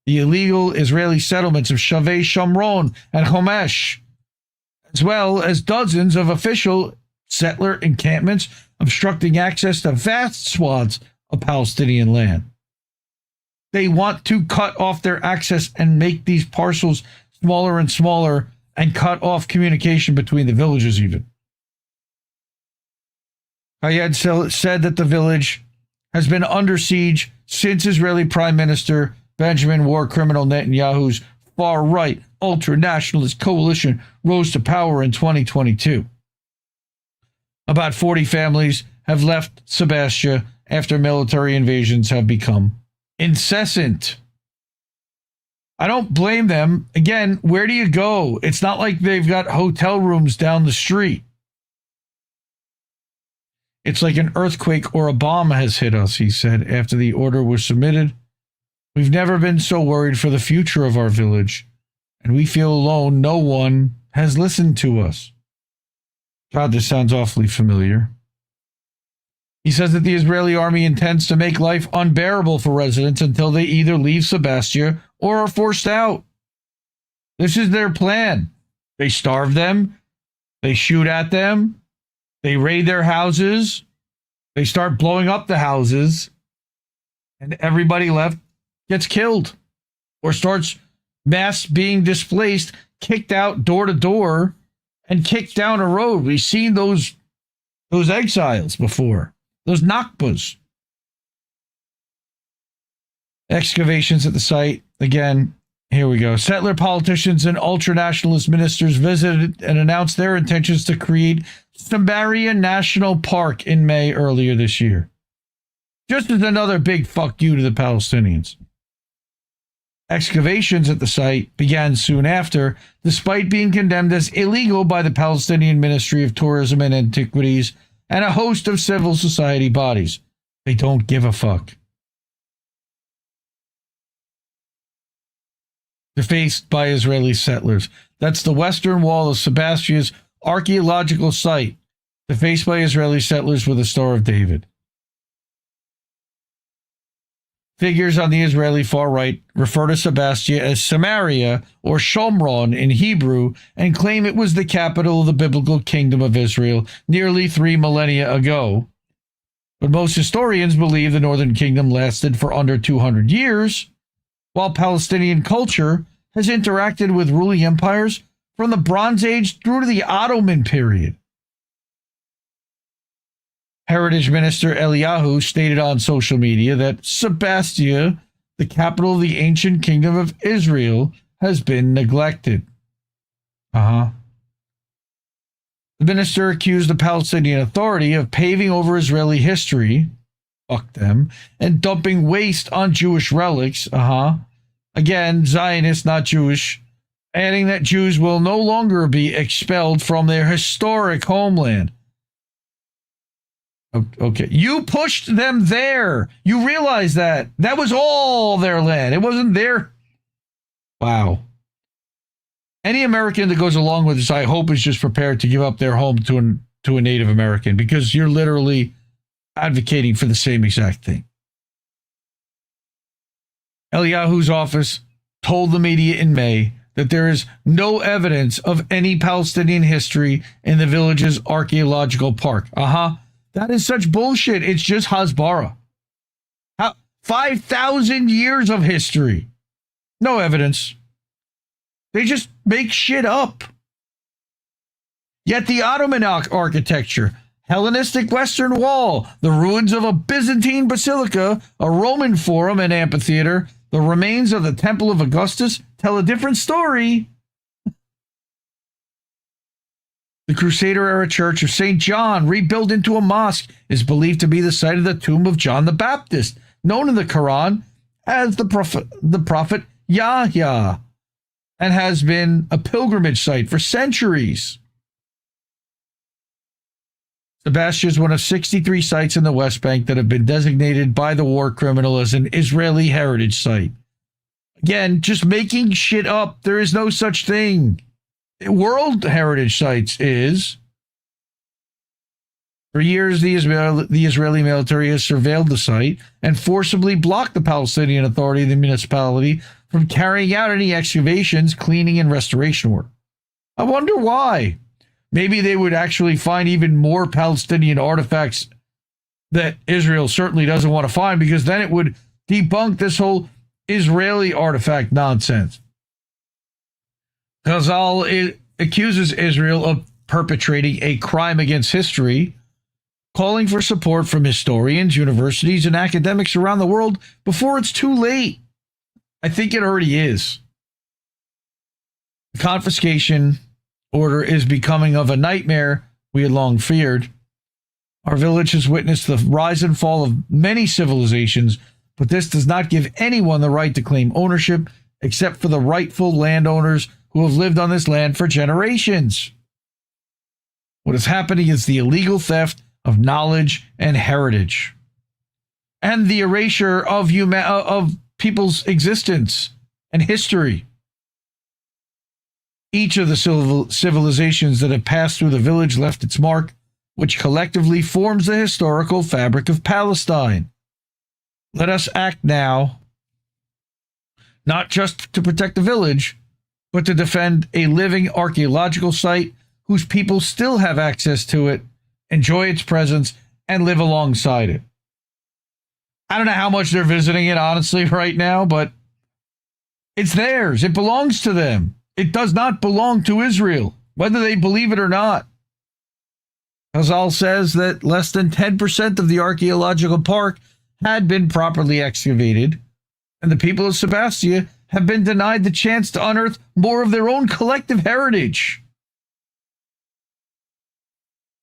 The illegal Israeli settlements of Shavei Shomron and Homesh, as well as dozens of official settler encampments obstructing access to vast swaths of Palestinian land. They want to cut off their access and make these parcels smaller and smaller and cut off communication between the villages even. Hayed said that the village has been under siege since Israeli Prime Minister Benjamin war criminal Netanyahu's far-right ultra-nationalist coalition rose to power in 2022. About 40 families have left Sabatia after military invasions have become incessant. I don't blame them. Again, where do you go? It's not like they've got hotel rooms down the street. It's like an earthquake or a bomb has hit us, he said after the order was submitted. We've never been so worried for the future of our village, and we feel alone. No one has listened to us. God, this sounds awfully familiar. He says that the Israeli army intends to make life unbearable for residents until they either leave Sabatia or are forced out. This is their plan. They starve them. They shoot at them. They raid their houses. They start blowing up the houses. And everybody left gets killed or starts mass being displaced, kicked out door to door, and kicked down a road. We've seen those exiles before. Those Nakbas. Excavations at the site. Again, here we go. Settler politicians and ultra-nationalist ministers visited and announced their intentions to create Samaria National Park in May earlier this year. Just as another big fuck you to the Palestinians. Excavations at the site began soon after, despite being condemned as illegal by the Palestinian Ministry of Tourism and Antiquities and a host of civil society bodies. They don't give a fuck. Defaced by Israeli settlers. That's the western wall of Sebastia's archaeological site, defaced by Israeli settlers with a Star of David. Figures on the Israeli far right refer to Sebastia as Samaria or Shomron in Hebrew and claim it was the capital of the biblical kingdom of Israel nearly 3 millennia ago. But most historians believe the northern kingdom lasted for under 200 years, while Palestinian culture has interacted with ruling empires from the Bronze Age through to the Ottoman period. Heritage Minister Eliyahu stated on social media that Sebastia, the capital of the ancient kingdom of Israel, has been neglected. The minister accused the Palestinian Authority of paving over Israeli history, fuck them, and dumping waste on Jewish relics, again, Zionist, not Jewish, adding that Jews will no longer be expelled from their historic homeland. Okay, you pushed them there. You realize that. That was all their land. It wasn't their... Wow. Any American that goes along with this, I hope, is just prepared to give up their home to a Native American, because you're literally advocating for the same exact thing. Eliyahu's office told the media in May that there is no evidence of any Palestinian history in the village's archaeological park. That is such bullshit. It's just Hasbara. 5,000 years of history. No evidence. They just make shit up. Yet the Ottoman architecture, Hellenistic Western Wall, the ruins of a Byzantine basilica, a Roman forum and amphitheater, the remains of the Temple of Augustus tell a different story. The Crusader-era Church of St. John, rebuilt into a mosque, is believed to be the site of the tomb of John the Baptist, known in the Quran as the prophet Yahya, and has been a pilgrimage site for centuries. Sebastia is one of 63 sites in the West Bank that have been designated by the war criminal as an Israeli heritage site. Again, just making shit up. There is no such thing. World Heritage Sites is. For years, the Israeli military has surveilled the site and forcibly blocked the Palestinian Authority and the municipality from carrying out any excavations, cleaning, and restoration work. I wonder why. Maybe they would actually find even more Palestinian artifacts that Israel certainly doesn't want to find, because then it would debunk this whole Israeli artifact nonsense. Ghazal accuses Israel of perpetrating a crime against history, calling for support from historians, universities, and academics around the world before it's too late. I think it already is. The confiscation order is becoming of a nightmare we had long feared. Our village has witnessed the rise and fall of many civilizations, but this does not give anyone the right to claim ownership except for the rightful landowners who have lived on this land for generations. What is happening is the illegal theft of knowledge and heritage, and the erasure of people's existence and history. Each of the civilizations that have passed through the village left its mark, which collectively forms the historical fabric of Palestine. Let us act now, not just to protect the village, but to defend a living archaeological site whose people still have access to it, enjoy its presence, and live alongside it. I don't know how much they're visiting it, honestly, right now, but it's theirs. It belongs to them. It does not belong to Israel, whether they believe it or not. Ghazal says that less than 10% of the archaeological park had been properly excavated, and the people of Sebastia have been denied the chance to unearth more of their own collective heritage.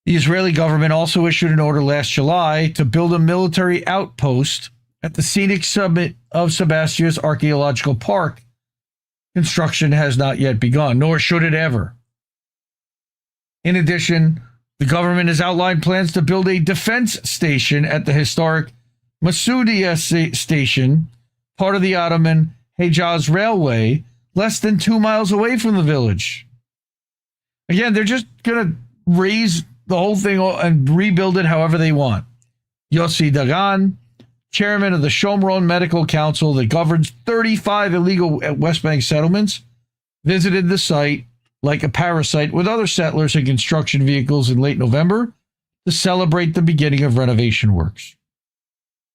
The Israeli government also issued an order last July to build a military outpost at the scenic summit of Sebastia's archaeological park. Construction has not yet begun, nor should it ever. In addition, the government has outlined plans to build a defense station at the historic Masudia station, part of the Ottoman Hejaz Railway, less than 2 miles away from the village. Again, they're just going to raise the whole thing and rebuild it however they want. Yossi Dagan, chairman of the Shomron Medical Council that governs 35 illegal West Bank settlements, visited the site like a parasite with other settlers and construction vehicles in late November to celebrate the beginning of renovation works.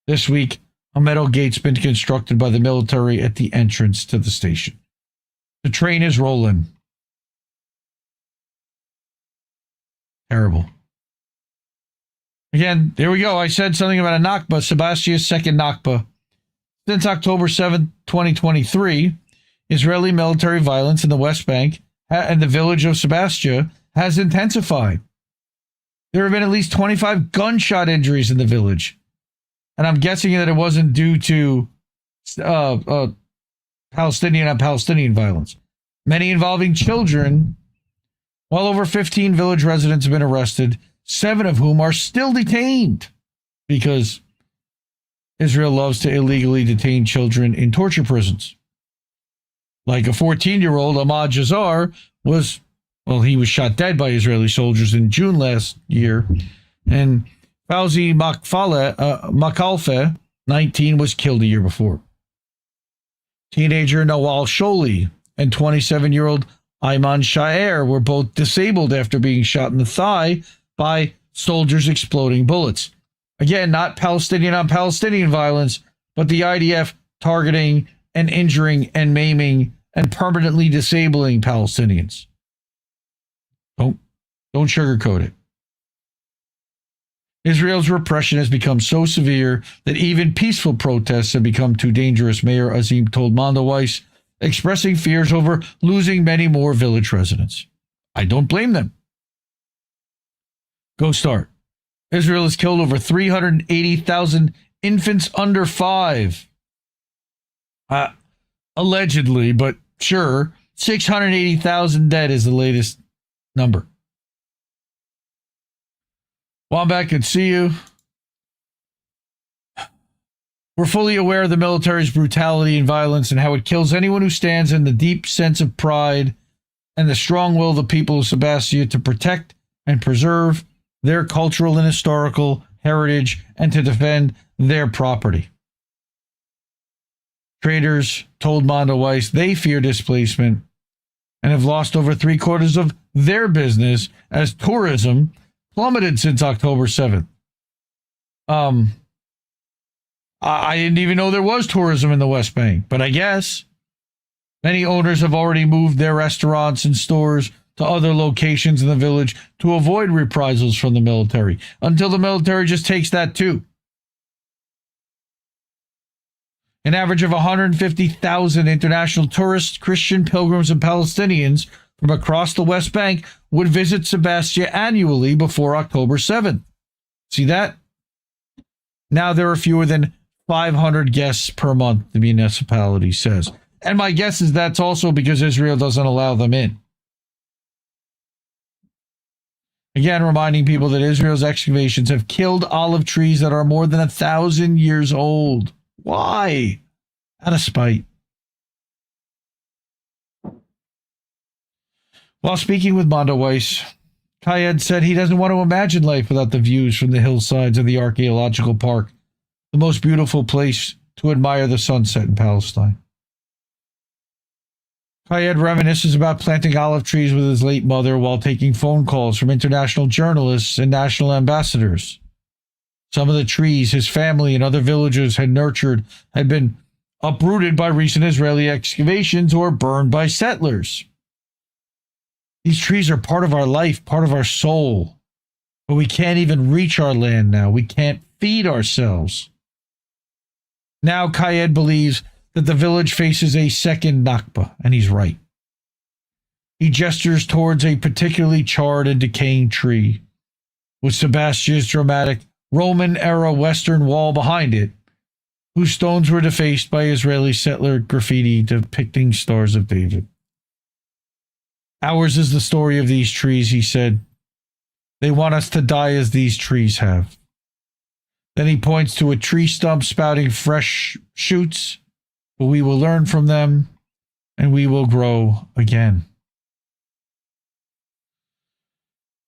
This week, a metal gate's been constructed by the military at the entrance to the station. The train is rolling. Terrible. Again, there we go. I said something about a Nakba, Sebastia's second Nakba. Since October 7th, 2023, Israeli military violence in the West Bank and the village of Sebastia has intensified. There have been at least 25 gunshot injuries in the village. And I'm guessing that it wasn't due to Palestinian on Palestinian violence. Many involving children. Well over 15 village residents have been arrested, 7 of whom are still detained because Israel loves to illegally detain children in torture prisons. Like a 14-year-old, Ahmad Jazar he was shot dead by Israeli soldiers in June last year. And Fauzi Makalfe, 19, was killed a year before. Teenager Nawal Sholi and 27-year-old Ayman Shaer were both disabled after being shot in the thigh by soldiers exploding bullets. Again, not Palestinian on Palestinian violence, but the IDF targeting and injuring and maiming and permanently disabling Palestinians. Don't sugarcoat it. Israel's repression has become so severe that even peaceful protests have become too dangerous, Mayor Azim told Mondoweiss, expressing fears over losing many more village residents. I don't blame them. Go start. Israel has killed over 380,000 infants under 5. Allegedly, but sure, 680,000 dead is the latest number. Wombat, good to see you. We're fully aware of the military's brutality and violence and how it kills anyone who stands in the deep sense of pride and the strong will of the people of Sebastia to protect and preserve their cultural and historical heritage and to defend their property. Traders told Mondoweiss they fear displacement and have lost over 3/4 of their business as tourism plummeted since October 7th. I didn't even know there was tourism in the West Bank, but I guess many owners have already moved their restaurants and stores to other locations in the village to avoid reprisals from the military, until the military just takes that too. An average of 150,000 international tourists, Christian pilgrims, and Palestinians from across the West Bank would visit Sebastia annually before October 7th. See that? Now there are fewer than 500 guests per month, the municipality says. And my guess is that's also because Israel doesn't allow them in. Again, reminding people that Israel's excavations have killed olive trees that are more than 1,000 years old. Why? Out of spite. While speaking with Mondoweiss, Kayed said he doesn't want to imagine life without the views from the hillsides of the archaeological park, the most beautiful place to admire the sunset in Palestine. Kayed reminisces about planting olive trees with his late mother while taking phone calls from international journalists and national ambassadors. Some of the trees his family and other villagers had nurtured had been uprooted by recent Israeli excavations or burned by settlers. These trees are part of our life, part of our soul. But we can't even reach our land now. We can't feed ourselves. Now Kayed believes that the village faces a second Nakba, and he's right. He gestures towards a particularly charred and decaying tree. with Sebastia's dramatic Roman-era Western Wall behind it, whose stones were defaced by Israeli settler graffiti depicting Stars of David. Ours is the story of these trees, he said. They want us to die as these trees have. Then he points to a tree stump spouting fresh shoots, but we will learn from them and we will grow again.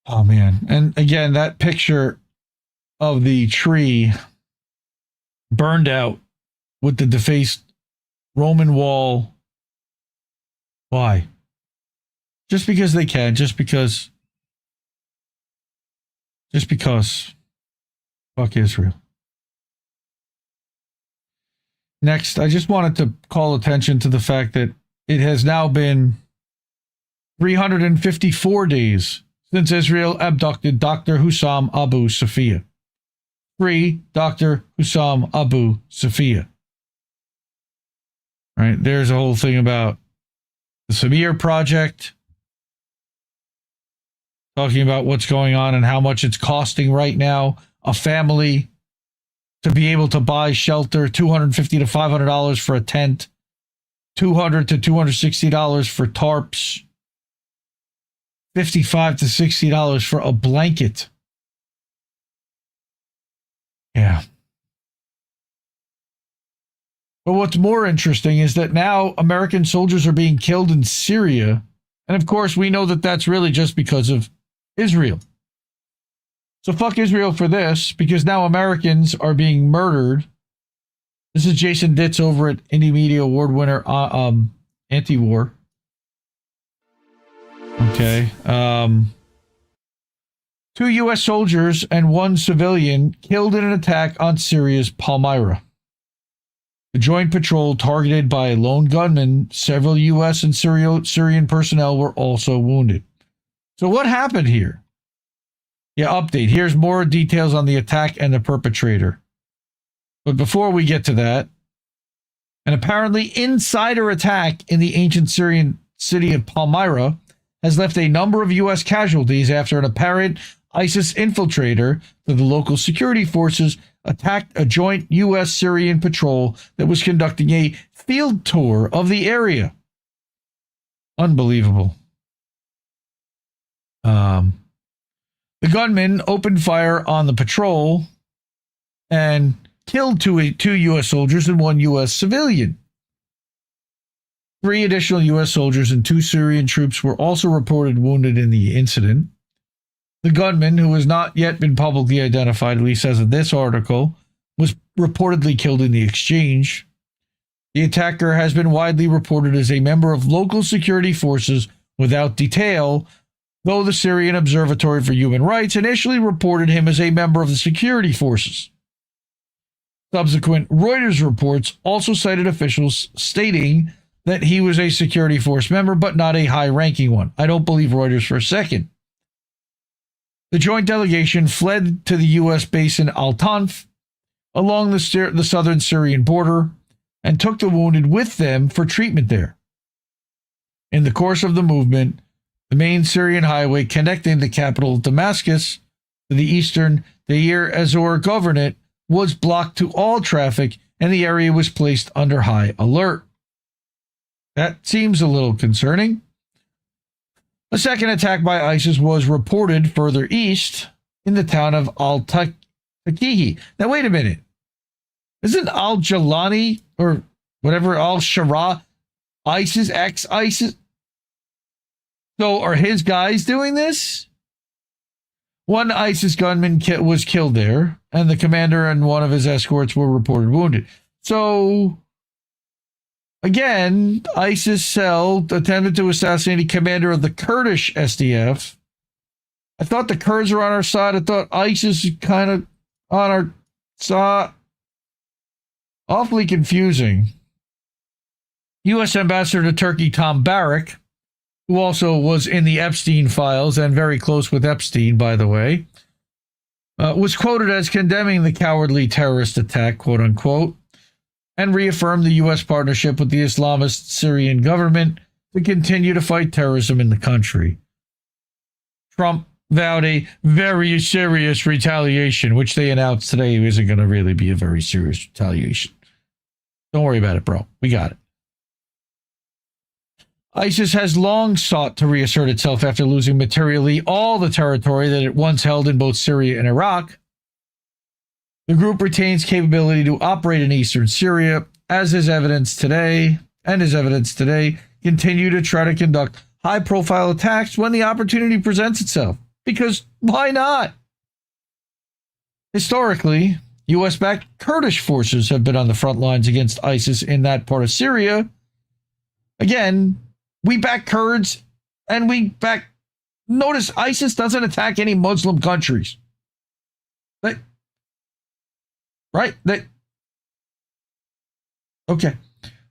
Oh man. And again, that picture of the tree burned out with the defaced Roman wall. Why? Just because they can, just because. Fuck Israel. Next, I just wanted to call attention to the fact that it has now been 354 days since Israel abducted Dr. Hussam Abu Safiya. Free Dr. Hussam Abu Safiya. Right, there's a whole thing about the Samir Project, talking about what's going on and how much it's costing right now a family to be able to buy shelter, $250 to $500 for a tent, $200 to $260 for tarps, $55 to $60 for a blanket. Yeah. But what's more interesting is that now American soldiers are being killed in Syria. And of course, we know that that's really just because of Israel. So fuck Israel for this, because now Americans are being murdered. This is Jason Ditz over at Indie Media Award winner Anti-War. Okay. 2 U.S. soldiers and 1 civilian killed in an attack on Syria's Palmyra. The joint patrol targeted by a lone gunman. Several U.S. and Syrian personnel were also wounded. So what happened here? Yeah, update. Here's more details on the attack and the perpetrator. But before we get to that, an apparently insider attack in the ancient Syrian city of Palmyra has left a number of U.S. casualties after an apparent ISIS infiltrator to the local security forces attacked a joint U.S.-Syrian patrol that was conducting a field tour of the area. Unbelievable. The gunman opened fire on the patrol and killed two U.S. soldiers and 1 U.S. civilian. 3 additional U.S. soldiers and 2 Syrian troops were also reported wounded in the incident. The gunman, who has not yet been publicly identified, at least as of this article, was reportedly killed in the exchange. The attacker has been widely reported as a member of local security forces without detail, though the Syrian Observatory for Human Rights initially reported him as a member of the security forces. Subsequent Reuters reports also cited officials stating that he was a security force member, but not a high-ranking one. I don't believe Reuters for a second. The joint delegation fled to the U.S. base in Al-Tanf along the southern Syrian border and took the wounded with them for treatment there. In the course of the movement, the main Syrian highway connecting the capital Damascus to the eastern Deir ez-Zor governorate was blocked to all traffic and the area was placed under high alert. That seems a little concerning. A second attack by ISIS was reported further east in the town of Al-Taqihi. Now, wait a minute. Isn't Al-Jalani or whatever, Al-Shara, ISIS, ex-ISIS? So are his guys doing this? 1 ISIS gunman was killed there, and the commander and 1 of his escorts were reported wounded. So, again, ISIS cell attempted to assassinate a commander of the Kurdish SDF. I thought the Kurds were on our side. I thought ISIS is kind of on our side. Awfully confusing. U.S. Ambassador to Turkey Tom Barrack, who also was in the Epstein files and very close with Epstein, by the way, was quoted as condemning the cowardly terrorist attack, quote unquote, and reaffirmed the U.S. partnership with the Islamist Syrian government to continue to fight terrorism in the country. Trump vowed a very serious retaliation, which they announced today isn't going to really be a very serious retaliation. Don't worry about it, bro. We got it. ISIS has long sought to reassert itself after losing materially all the territory that it once held in both Syria and Iraq. The group retains capability to operate in eastern Syria, as is evidence today, continue to try to conduct high-profile attacks when the opportunity presents itself. Because why not? Historically, U.S.-backed Kurdish forces have been on the front lines against ISIS in that part of Syria. Again, we back Kurds, and we back... Notice, ISIS doesn't attack any Muslim countries. Okay.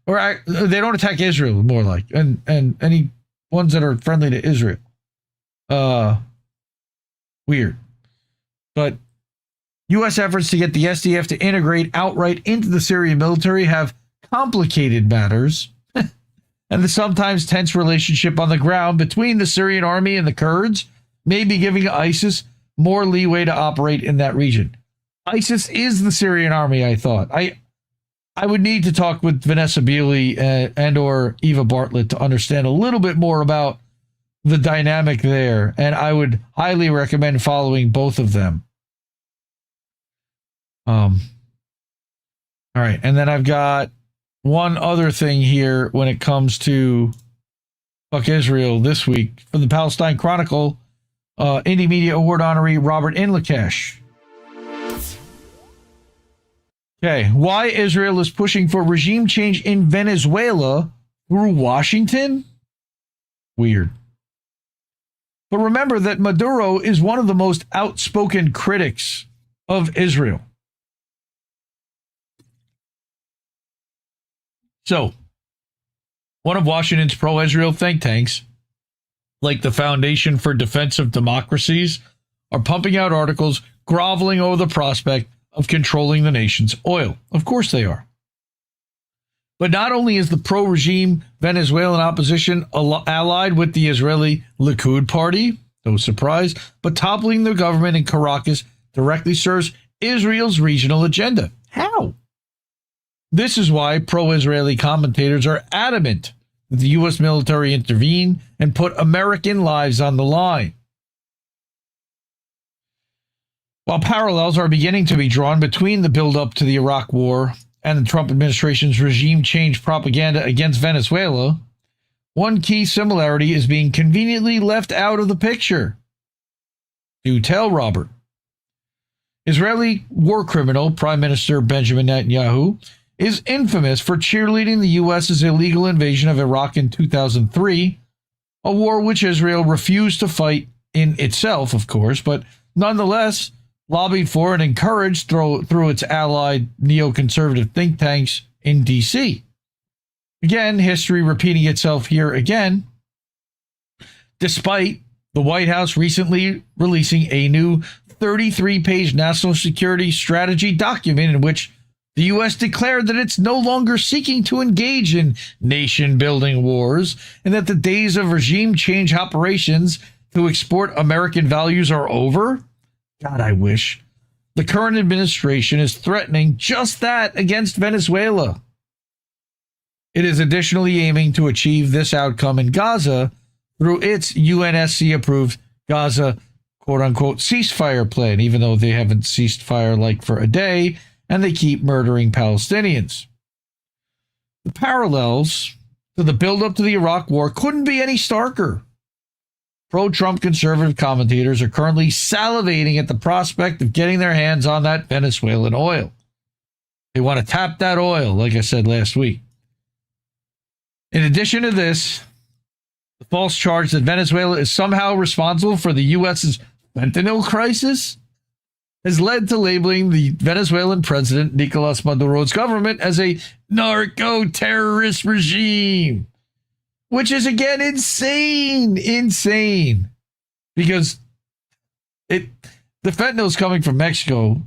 Or they don't attack Israel, more like, and any ones that are friendly to Israel. Weird. But U.S. efforts to get the SDF to integrate outright into the Syrian military have complicated matters, and the sometimes tense relationship on the ground between the Syrian army and the Kurds may be giving ISIS more leeway to operate in that region. ISIS is the Syrian army, I thought. I would need to talk with Vanessa Beeley and or Eva Bartlett to understand a little bit more about the dynamic there, and I would highly recommend following both of them. All right, and then I've got one other thing here when it comes to fuck Israel this week from the Palestine Chronicle, Indie Media Award honoree Robert Inlakesh. Okay, why Israel is pushing for regime change in Venezuela through Washington? Weird. But remember that Maduro is one of the most outspoken critics of Israel. So, one of Washington's pro-Israel think tanks, like the Foundation for Defense of Democracies, are pumping out articles groveling over the prospect of controlling the nation's oil. Of course they are. But not only is the pro-regime Venezuelan opposition allied with the Israeli Likud party, no surprise, but toppling the government in Caracas directly serves Israel's regional agenda. How? This is why pro-Israeli commentators are adamant that the U.S. military intervene and put American lives on the line. While parallels are beginning to be drawn between the buildup to the Iraq War and the Trump administration's regime change propaganda against Venezuela, one key similarity is being conveniently left out of the picture. Do tell, Robert. Israeli war criminal Prime Minister Benjamin Netanyahu is infamous for cheerleading the U.S.'s illegal invasion of Iraq in 2003, a war which Israel refused to fight in itself, of course, but nonetheless lobbied for and encouraged through its allied neoconservative think tanks in D.C. Again, history repeating itself here again, despite the White House recently releasing a new 33-page national security strategy document in which the U.S. declared that it's no longer seeking to engage in nation-building wars and that the days of regime change operations to export American values are over. God, I wish. The current administration is threatening just that against Venezuela. It is additionally aiming to achieve this outcome in Gaza through its UNSC-approved Gaza quote-unquote ceasefire plan, even though they haven't ceased fire like for a day, and they keep murdering Palestinians. The parallels to the buildup to the Iraq War couldn't be any starker. Pro-Trump conservative commentators are currently salivating at the prospect of getting their hands on that Venezuelan oil. They want to tap that oil, like I said last week. In addition to this, the false charge that Venezuela is somehow responsible for the U.S.'s fentanyl crisis has led to labeling the Venezuelan president, Nicolas Maduro's government, as a narco-terrorist regime. Which is, again, insane. Because the fentanyl is coming from Mexico,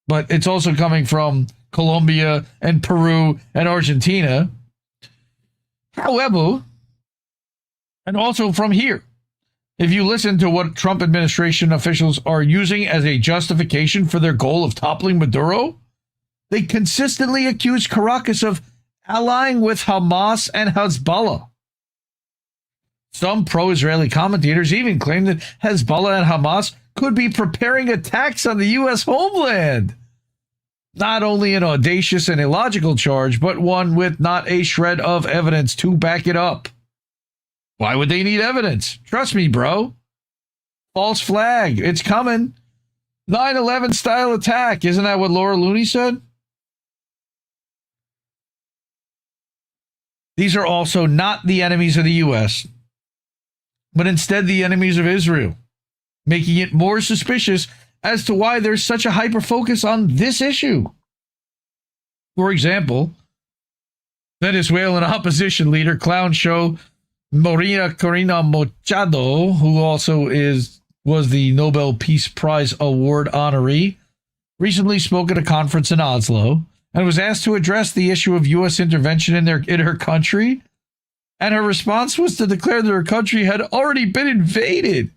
but it's also coming from Colombia and Peru and Argentina. However, and also from here. If you listen to what Trump administration officials are using as a justification for their goal of toppling Maduro, they consistently accuse Caracas of allying with Hamas and Hasbara. Some pro-Israeli commentators even claim that Hezbollah and Hamas could be preparing attacks on the U.S. homeland. Not only an audacious and illogical charge, but one with not a shred of evidence to back it up. Why would they need evidence? Trust me, bro. False flag. It's coming. 9/11 style attack. Isn't that what Laura Looney said? These are also not the enemies of the U.S., but instead the enemies of Israel, making it more suspicious as to why there's such a hyper-focus on this issue. For example, Venezuelan opposition leader, clown show Maria Corina Machado, who also was the Nobel Peace Prize Award honoree, recently spoke at a conference in Oslo and was asked to address the issue of U.S. intervention in her country, and her response was to declare that her country had already been invaded.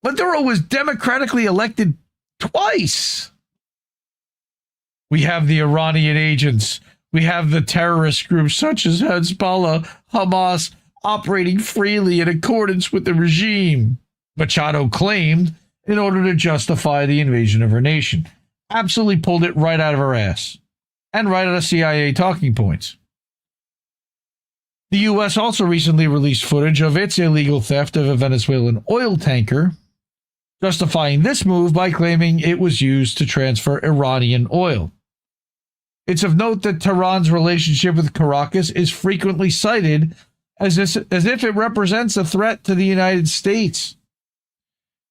Maduro was democratically elected twice. We have the Iranian agents. We have the terrorist groups such as Hezbollah, Hamas, operating freely in accordance with the regime, Machado claimed, in order to justify the invasion of her nation. Absolutely pulled it right out of her ass. And right out of CIA talking points. The U.S. also recently released footage of its illegal theft of a Venezuelan oil tanker, justifying this move by claiming it was used to transfer Iranian oil. It's of note that Tehran's relationship with Caracas is frequently cited as if it represents a threat to the United States.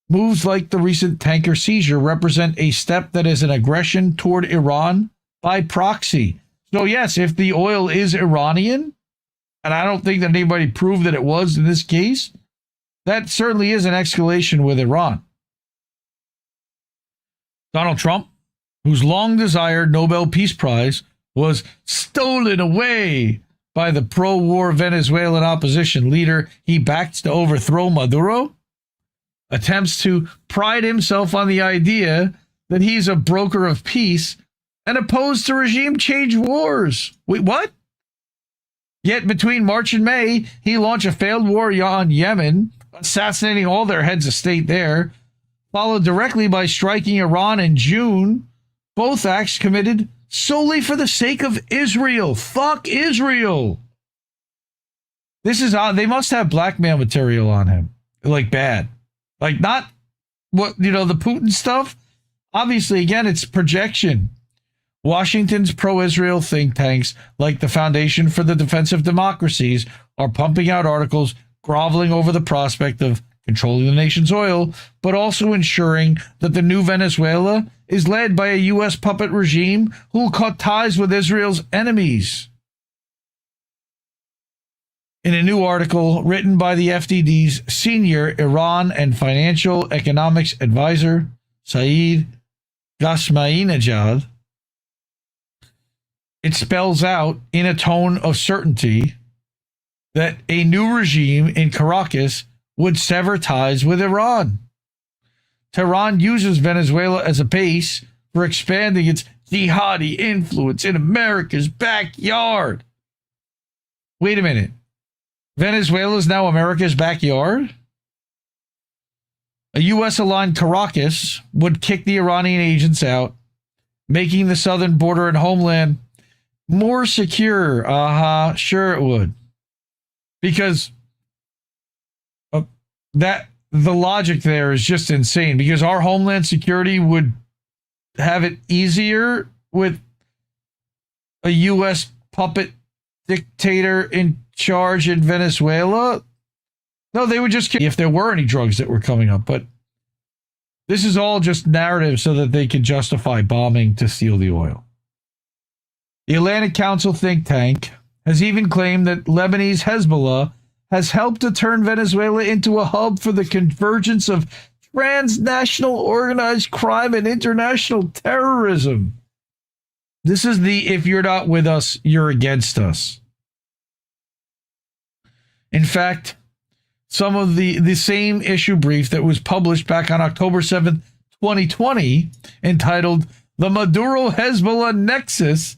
Moves like the recent tanker seizure represent a step that is an aggression toward Iran by proxy. So yes, if the oil is Iranian, and I don't think that anybody proved that it was in this case, that certainly is an escalation with Iran. Donald Trump, whose long-desired Nobel Peace Prize was stolen away by the pro-war Venezuelan opposition leader he backed to overthrow Maduro, attempts to pride himself on the idea that he's a broker of peace and opposed to regime change wars. Wait, what? Yet between March and May, he launched a failed war on Yemen, assassinating all their heads of state there, followed directly by striking Iran in June, both acts committed solely for the sake of Israel. Fuck Israel. This is on. They must have blackmail material on him. Like bad. Like not what, the Putin stuff. Obviously, again, it's projection. Washington's pro-Israel think tanks, like the Foundation for the Defense of Democracies, are pumping out articles groveling over the prospect of controlling the nation's oil, but also ensuring that the new Venezuela is led by a U.S. puppet regime who will cut ties with Israel's enemies. In a new article written by the FDD's senior Iran and financial economics advisor, Saeed Ghasmainejad, it spells out in a tone of certainty that a new regime in Caracas would sever ties with Iran. Tehran uses Venezuela as a base for expanding its jihadi influence in America's backyard. Wait a minute. Venezuela is now America's backyard? A U.S.-aligned Caracas would kick the Iranian agents out, making the southern border and homeland more secure. Sure it would. Because that the logic there is just insane, because our homeland security would have it easier with a U.S. puppet dictator in charge in Venezuela. No, they would just, if there were any drugs that were coming up, but this is all just narrative so that they can justify bombing to steal the oil. The Atlantic Council think tank has even claimed that Lebanese Hezbollah has helped to turn Venezuela into a hub for the convergence of transnational organized crime and international terrorism. This is the if you're not with us, you're against us. In fact, some of the same issue brief that was published back on October 7th, 2020, entitled The Maduro-Hezbollah Nexus,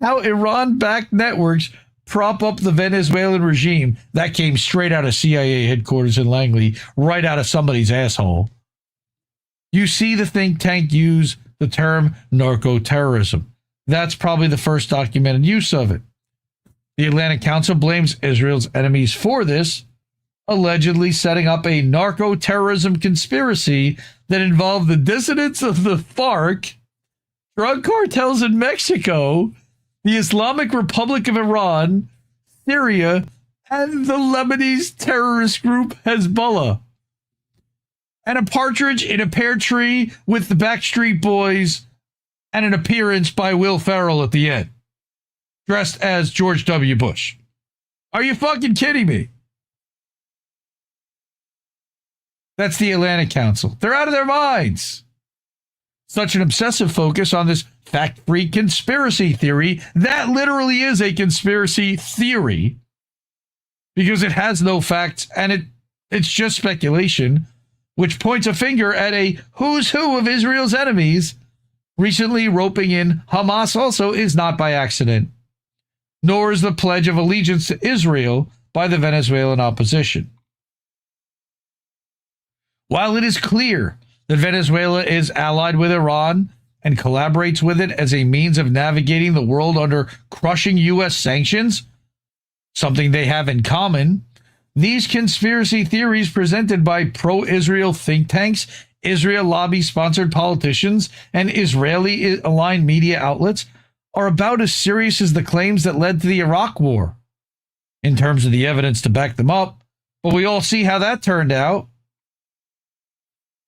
How Iran-Backed Networks Prop Up the Venezuelan Regime. That came straight out of CIA headquarters in Langley, right out of somebody's asshole. You see the think tank use the term narco-terrorism. That's probably the first documented use of it. The Atlantic Council blames Israel's enemies for this, allegedly setting up a narco-terrorism conspiracy that involved the dissidents of the FARC, drug cartels in Mexico, the Islamic Republic of Iran, Syria, and the Lebanese terrorist group Hezbollah. And a partridge in a pear tree with the Backstreet Boys and an appearance by Will Ferrell at the end, dressed as George W. Bush. Are you fucking kidding me? That's the Atlantic Council. They're out of their minds. Such an obsessive focus on this fact-free conspiracy theory, that literally is a conspiracy theory, because it has no facts and it's just speculation, which points a finger at a who's who of Israel's enemies. Recently roping in Hamas also is not by accident, nor is the pledge of allegiance to Israel by the Venezuelan opposition. While it is clear that Venezuela is allied with Iran and collaborates with it as a means of navigating the world under crushing U.S. sanctions, something they have in common, these conspiracy theories presented by pro-Israel think tanks, Israel lobby-sponsored politicians, and Israeli-aligned media outlets are about as serious as the claims that led to the Iraq War, in terms of the evidence to back them up. But we all see how that turned out.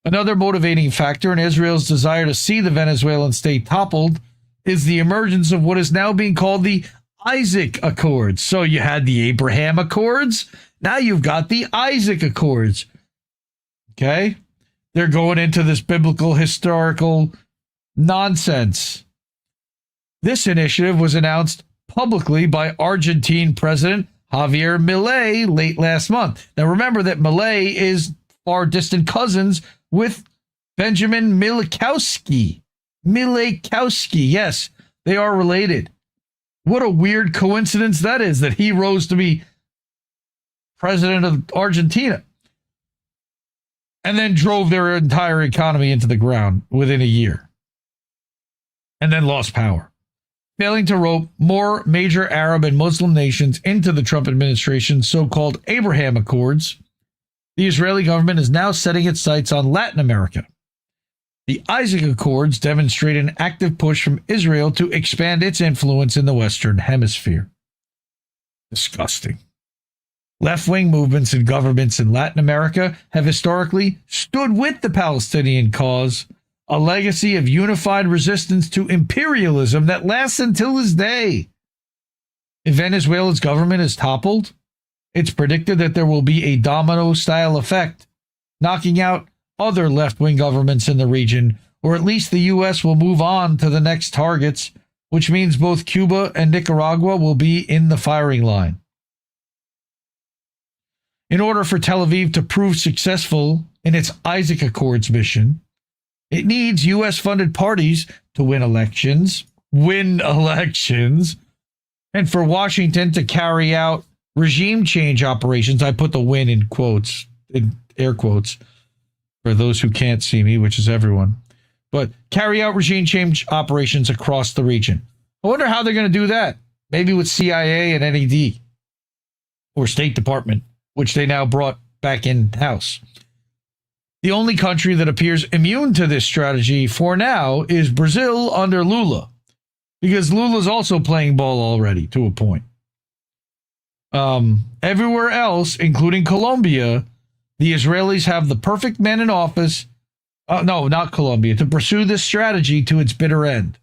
Another motivating factor in Israel's desire to see the Venezuelan state toppled is the emergence of what is now being called the Isaac Accords. So you had the Abraham Accords. Now you've got the Isaac Accords. Okay? They're going into this biblical historical nonsense. This initiative was announced publicly by Argentine President Javier Milei late last month. Now remember that Milei is far distant cousins with Benjamin Mileikowski. Yes, they are related. What a weird coincidence that is, that he rose to be president of Argentina and then drove their entire economy into the ground within a year and then lost power, failing to rope more major Arab and Muslim nations into the Trump administration's so-called Abraham Accords. The Israeli government is now setting its sights on Latin America. The Isaac Accords demonstrate an active push from Israel to expand its influence in the Western Hemisphere. Disgusting. Left-wing movements and governments in Latin America have historically stood with the Palestinian cause, a legacy of unified resistance to imperialism that lasts until this day. If Venezuela's government is toppled, it's predicted that there will be a domino-style effect, knocking out other left-wing governments in the region, or at least the U.S. will move on to the next targets, which means both Cuba and Nicaragua will be in the firing line. In order for Tel Aviv to prove successful in its Isaac Accords mission, it needs U.S.-funded parties to win elections, and for Washington to carry out regime change operations. I put the win in quotes, in air quotes, for those who can't see me, which is everyone. But carry out regime change operations across the region. I wonder how they're going to do that. Maybe with CIA and NED or State Department, which they now brought back in-house. The only country that appears immune to this strategy for now is Brazil under Lula, because Lula's also playing ball already to a point. Everywhere else, including Colombia, the Israelis have the perfect men in office. No, not Colombia, to pursue this strategy to its bitter end.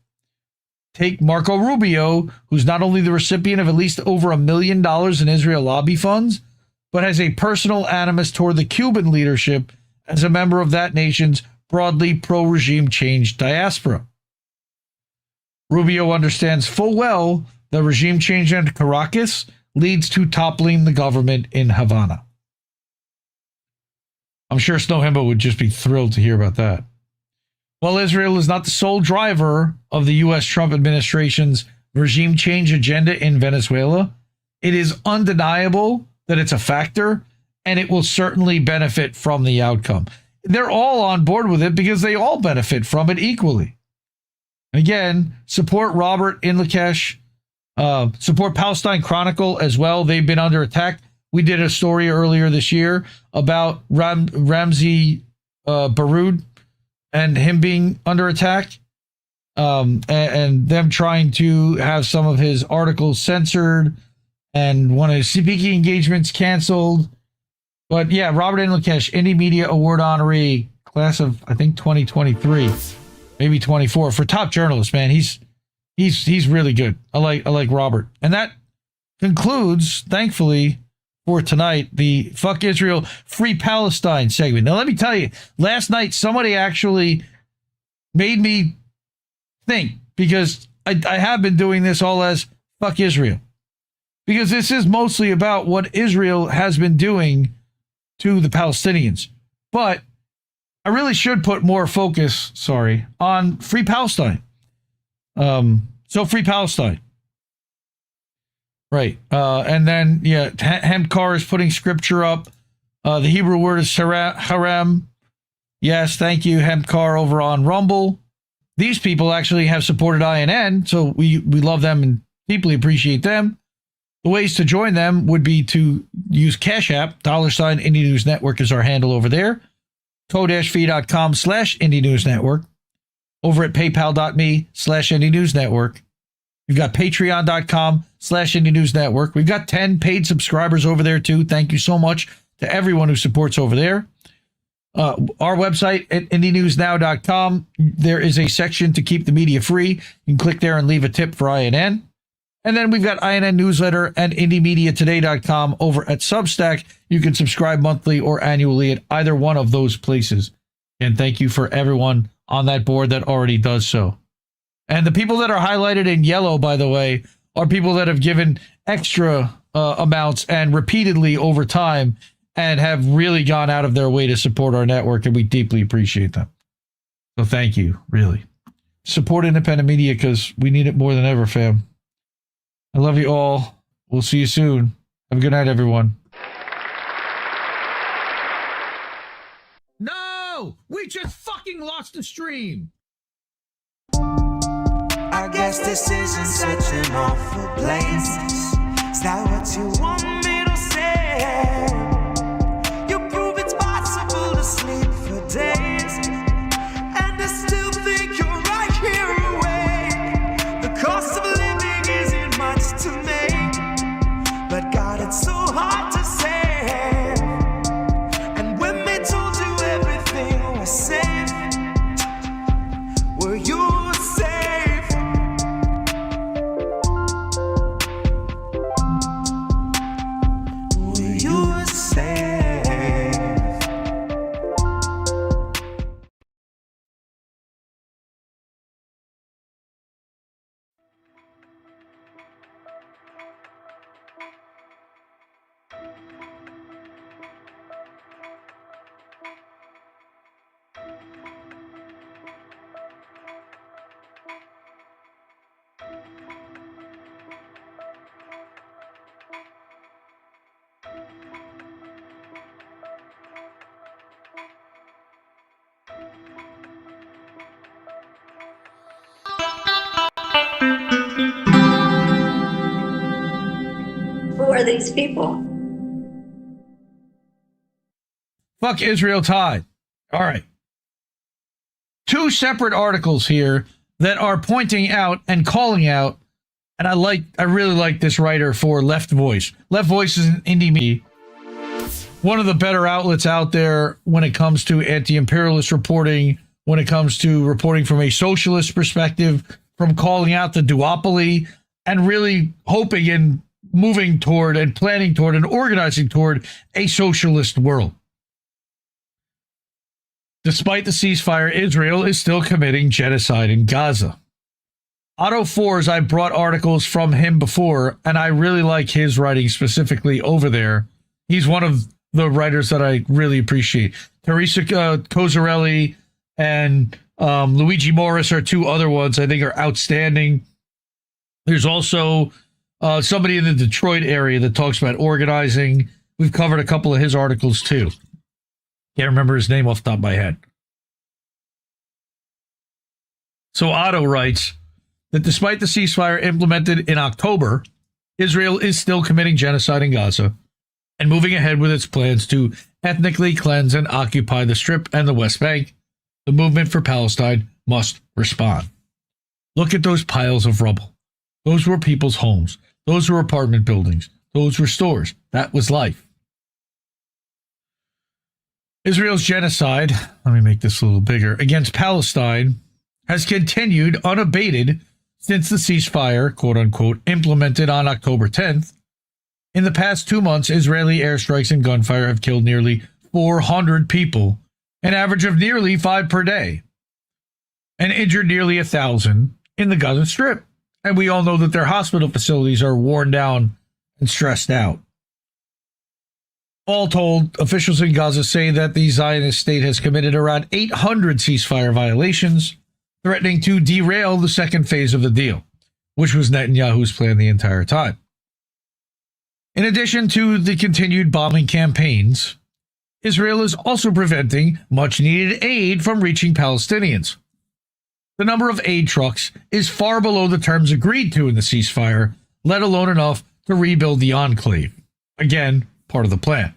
Take Marco Rubio, who's not only the recipient of at least over $1 million in Israel lobby funds, but has a personal animus toward the Cuban leadership as a member of that nation's broadly pro-regime change diaspora. Rubio understands full well the regime change in Caracas leads to toppling the government in Havana. I'm sure Snowhimbo would just be thrilled to hear about that. While Israel is not the sole driver of the U.S. Trump administration's regime change agenda in Venezuela, it is undeniable that it's a factor, and it will certainly benefit from the outcome. They're all on board with it because they all benefit from it equally. Again, support Robert Inlakesh, support Palestine Chronicle as well. They've been under attack. We did a story earlier this year about Ramzi Baroud and him being under attack, and them trying to have some of his articles censored and one of his speaking engagements canceled. But yeah, Robert Inlakesh, Indie Media Award honoree, class of I think 2023, maybe 24, for top journalist. Man, he's really good. I like Robert, and that concludes, thankfully, for tonight, the Fuck Israel, Free Palestine segment. Now, let me tell you, last night, somebody actually made me think, because I have been doing this all as Fuck Israel, because this is mostly about what Israel has been doing to the Palestinians. But I really should put more focus, on Free Palestine. So Free Palestine. Right. And then, yeah, Hemkar is putting scripture up. The Hebrew word is harem. Yes, thank you, Hemkar, over on Rumble. These people actually have supported INN, so we love them and deeply appreciate them. The ways to join them would be to use Cash App, $ Indie News Network is our handle over there. Ko-fi.com/Indie News Network. Over at paypal.me/Indie News Network. We've got patreon.com/Indie News Network. We've got 10 paid subscribers over there too. Thank you so much to everyone who supports over there. Our website at IndieNewsNow.com. There is a section to keep the media free. You can click there and leave a tip for INN. And then we've got INN Newsletter and IndieMediaToday.com over at Substack. You can subscribe monthly or annually at either one of those places. And thank you for everyone on that board that already does so. And the people that are highlighted in yellow, by the way, are people that have given extra amounts and repeatedly over time and have really gone out of their way to support our network, and we deeply appreciate them. So thank you, really. Support independent media because we need it more than ever, fam. I love you all. We'll see you soon. Have a good night, everyone. No! We just fucking lost the stream! I guess this isn't such an awful place. Is that what you want me to say? You prove it's possible to sleep for days, and I still think you're right here awake. The cost of living isn't much to me, but God, it's so hard to say. And when they told you everything was safe, were you safe? Were you safe? Who are these people? Fuck Israel Tide. All right. Two separate articles here that are pointing out and calling out, and I really like this writer for Left Voice. Left Voice is an indie media, one of the better outlets out there when it comes to anti-imperialist reporting, when it comes to reporting from a socialist perspective, from calling out the duopoly, and really hoping and moving toward and planning toward and organizing toward a socialist world. Despite the ceasefire, Israel is still committing genocide in Gaza. Otto Fors, I brought articles from him before, and I really like his writing specifically over there. He's one of the writers that I really appreciate. Teresa Cozzarelli and Luigi Morris are two other ones I think are outstanding. There's also somebody in the Detroit area that talks about organizing. We've covered a couple of his articles too. Can't remember his name off the top of my head. So Otto writes that despite the ceasefire implemented in October, Israel is still committing genocide in Gaza and moving ahead with its plans to ethnically cleanse and occupy the Strip and the West Bank. The movement for Palestine must respond. Look at those piles of rubble. Those were people's homes. Those were apartment buildings. Those were stores. That was life. Israel's genocide, let me make this a little bigger, against Palestine has continued unabated since the ceasefire, quote-unquote, implemented on October 10th. In the past 2 months, Israeli airstrikes and gunfire have killed nearly 400 people, an average of nearly 5 per day, and injured nearly 1,000 in the Gaza Strip. And we all know that their hospital facilities are worn down and stressed out. All told, officials in Gaza say that the Zionist state has committed around 800 ceasefire violations, threatening to derail the second phase of the deal, which was Netanyahu's plan the entire time. In addition to the continued bombing campaigns, Israel is also preventing much-needed aid from reaching Palestinians. The number of aid trucks is far below the terms agreed to in the ceasefire, let alone enough to rebuild the enclave. Again, part of the plan.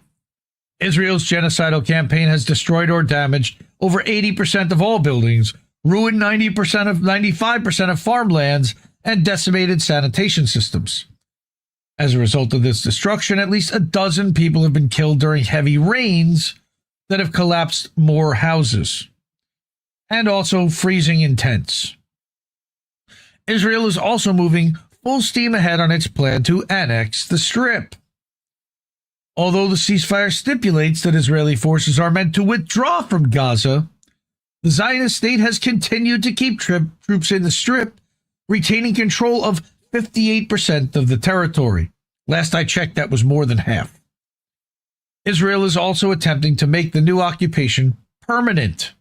Israel's genocidal campaign has destroyed or damaged over 80% of all buildings, ruined 95% of farmlands, and decimated sanitation systems. As a result of this destruction, at least 12 people have been killed during heavy rains that have collapsed more houses, and also freezing in tents. Israel is also moving full steam ahead on its plan to annex the Strip. Although the ceasefire stipulates that Israeli forces are meant to withdraw from Gaza, the Zionist state has continued to keep troops in the Strip, retaining control of 58% of the territory. Last I checked, that was more than half. Israel is also attempting to make the new occupation permanent.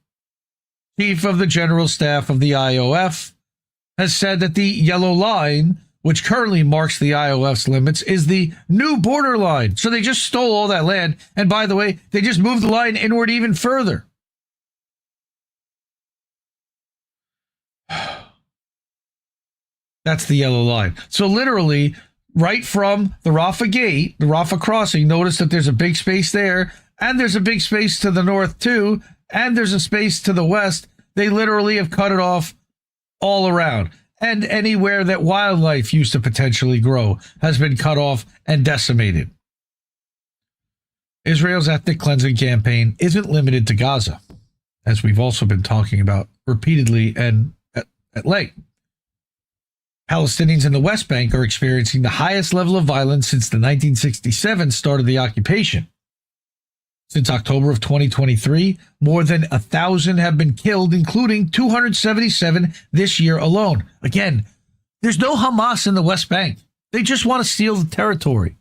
Chief of the General Staff of the IOF has said that the yellow line, which currently marks the IOF's limits, is the new border line. So they just stole all that land. And by the way, they just moved the line inward even further. That's the yellow line. So literally, right from the Rafah gate, the Rafah crossing, notice that there's a big space there, and there's a big space to the north too, and there's a space to the west. They literally have cut it off all around. And anywhere that wildlife used to potentially grow has been cut off and decimated. Israel's ethnic cleansing campaign isn't limited to Gaza, as we've also been talking about repeatedly and at length. Palestinians in the West Bank are experiencing the highest level of violence since the 1967 start of the occupation. Since October of 2023, more than 1,000 have been killed, including 277 this year alone. Again, there's no Hamas in the West Bank. They just want to steal the territory.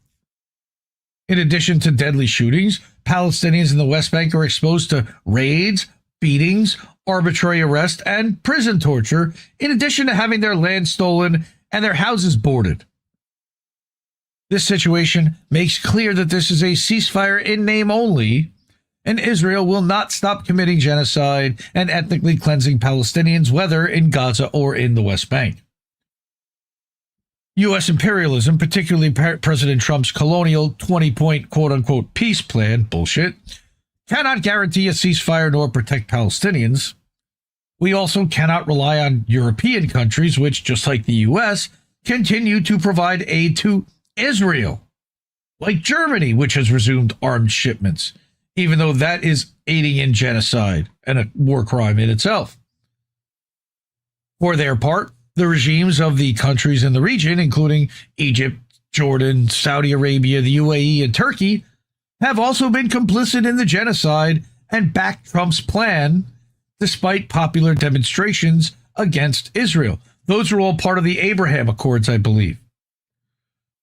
In addition to deadly shootings, Palestinians in the West Bank are exposed to raids, beatings, arbitrary arrest, and prison torture, in addition to having their land stolen and their houses boarded. This situation makes clear that this is a ceasefire in name only, and Israel will not stop committing genocide and ethnically cleansing Palestinians, whether in Gaza or in the West Bank. U.S. imperialism, particularly President Trump's colonial 20-point quote-unquote peace plan, bullshit, cannot guarantee a ceasefire nor protect Palestinians. We also cannot rely on European countries, which, just like the U.S., continue to provide aid to Israel, like Germany, which has resumed armed shipments, even though that is aiding in genocide and a war crime in itself. For their part, the regimes of the countries in the region, including Egypt, Jordan, Saudi Arabia, the UAE, and Turkey, have also been complicit in the genocide and backed Trump's plan, despite popular demonstrations against Israel. Those are all part of the Abraham Accords, I believe.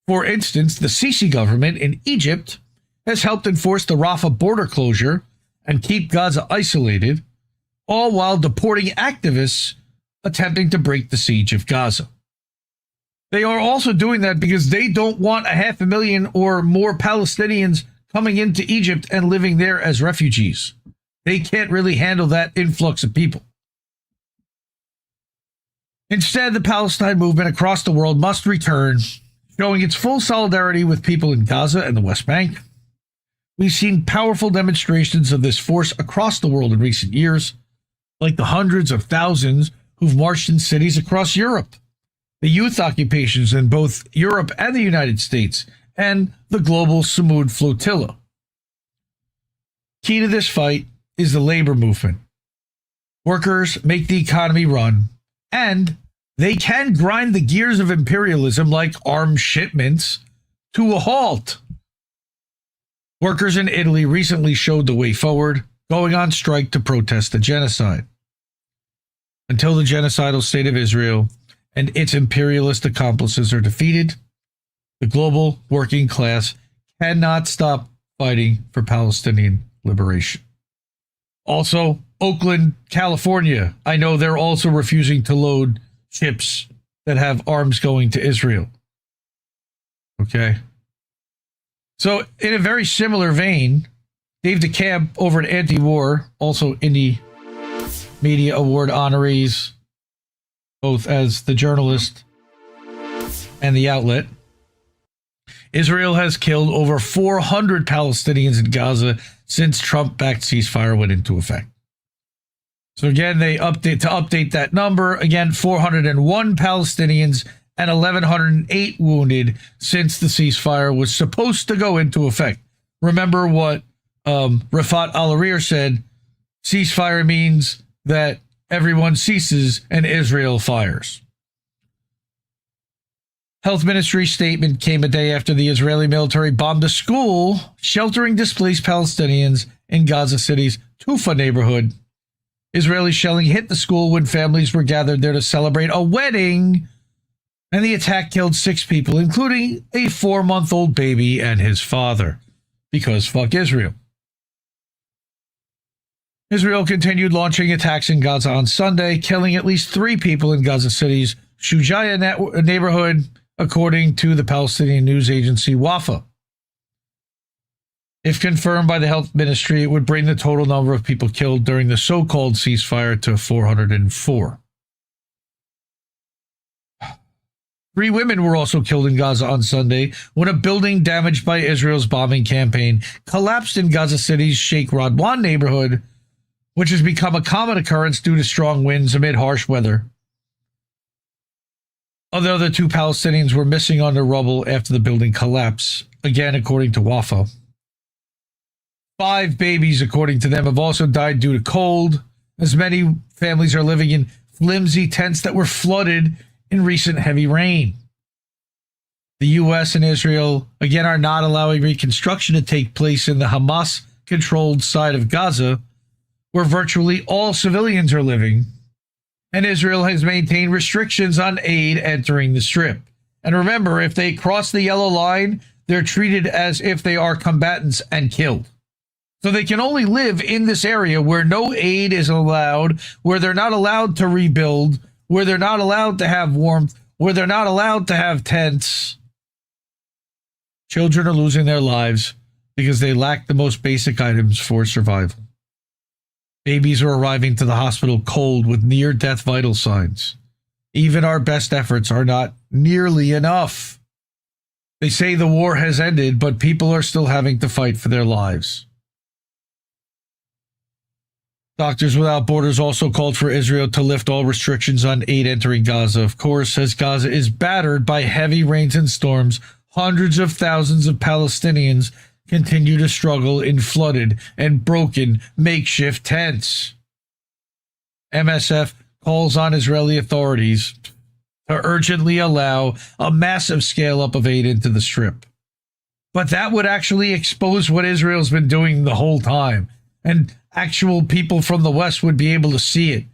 For instance, the Sisi government in Egypt has helped enforce the Rafah border closure and keep Gaza isolated, all while deporting activists attempting to break the siege of Gaza. They are also doing that because they don't want 500,000 or more Palestinians coming into Egypt and living there as refugees. They can't really handle that influx of people. Instead, the Palestine movement across the world must return, showing its full solidarity with people in Gaza and the West Bank. We've seen powerful demonstrations of this force across the world in recent years, like the hundreds of thousands who've marched in cities across Europe, the youth occupations in both Europe and the United States, and the global Samud flotilla. Key to this fight is the labor movement. Workers make the economy run, and they can grind the gears of imperialism like arms shipments to a halt. Workers in Italy recently showed the way forward, going on strike to protest the genocide. Until the genocidal state of Israel and its imperialist accomplices are defeated, the global working class cannot stop fighting for Palestinian liberation. Also, Oakland, California. I know they're also refusing to load ships that have arms going to Israel. Okay. So, in a very similar vein, Dave DeCamp over at Anti-War, also Indie Media Award honorees, both as the journalist and the outlet. Israel has killed over 400 Palestinians in Gaza since Trump-backed ceasefire went into effect. So again, they update that number. Again, 401 Palestinians and 1,108 wounded since the ceasefire was supposed to go into effect. Remember what Refaat Alareer said, ceasefire means that everyone ceases and Israel fires. Health Ministry statement came a day after the Israeli military bombed a school sheltering displaced Palestinians in Gaza City's Tufa neighborhood. Israeli shelling hit the school when families were gathered there to celebrate a wedding, and the attack killed 6 people, including a 4-month-old baby and his father. Because fuck Israel. Israel continued launching attacks in Gaza on Sunday, killing at least 3 people in Gaza City's Shujaya neighborhood, according to the Palestinian news agency Wafa. If confirmed by the health ministry, it would bring the total number of people killed during the so-called ceasefire to 404. 3 women were also killed in Gaza on Sunday when a building damaged by Israel's bombing campaign collapsed in Gaza City's Sheikh Radwan neighborhood, which has become a common occurrence due to strong winds amid harsh weather. The other 2 Palestinians were missing under rubble after the building collapsed, again according to Wafa. 5 babies, according to them, have also died due to cold, as many families are living in flimsy tents that were flooded in recent heavy rain. The U.S. and Israel, again, are not allowing reconstruction to take place in the Hamas-controlled side of Gaza, where virtually all civilians are living, and Israel has maintained restrictions on aid entering the Strip. And remember, if they cross the yellow line, they're treated as if they are combatants and killed. So they can only live in this area where no aid is allowed, where they're not allowed to rebuild, where they're not allowed to have warmth, where they're not allowed to have tents. Children are losing their lives because they lack the most basic items for survival. Babies are arriving to the hospital cold with near-death vital signs. Even our best efforts are not nearly enough. They say the war has ended, but people are still having to fight for their lives. Doctors Without Borders also called for Israel to lift all restrictions on aid entering Gaza. Of course, as Gaza is battered by heavy rains and storms, hundreds of thousands of Palestinians continue to struggle in flooded and broken makeshift tents. MSF calls on Israeli authorities to urgently allow a massive scale-up of aid into the Strip. But that would actually expose what Israel's been doing the whole time, and actual people from the West would be able to see it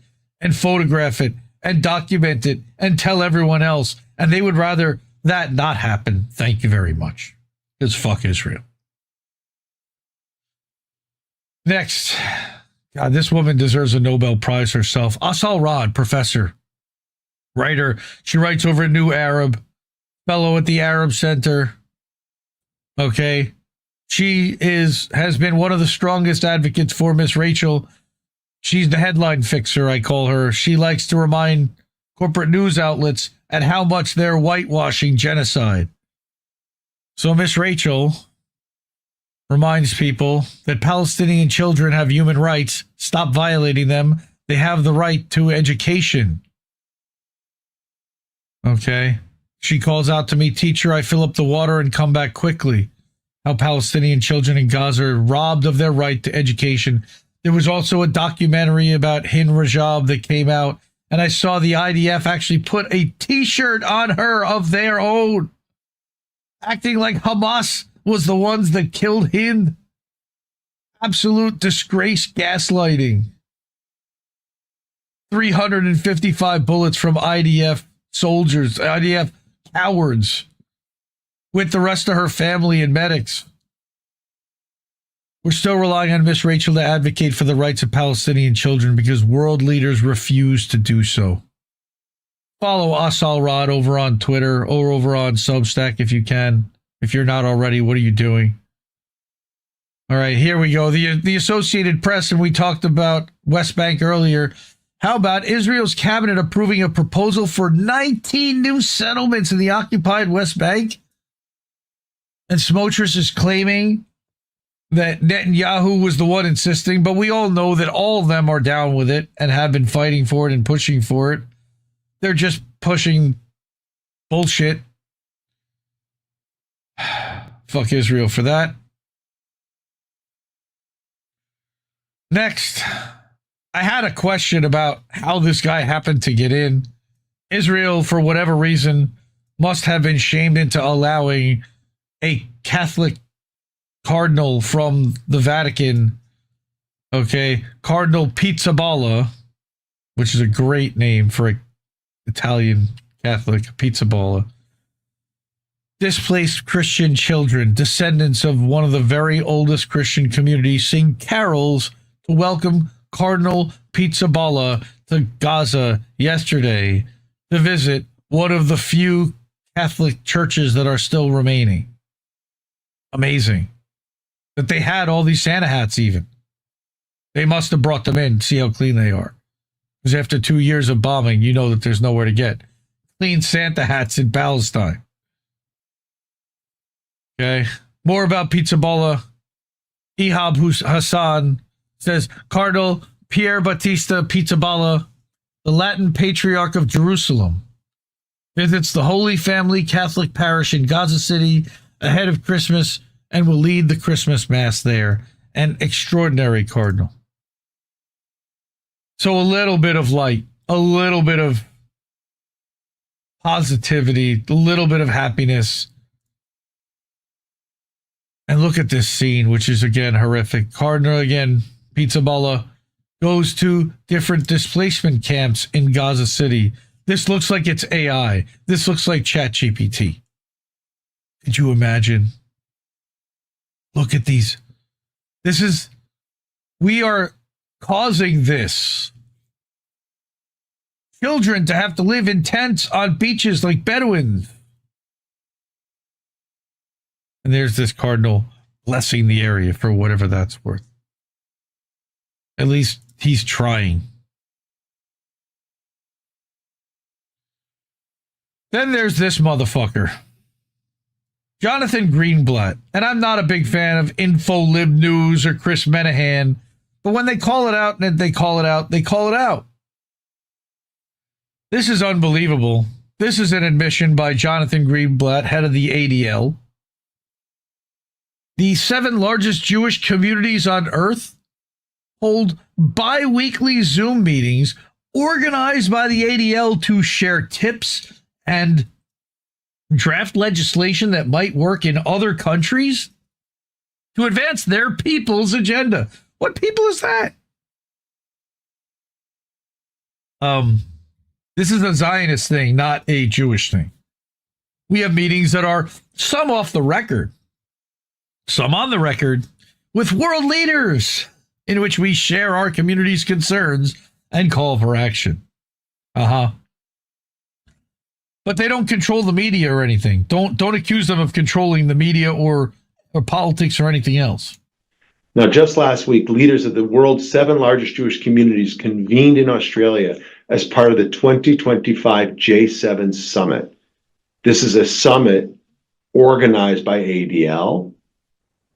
and photograph it and document it and tell everyone else, and they would rather that not happen. Thank you very much. Because fuck Israel. Next. God, this woman deserves a Nobel Prize herself. Asal Rad, professor, writer. She writes over at New Arab, fellow at the Arab Center. Okay. She has been one of the strongest advocates for Miss Rachel. She's the headline fixer, I call her. She likes to remind corporate news outlets at how much they're whitewashing genocide. So Miss Rachel reminds people that Palestinian children have human rights. Stop violating them. They have the right to education. Okay. She calls out to me, teacher, I fill up the water and come back quickly. How Palestinian children in Gaza are robbed of their right to education. There was also a documentary about Hind Rajab that came out, and I saw the IDF actually put a t-shirt on her of their own, acting like Hamas was the ones that killed Hind. Absolute disgrace, gaslighting. 355 bullets from IDF soldiers, IDF cowards, with the rest of her family and medics. We're still relying on Miss Rachel to advocate for the rights of Palestinian children because world leaders refuse to do so. Follow Asal Rad over on Twitter or over on Substack if you can. If you're not already, what are you doing? All right, here we go. The Associated Press, and we talked about West Bank earlier. How about Israel's cabinet approving a proposal for 19 new settlements in the occupied West Bank? And Smotrich is claiming that Netanyahu was the one insisting, but we all know that all of them are down with it and have been fighting for it and pushing for it. They're just pushing bullshit. Fuck Israel for that. Next, I had a question about how this guy happened to get in. Israel, for whatever reason, must have been shamed into allowing a Catholic cardinal from the Vatican, okay, Cardinal Pizzaballa, which is a great name for an Italian Catholic, Pizzaballa. Displaced Christian children, descendants of one of the very oldest Christian communities, sing carols to welcome Cardinal Pizzaballa to Gaza yesterday to visit one of the few Catholic churches that are still remaining. Amazing. That they had all these Santa hats even. They must have brought them in, see how clean they are. Because after 2 years of bombing, you know that there's nowhere to get clean Santa hats in Palestine. Okay. More about Pizzaballa. Ihab Hassan says, Cardinal Pier Battista Pizzaballa, the Latin Patriarch of Jerusalem, visits the Holy Family Catholic Parish in Gaza City ahead of Christmas and will lead the Christmas Mass there. An extraordinary cardinal. So a little bit of light, a little bit of positivity, a little bit of happiness. And look at this scene, which is, again, horrific. Cardinal, again, Pizzaballa, goes to different displacement camps in Gaza City. This looks like it's AI. This looks like ChatGPT. Could you imagine? Look at these. We are causing this. Children to have to live in tents on beaches like Bedouins. And there's this cardinal blessing the area for whatever that's worth. At least he's trying. Then there's this motherfucker, Jonathan Greenblatt. And I'm not a big fan of InfoLib News or Chris Menahan, but when they call it out and they call it out, they call it out. This is unbelievable. This is an admission by Jonathan Greenblatt, head of the ADL. The 7 largest Jewish communities on earth hold bi-weekly Zoom meetings organized by the ADL to share tips and draft legislation that might work in other countries to advance their people's agenda. What people is that? This is a Zionist thing, not a Jewish thing. We have meetings that are some off the record, some on the record, with world leaders in which we share our community's concerns and call for action. But they don't control the media or anything. Don't accuse them of controlling the media or politics or anything else. Now, just last week, leaders of the world's 7 largest Jewish communities convened in Australia as part of the 2025 J7 Summit. This is a summit organized by ADL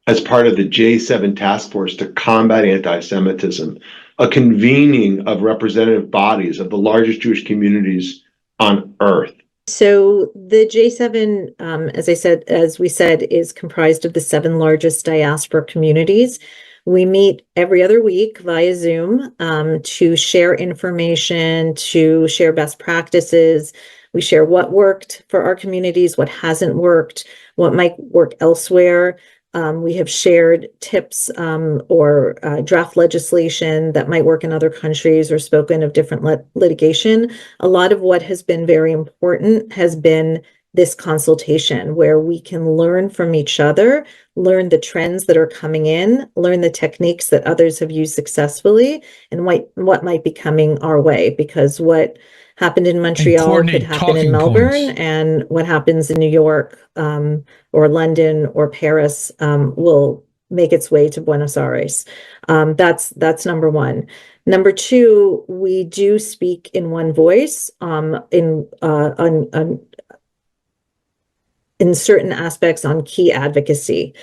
as part of the J7 Task Force to combat anti-Semitism, a convening of representative bodies of the largest Jewish communities on earth. So the J7, as we said, is comprised of the 7 largest diaspora communities. We meet every other week via Zoom to share information, to share best practices. We share what worked for our communities, what hasn't worked, what might work elsewhere. We have shared tips or draft legislation that might work in other countries or spoken of different litigation. A lot of what has been very important has been this consultation where we can learn from each other, learn the trends that are coming in, learn the techniques that others have used successfully, and what might be coming our way, because what happened in Montreal could happen in Melbourne, and what happens in New York or London or Paris will make its way to Buenos Aires. That's number one. Number two, we do speak in one voice in certain aspects on key advocacy.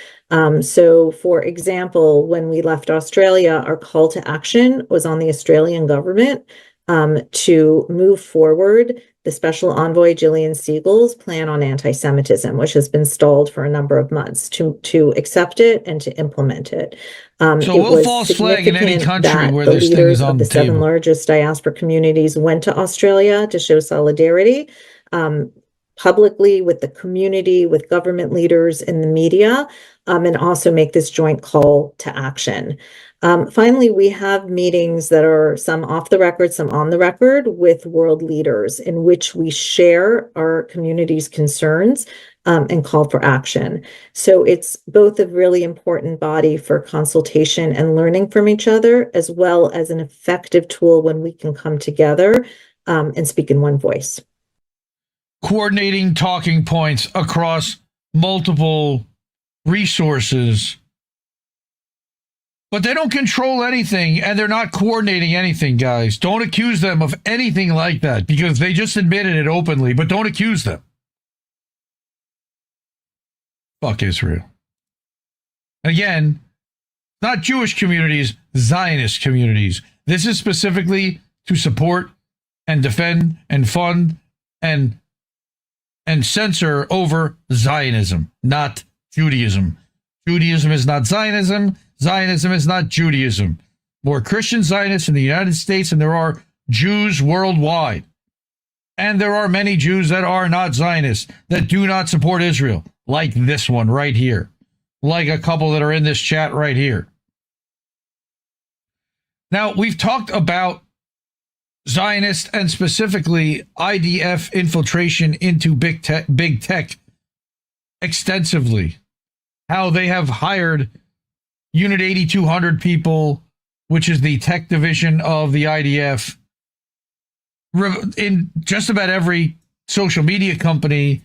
So, for example, when we left Australia, our call to action was on the Australian government to move forward the Special Envoy Gillian Siegel's plan on anti-Semitism, which has been stalled for a number of months, to accept it and to implement it. So we'll false flag in any country where this thing is on the table. The 7 largest diaspora communities went to Australia to show solidarity publicly with the community, with government leaders in the media, and also make this joint call to action. Finally, we have meetings that are some off the record, some on the record with world leaders in which we share our community's concerns and call for action. So it's both a really important body for consultation and learning from each other, as well as an effective tool when we can come together and speak in one voice. Coordinating talking points across multiple resources, but they don't control anything and they're not coordinating anything, guys. Don't accuse them of anything like that because they just admitted it openly, but don't accuse them. Fuck Israel. Again, not Jewish communities, Zionist communities. This is specifically to support and defend and fund and censor over Zionism, not Judaism. Judaism is not Zionism. Zionism is not Judaism. More Christian Zionists in the United States than there are Jews worldwide. And there are many Jews that are not Zionists, that do not support Israel, like this one right here, like a couple that are in this chat right here. Now, we've talked about Zionist and specifically IDF infiltration into big tech extensively. How they have hired Unit 8200 people, which is the tech division of the IDF, in just about every social media company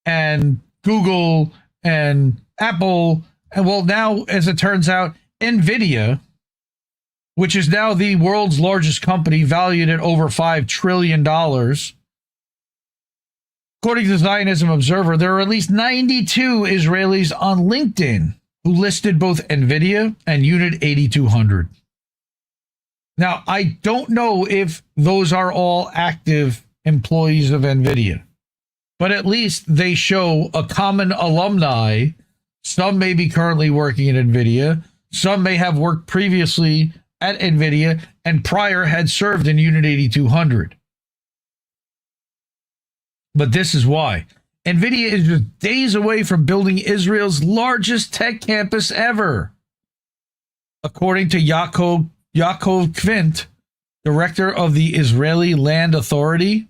and Google and Apple. And well, now, as it turns out, Nvidia, which is now the world's largest company, valued at over $5 trillion. According to the Zionism Observer, there are at least 92 Israelis on LinkedIn who listed both Nvidia and Unit 8200. Now, I don't know if those are all active employees of Nvidia, but at least they show a common alumni. Some may be currently working at Nvidia. Some may have worked previously at Nvidia and prior had served in Unit 8200. But this is why. Nvidia is just days away from building Israel's largest tech campus ever. According to Yaakov Kvint, director of the Israeli Land Authority,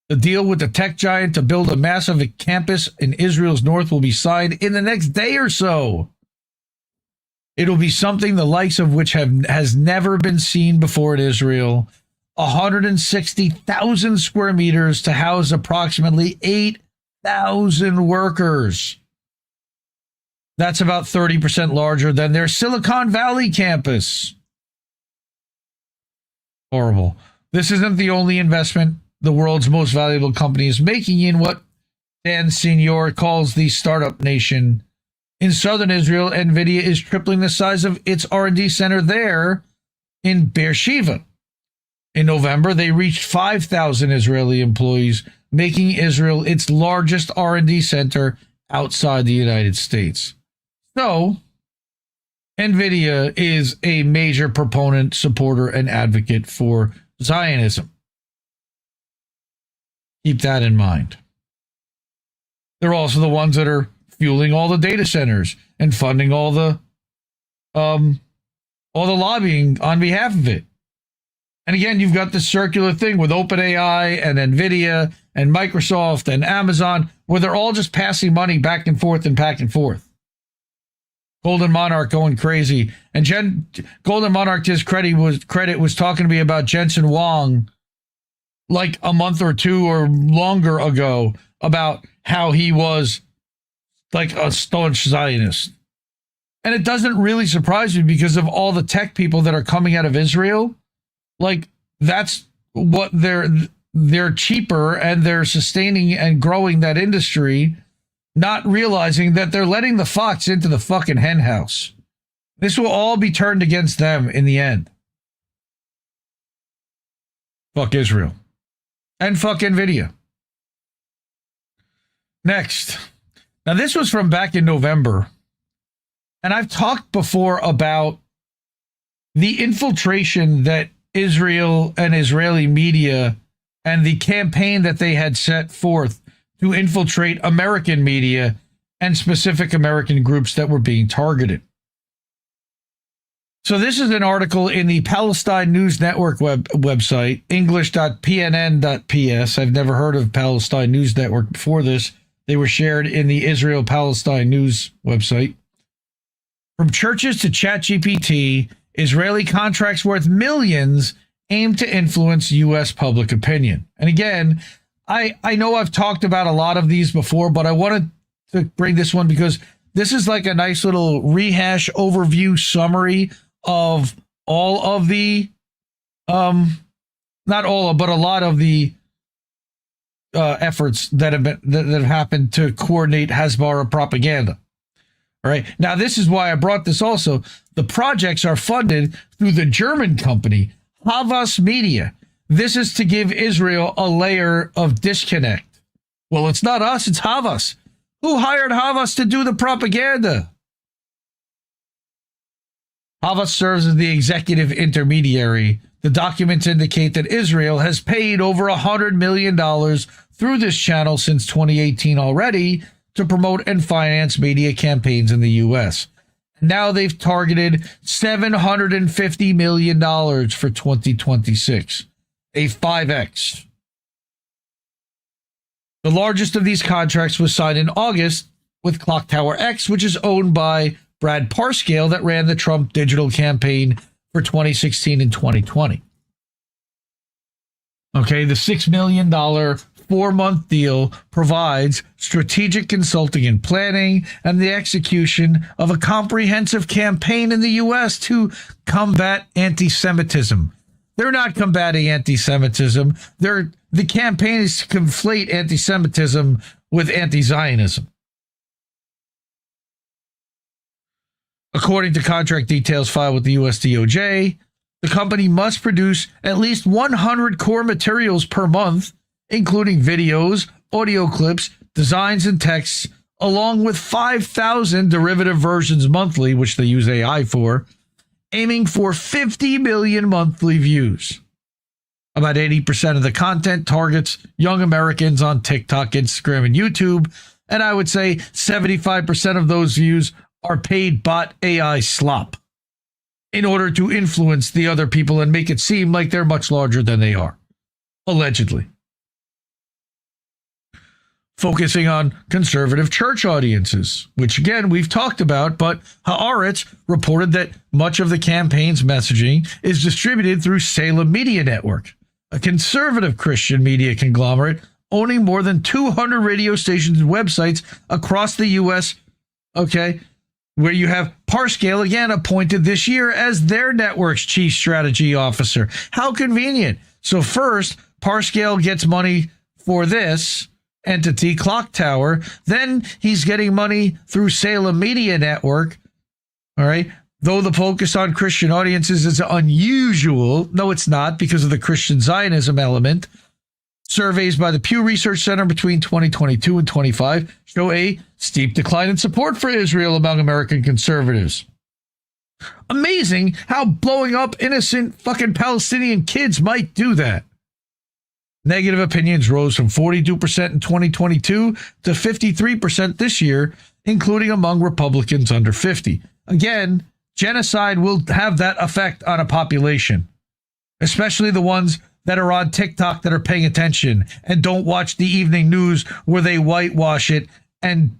the deal with the tech giant to build a massive campus in Israel's north will be signed in the next day or so. It'll be something the likes of which has never been seen before in Israel. 160,000 square meters to house approximately 8,000 workers. That's about 30% larger than their Silicon Valley campus. Horrible. This isn't the only investment the world's most valuable company is making in what Dan Senior calls the startup nation. In southern Israel, Nvidia is tripling the size of its R&D center there in Beersheba. In November, they reached 5,000 Israeli employees, making Israel its largest R&D center outside the United States. So, Nvidia is a major proponent, supporter, and advocate for Zionism. Keep that in mind. They're also the ones that are fueling all the data centers and funding all the lobbying on behalf of it. And again, you've got this circular thing with OpenAI and Nvidia and Microsoft and Amazon, where they're all just passing money back and forth and back and forth. Golden Monarch going crazy. And Golden Monarch, to his credit, was talking to me about Jensen Huang like a month or two or longer ago about how he was like a staunch Zionist. And it doesn't really surprise me because of all the tech people that are coming out of Israel. Like, that's what they're cheaper and they're sustaining and growing that industry, not realizing that they're letting the fox into the fucking hen house. This will all be turned against them in the end. Fuck Israel. And fuck Nvidia. Next. Now, this was from back in November. And I've talked before about the infiltration that Israel and Israeli media and the campaign that they had set forth to infiltrate American media and specific American groups that were being targeted. So this is an article in the Palestine News Network website, english.pnn.ps. I've never heard of Palestine News Network before this. They were shared in the Israel-Palestine News website. From churches to ChatGPT, Israeli contracts worth millions aim to influence U.S. public opinion. And again, I know I've talked about a lot of these before, but I wanted to bring this one because this is like a nice little rehash overview summary of all of the, not all of, but a lot of the efforts that have happened to coordinate Hasbara propaganda. All right. Now, this is why I brought this also. The projects are funded through the German company, Havas Media. This is to give Israel a layer of disconnect. Well, it's not us, it's Havas. Who hired Havas to do the propaganda? Havas serves as the executive intermediary. The documents indicate that Israel has paid over $100 million through this channel since 2018 already to promote and finance media campaigns in the U.S. Now they've targeted $750 million for 2026, a 5x. The largest of these contracts was signed in August with Clock Tower X, which is owned by Brad Parscale that ran the Trump digital campaign for 2016 and 2020. Okay, the $6 million 4-month deal provides strategic consulting and planning and the execution of a comprehensive campaign in the U.S. to combat anti-Semitism. They're not combating anti-Semitism. The campaign is to conflate anti-Semitism with anti-Zionism. According to contract details filed with the U.S. DOJ, the company must produce at least 100 core materials per month, including videos, audio clips, designs, and texts, along with 5,000 derivative versions monthly, which they use AI for, aiming for 50 million monthly views. About 80% of the content targets young Americans on TikTok, Instagram, and YouTube, and I would say 75% of those views are paid bot AI slop in order to influence the other people and make it seem like they're much larger than they are, allegedly. focusing on conservative church audiences, which again, we've talked about, but Haaretz reported that much of the campaign's messaging is distributed through Salem Media Network, a conservative Christian media conglomerate owning more than 200 radio stations and websites across the U.S., okay, where you have Parscale again appointed this year as their network's chief strategy officer. How convenient. So first, Parscale gets money for this entity, Clock Tower. Then he's getting money through Salem Media Network. All right. Though the focus on Christian audiences is unusual, no, it's not, because of the Christian Zionism element. Surveys by the Pew Research Center between 2022 and 25 show a steep decline in support for Israel among American conservatives. Amazing how blowing up innocent fucking Palestinian kids might do that. Negative opinions rose from 42% in 2022 to 53% this year, including among Republicans under 50. Again, genocide will have that effect on a population, especially the ones that are on TikTok that are paying attention and don't watch the evening news where they whitewash it and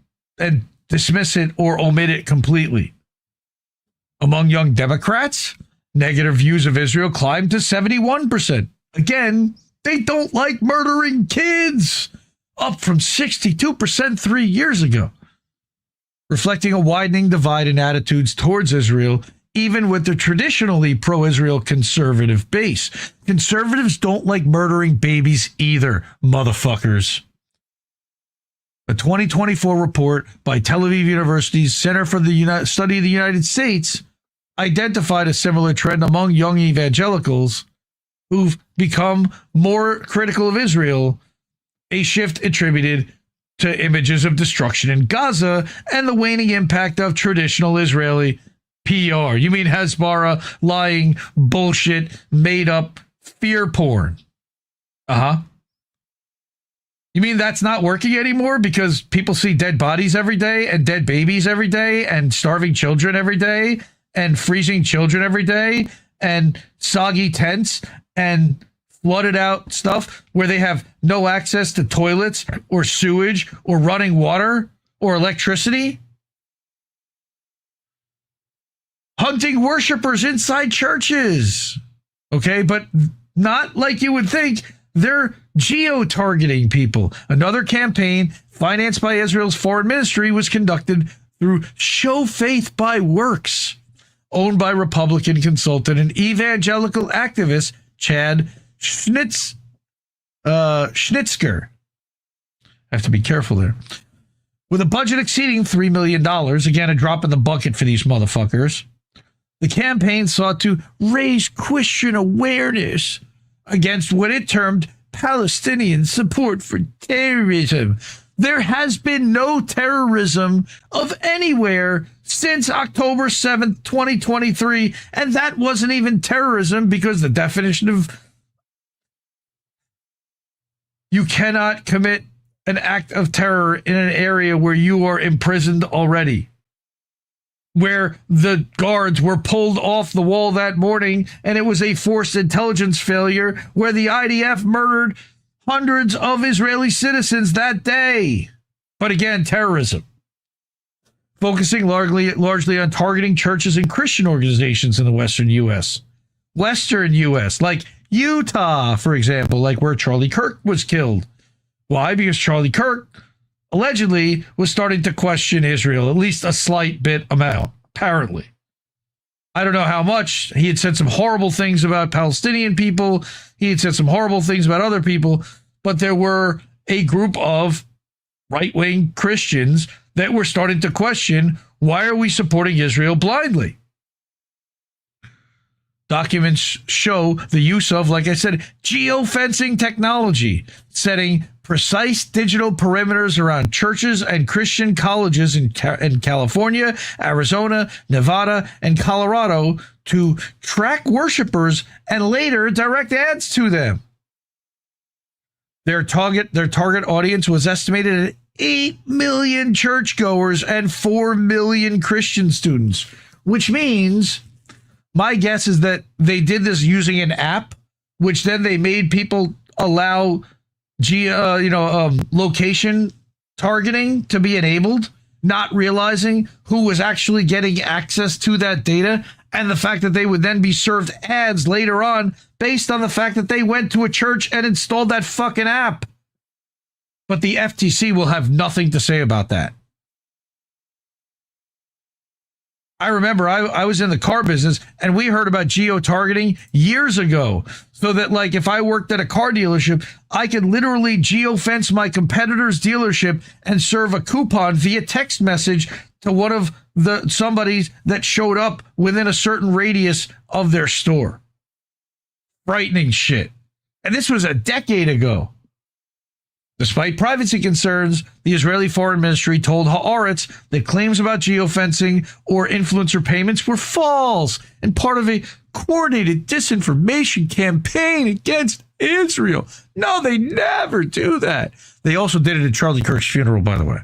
dismiss it or omit it completely. Among young Democrats, negative views of Israel climbed to 71%. Again, they don't like murdering kids, up from 62% 3 years ago, reflecting a widening divide in attitudes towards Israel, even with the traditionally pro-Israel conservative base. Conservatives don't like murdering babies either, motherfuckers. A 2024 report by Tel Aviv University's Center for the Study of the United States identified a similar trend among young evangelicals who've become more critical of Israel, a shift attributed to images of destruction in Gaza and the waning impact of traditional Israeli PR. You mean Hasbara, lying, bullshit, made up fear porn? You mean that's not working anymore because people see dead bodies every day and dead babies every day and starving children every day and freezing children every day and soggy tents and flooded out stuff where they have no access to toilets or sewage or running water or electricity? Hunting worshipers inside churches. Okay, but not like you would think. They're geo-targeting people. Another campaign financed by Israel's foreign ministry was conducted through Show Faith by Works, owned by Republican consultant and evangelical activist Chad Schnitzker. I have to be careful there. With a budget exceeding $3 million, again, a drop in the bucket for these motherfuckers, the campaign sought to raise Christian awareness against what it termed Palestinian support for terrorism. There has been no terrorism of anywhere since October 7th, 2023, and that wasn't even terrorism because the definition of you cannot commit an act of terror in an area where you are imprisoned already, where the guards were pulled off the wall that morning and it was a forced intelligence failure, where the IDF murdered hundreds of Israeli citizens that day. But again, terrorism. Focusing largely on targeting churches and Christian organizations in the Western U.S. Like Utah, for example, like where Charlie Kirk was killed. Why? Because Charlie Kirk allegedly was starting to question Israel, at least a slight bit amount, apparently. I don't know how much. He had said some horrible things about Palestinian people. He had said some horrible things about other people, but there were a group of right-wing Christians that were starting to question, why are we supporting Israel blindly? Documents show the use of, like I said, geofencing technology, setting precise digital perimeters around churches and Christian colleges in California, Arizona, Nevada, and Colorado to track worshipers and later direct ads to them. Their target audience was estimated at 8 million churchgoers and 4 million Christian students, which means my guess is that they did this using an app, which then they made people allow location targeting to be enabled, not realizing who was actually getting access to that data, and the fact that they would then be served ads later on based on the fact that they went to a church and installed that fucking app. But the FTC will have nothing to say about that. I remember I was in the car business and we heard about geo-targeting years ago. So that, like, if I worked at a car dealership, I could literally geo-fence my competitor's dealership and serve a coupon via text message to one of the somebody that showed up within a certain radius of their store. Frightening shit. And this was a decade ago. Despite privacy concerns, the Israeli Foreign Ministry told Haaretz that claims about geofencing or influencer payments were false and part of a coordinated disinformation campaign against Israel. No, they never do that. They also did it at Charlie Kirk's funeral, by the way.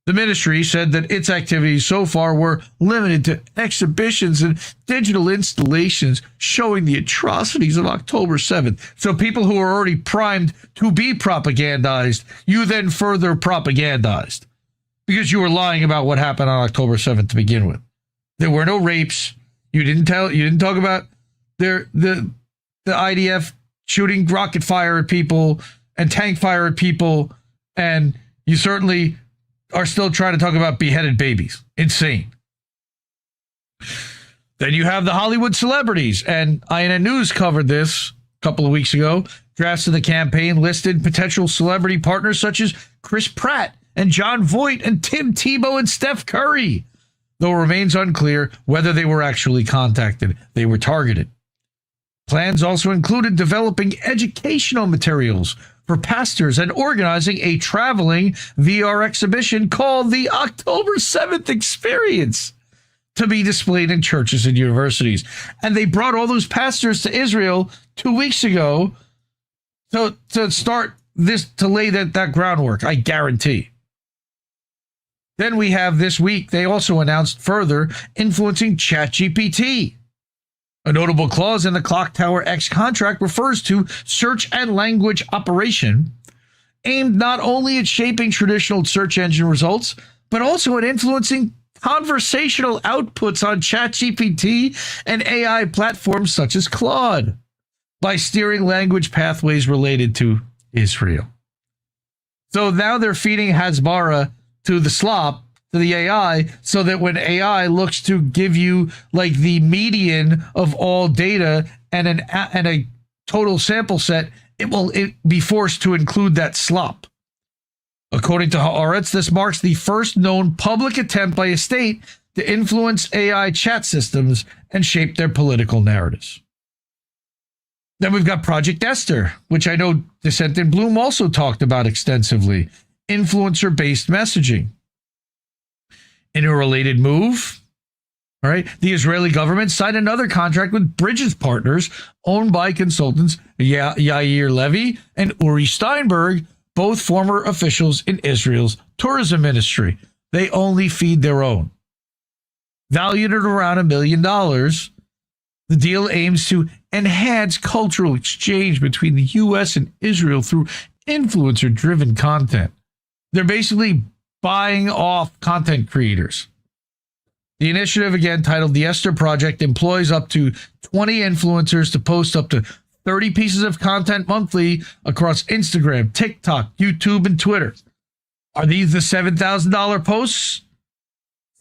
The ministry said that its activities so far were limited to exhibitions and digital installations showing the atrocities of October 7th. So people who are already primed to be propagandized, you then further propagandized because you were lying about what happened on October 7th to begin with. There were no rapes. You didn't talk about the IDF shooting rocket fire at people and tank fire at people, and you certainly are still trying to talk about beheaded babies. Insane. Then you have the Hollywood celebrities, and INN News covered this a couple of weeks ago. Drafts of the campaign listed potential celebrity partners such as Chris Pratt and John Voight and Tim Tebow and Steph Curry, though it remains unclear whether they were actually contacted. They were targeted. Plans also included developing educational materials for pastors and organizing a traveling VR exhibition called the October 7th Experience to be displayed in churches and universities. And they brought all those pastors to Israel 2 weeks ago to start this, to lay that groundwork, I guarantee. Then we have this week, they also announced further influencing ChatGPT. A notable clause in the Clock Tower X contract refers to search and language operation aimed not only at shaping traditional search engine results, but also at influencing conversational outputs on ChatGPT and AI platforms such as Claude by steering language pathways related to Israel. So now they're feeding Hasbara to the slop, to the AI, so that when AI looks to give you like the median of all data and a total sample set, it will be forced to include that slop. According to Haaretz, this marks the first known public attempt by a state to influence AI chat systems and shape their political narratives. Then we've got Project Esther, which I know Dissent in Bloom also talked about extensively. Influencer-based messaging. In a related move, all right, the Israeli government signed another contract with Bridges Partners, owned by consultants Yair Levy and Uri Steinberg, both former officials in Israel's tourism ministry. They only feed their own. Valued at around $1 million, the deal aims to enhance cultural exchange between the U.S. and Israel through influencer-driven content. They're basically buying off content creators. The initiative, again titled the Esther Project, employs up to 20 influencers to post up to 30 pieces of content monthly across Instagram, TikTok, YouTube, and Twitter. Are these the $7,000 posts?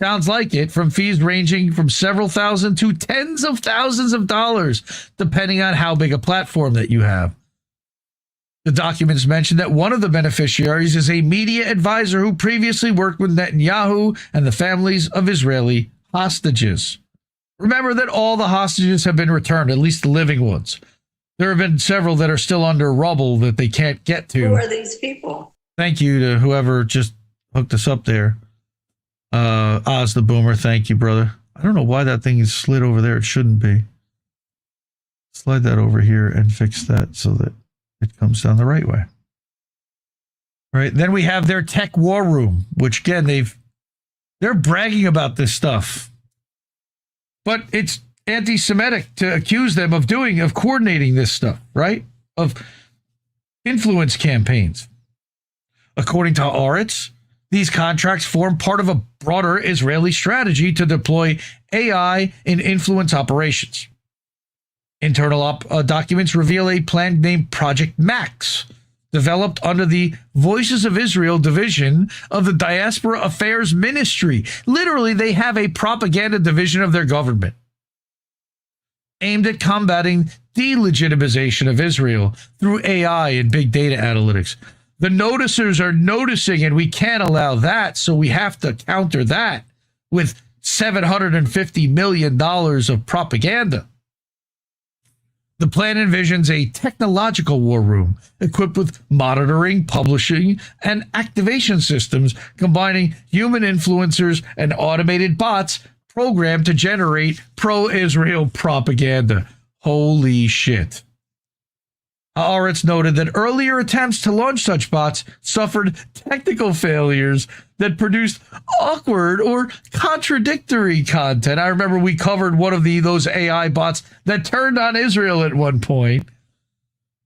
Sounds like it, from fees ranging from several thousand to tens of thousands of dollars, depending on how big a platform that you have. The documents mention that one of the beneficiaries is a media advisor who previously worked with Netanyahu and the families of Israeli hostages. Remember that all the hostages have been returned, at least the living ones. There have been several that are still under rubble that they can't get to. Who are these people? Thank you to whoever just hooked us up there. Oz the Boomer, thank you, brother. I don't know why that thing is slid over there. It shouldn't be. Slide that over here and fix that so that it comes down the right way. All right. Then we have their tech war room, which again, they're bragging about this stuff, but it's anti-Semitic to accuse them of coordinating this stuff, right? Of influence campaigns. According to Haaretz, these contracts form part of a broader Israeli strategy to deploy AI in influence operations. Internal documents reveal a plan named Project Max, developed under the Voices of Israel division of the Diaspora Affairs Ministry. Literally, they have a propaganda division of their government aimed at combating delegitimization of Israel through AI and big data analytics. The noticers are noticing, and we can't allow that, so we have to counter that with $750 million of propaganda. The plan envisions a technological war room equipped with monitoring, publishing, and activation systems, combining human influencers and automated bots programmed to generate pro-Israel propaganda. Holy shit. Haaretz noted that earlier attempts to launch such bots suffered technical failures that produced awkward or contradictory content. I remember we covered one of those AI bots that turned on Israel at one point,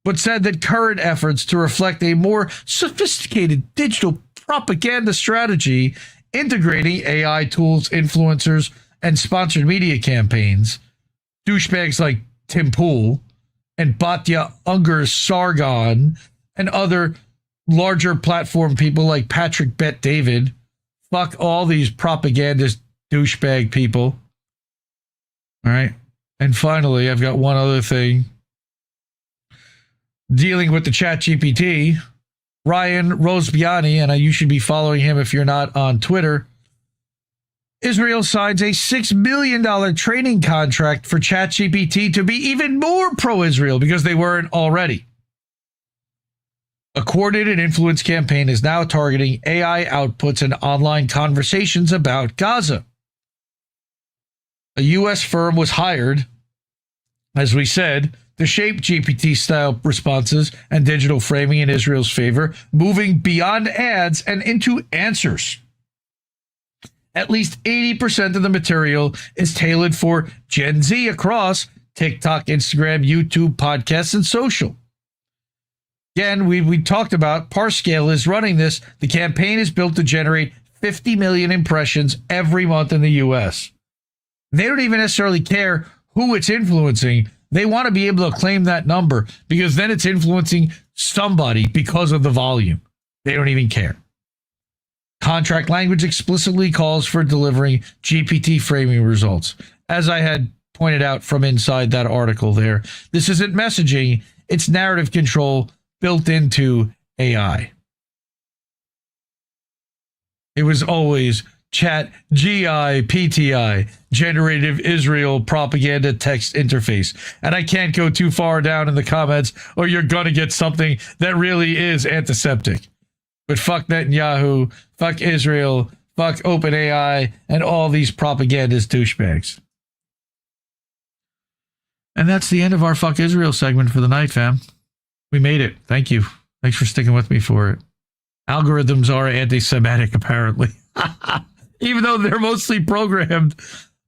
but said that current efforts to reflect a more sophisticated digital propaganda strategy integrating AI tools, influencers, and sponsored media campaigns, douchebags like Tim Pool and Batya Unger Sargon and other larger platform people like Patrick Bet David. Fuck all these propagandist douchebag people. All right. And finally, I've got one other thing. Dealing with the chat GPT, Ryan Rosbiani, and you should be following him if you're not on Twitter. Israel signs a $6 million training contract for ChatGPT to be even more pro-Israel because they weren't already. A coordinated influence campaign is now targeting AI outputs and online conversations about Gaza. A U.S. firm was hired, as we said, to shape GPT-style responses and digital framing in Israel's favor, moving beyond ads and into answers. At least 80% of the material is tailored for Gen Z across TikTok, Instagram, YouTube, podcasts, and social. Again, we talked about Parscale is running this. The campaign is built to generate 50 million impressions every month in the U.S. They don't even necessarily care who it's influencing. They want to be able to claim that number because then it's influencing somebody because of the volume. They don't even care. Contract language explicitly calls for delivering GPT framing results. As I had pointed out from inside that article there, this isn't messaging, it's narrative control built into AI. It was always Chat GIPTI, Generative Israel Propaganda Text Interface. And I can't go too far down in the comments or you're going to get something that really is antiseptic. But fuck Netanyahu, fuck Israel, fuck OpenAI, and all these propagandist douchebags. And that's the end of our Fuck Israel segment for the night, fam. We made it. Thank you. Thanks for sticking with me for it. Algorithms are anti-Semitic, apparently. Even though they're mostly programmed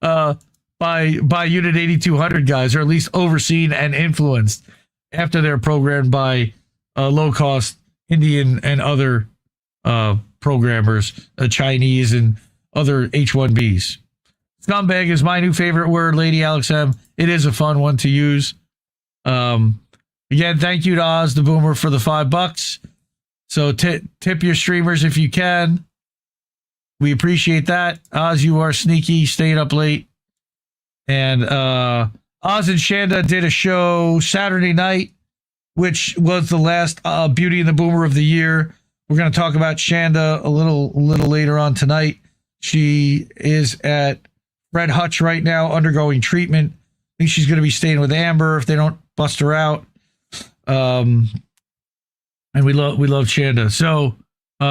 by Unit 8200 guys, or at least overseen and influenced after they're programmed by low-cost Indian and other programmers, Chinese and other H-1Bs. Scumbag is my new favorite word, Lady Alex M. It is a fun one to use. Again, thank you to Oz the Boomer for the $5. So tip your streamers if you can. We appreciate that. Oz, you are sneaky, staying up late. And Oz and Shanda did a show Saturday night, which was the last Beauty and the Boomer of the year. We're going to talk about Shanda a little later on tonight. She is at Red Hutch right now, undergoing treatment. I think she's going to be staying with Amber if they don't bust her out. And we love Shanda. So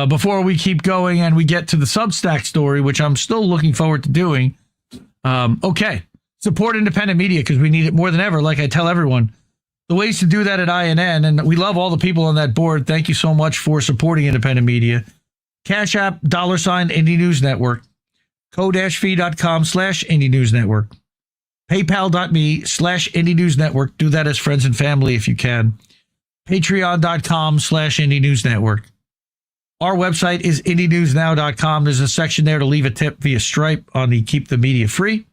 before we keep going and we get to the Substack story, which I'm still looking forward to doing. Okay, support independent media because we need it more than ever. Like I tell everyone, the ways to do that at INN, and we love all the people on that board. Thank you so much for supporting independent media. Cash App, $, Indie News Network, ko-fi.com/Indie News Network, paypal.me/Indie News Network. Do that as friends and family if you can. Patreon.com/Indie News Network. Our website is IndieNewsNow.com. There's a section there to leave a tip via Stripe on the Keep the Media Free.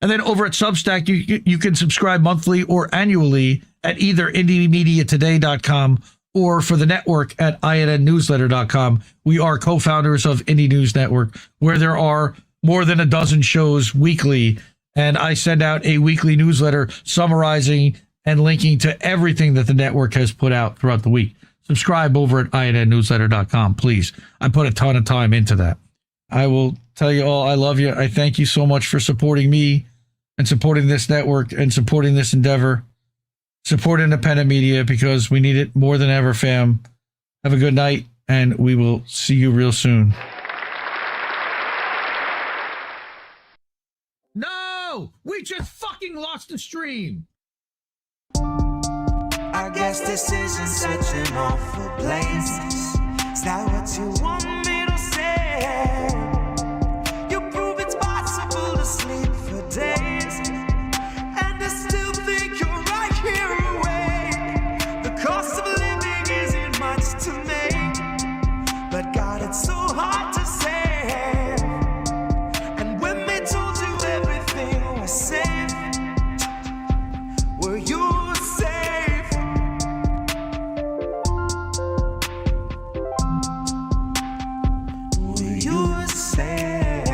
And then over at Substack, you can subscribe monthly or annually at either IndieMediaToday.com or for the network at INNNewsletter.com. We are co-founders of Indie News Network, where there are more than a dozen shows weekly. And I send out a weekly newsletter summarizing and linking to everything that the network has put out throughout the week. Subscribe over at INNNewsletter.com, please. I put a ton of time into that. I will tell you all, I love you. I thank you so much for supporting me and supporting this network and supporting this endeavor. Support independent media because we need it more than ever, fam. Have a good night, and we will see you real soon. No! We just fucking lost the stream! I guess this isn't such an awful place. Is that what you want me to say? You prove it's possible to sleep for days, and I still think you're right here awake. The cost of living isn't much to make, but God, it's so hard to say. And when they told you everything was safe, were you safe? Were you safe?